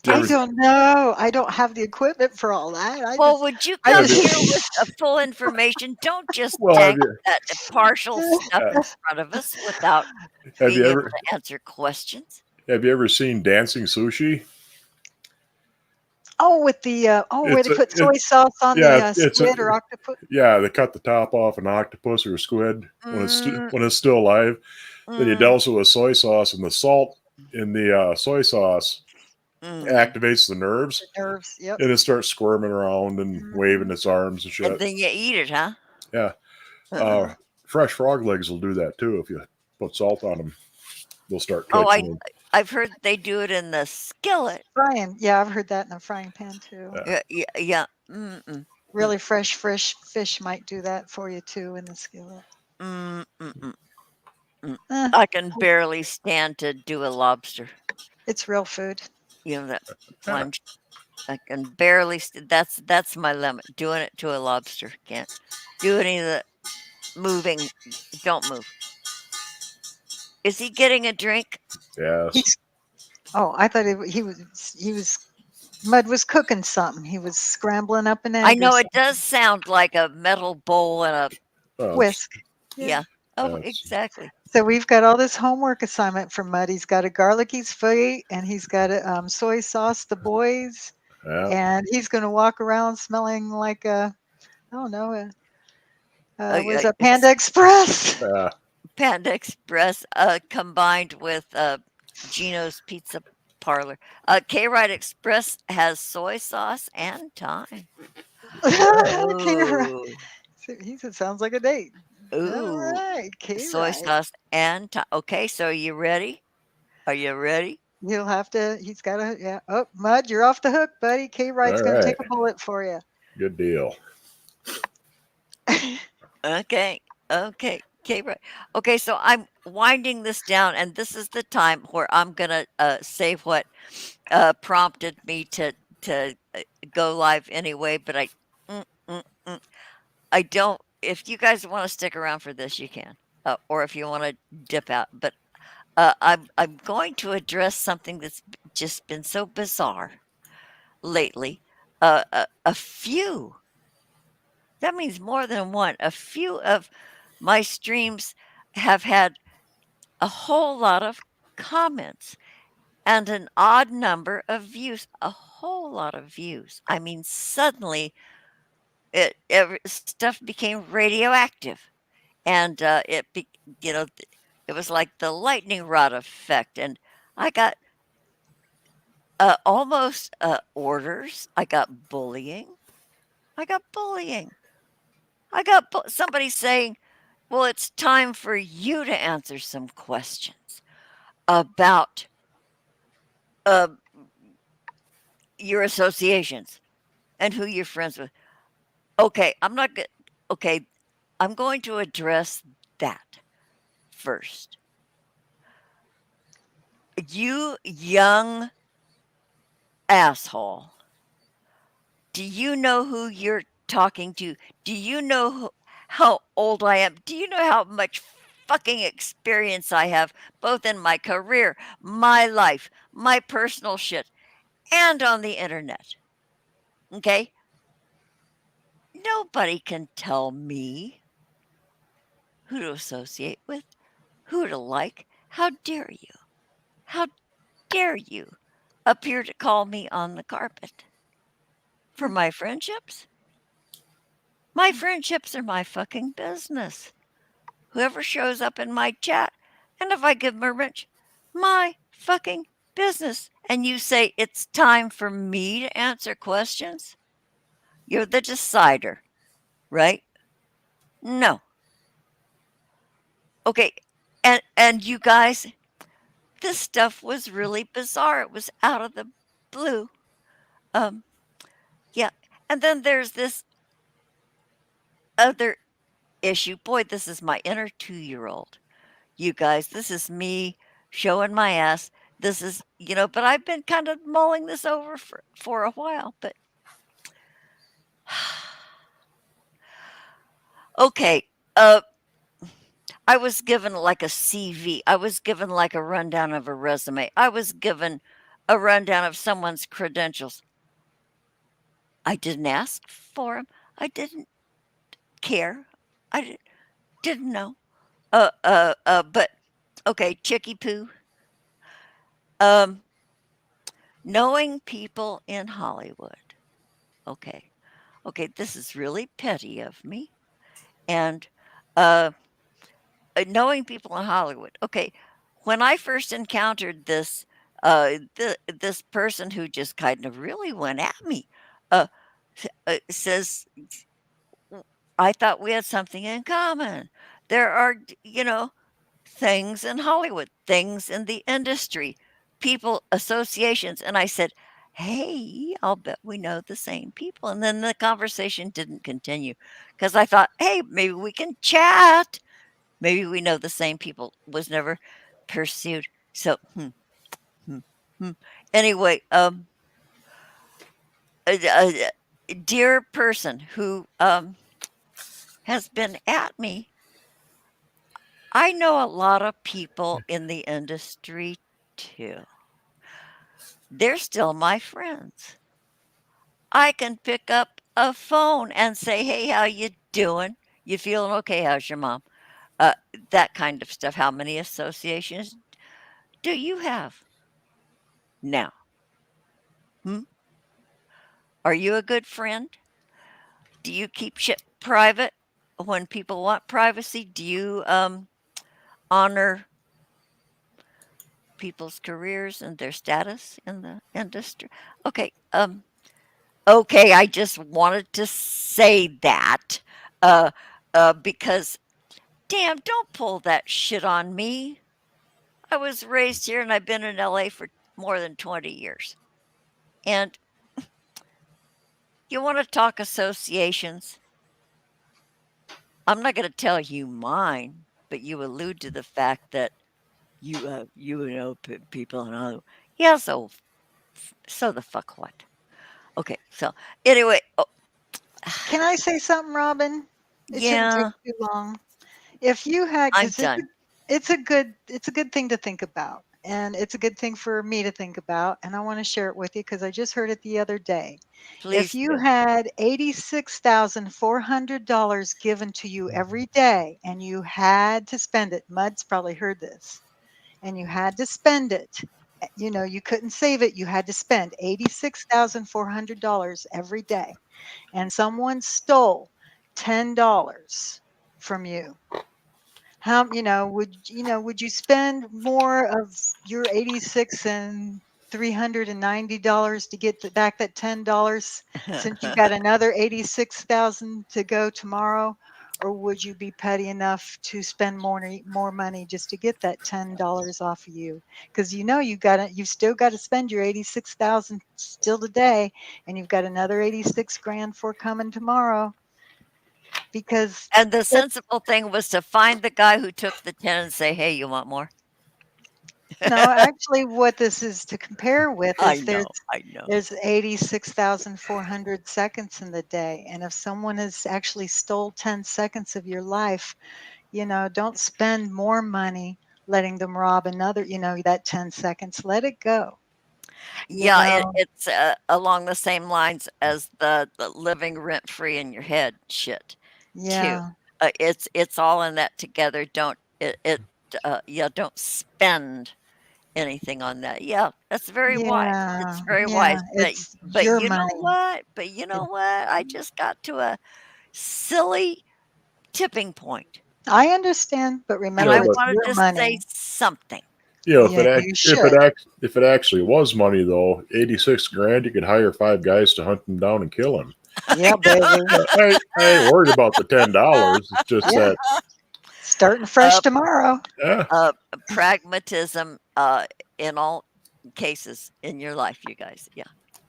I taste? don't know. I don't have the equipment for all that. Well, would you I come just- here with a full information? Don't just Well, have dangle you, that partial stuff in front of us without have being you able ever to answer questions. have you ever seen dancing sushi? Oh, with the where It's they a put soy sauce on yeah, the it's a squid or octopus. yeah. They cut the top off an octopus or a squid when Mm, it's still alive. Then you mm, douse it with soy sauce, and the salt in the soy sauce mm. activates the nerves, Nerves. Yep. and it starts squirming around and waving its arms and And shit. then you eat it, huh? Yeah. Fresh frog legs will do that too if you put salt on them. They'll start Oh, twitching. I've heard they do it in the skillet. Frying. Yeah, I've heard that in a frying pan too. Yeah. Mm-mm. Really fresh fish might do that for you too in the skillet. Mm-mm. Eh, I can barely stand to do a lobster. it's real food. You know that plunge. I can barely. That's my limit. Doing it to a lobster. Can't do any of the moving. Don't move. Is he getting a drink? Yes. Oh, I thought he was Mud was cooking something. He was scrambling up an egg. I know it does sound like a metal bowl and a Well, Whisk. yeah. Oh, That's- exactly. So we've got all this homework assignment for Mud. He's got a garlic he's feet, and he's got a soy sauce the boys. Yeah. and he's going to walk around smelling like a, I don't know, was a Panda Express. Panda Express combined with Gino's Pizza Parlor. K-Ride Express has soy sauce and thyme. K-Ride. Ooh. He said, sounds like a date. All Ooh. right, Soy K-Ride. sauce and thyme. Okay, so are you ready? Are you ready? He'll have to, he's got to, yeah. Oh, Mud, you're off the hook, buddy. K-Ride's All going to right. take a bullet for you. Good deal. Okay. Okay. K-Ride. Okay, so I'm winding this down, and this is the time where I'm gonna say what prompted me to go live anyway. But mm, mm, mm, I don't. If you guys want to stick around for this, you can, or if you want to dip out. But I'm going to address something that's just been so bizarre lately. A few, that means more than one, a few of my streams have had a whole lot of comments and an odd number of views. A whole lot of views. I mean, suddenly stuff became radioactive, and you know, it was like the lightning rod effect, and I got almost orders. I got bullying. I got bullying. I got somebody saying, "Well, it's time for you to answer some questions about uh, your associations and who you're friends with." Okay, I'm not good. Okay, I'm going to address that first. You young asshole, do you know who you're talking to? Do you know how old I am? Do you know how much fucking experience I have, both in my career, my life, my personal shit, and on the internet? Okay? Nobody can tell me who to associate with, who to like. How dare you? How dare you appear to call me on the carpet for my friendships? My friendships are my fucking business. Whoever shows up in my chat, and if I give them a wrench, my fucking business. And you say it's time for me to answer questions? You're the decider, right? No. Okay. And you guys, this stuff was really bizarre. It was out of the blue. Um, yeah. And then there's this other issue. Boy, this is my inner 2-year-old. You guys, this is me showing my ass. This is, but I've been kind of mulling this over for a while. But okay, I was given like a CV. I was given like a rundown of a resume. I was given a rundown of someone's credentials. I didn't ask for them. I didn't care. Didn't know. But okay, Chicky Poo. Um, knowing people in Hollywood. Okay. Okay, this is really petty of me. And uh, knowing people in Hollywood. Okay, when I first encountered this person who just kind of really went at me, uh, says, I thought we had something in common. There are, things in Hollywood, things in the industry, people, associations. And I said, hey, I'll bet we know the same people. And then the conversation didn't continue because I thought, hey, maybe we can chat. Maybe we know the same people. Was never pursued. So, hmm, hmm. Anyway, a dear person who has been at me, I know a lot of people in the industry too. They're still my friends. I can pick up a phone and say, "Hey, how you doing? You feeling okay? How's your mom?" Uh, that kind of stuff. How many associations do you have now? Hmm? Are you a good friend? Do you keep shit private when people want privacy? Do you honor people's careers and their status in the industry? Okay, okay, I just wanted to say that because damn, don't pull that shit on me. I was raised here and I've been in LA for more than 20 years. And you want to talk associations? I'm not going to tell you mine, but you allude to the fact that you know people and all. Yeah, so the fuck what? Okay, so anyway, Can I say something, Robin? It shouldn't take yeah, too long. If you had, I'm because done. it's a good thing to think about, and it's a good thing for me to think about, and I want to share it with you because I just heard it the other day. If Please you do. had $86,400 given to you every day, and you had to spend it, Mud's probably heard this, and you had to spend it. You know, you couldn't save it. You had to spend $86,400 every day, and someone stole $10 from you. How, would you spend more of your 86 and $390 to get back that $10 since you got another 86,000 to go tomorrow? Or would you be petty enough to spend more money just to get that $10 off of you? Because you've still got to spend your 86,000 still today, and you've got another 86 grand for coming tomorrow. Because And the sensible thing was to find the guy who took the 10 and say, "Hey, you want more?" no, actually, what this is to compare with I is know, I know. there's 86,400 seconds in the day, and if someone has actually stole 10 seconds of your life, don't spend more money letting them rob another, that 10 seconds. Let it go. You Yeah, know, it's along the same lines as the living rent free in your head shit too. yeah, It's all in that together. Don't yeah, don't spend anything on that. Yeah, that's very wise. It's yeah, very yeah. wise. It's But your you know money. what? But you know what? I just got to a silly tipping point, I understand, but and remember, I Yeah, it's but wanted your to say money. something. if Yeah, you should. if it actually was money though, 86 grand, you could hire 5 guys to hunt him down and kill him. Yeah, baby. I ain't worried about the $10. It's just Yeah, that starting fresh tomorrow. yeah, Pragmatism in all cases in your life, you guys. Yeah.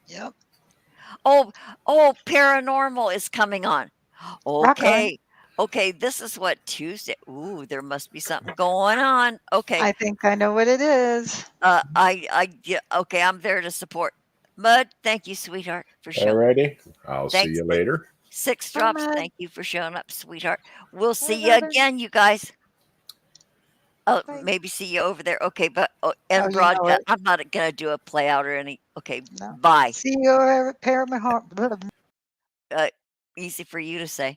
Yep. Oh, paranormal is coming on. Rock on. Okay. Okay, this is what Tuesday. Ooh, there must be something going on. Okay. I think I know what it is. Yeah, okay, I'm there to support. Mud, thank you, sweetheart, for showing up. alrighty. I'll see Thanks. you later. Six Bye, drops, Mud. thank you for showing up, sweetheart. We'll Bye, see you Robin. again, you guys. Bye. Maybe see you over there. Okay, but Oh, and you know broadcast. it. I'm not gonna do a play out or any. Okay, No. bye. See you over at Paramount. Easy for you to say.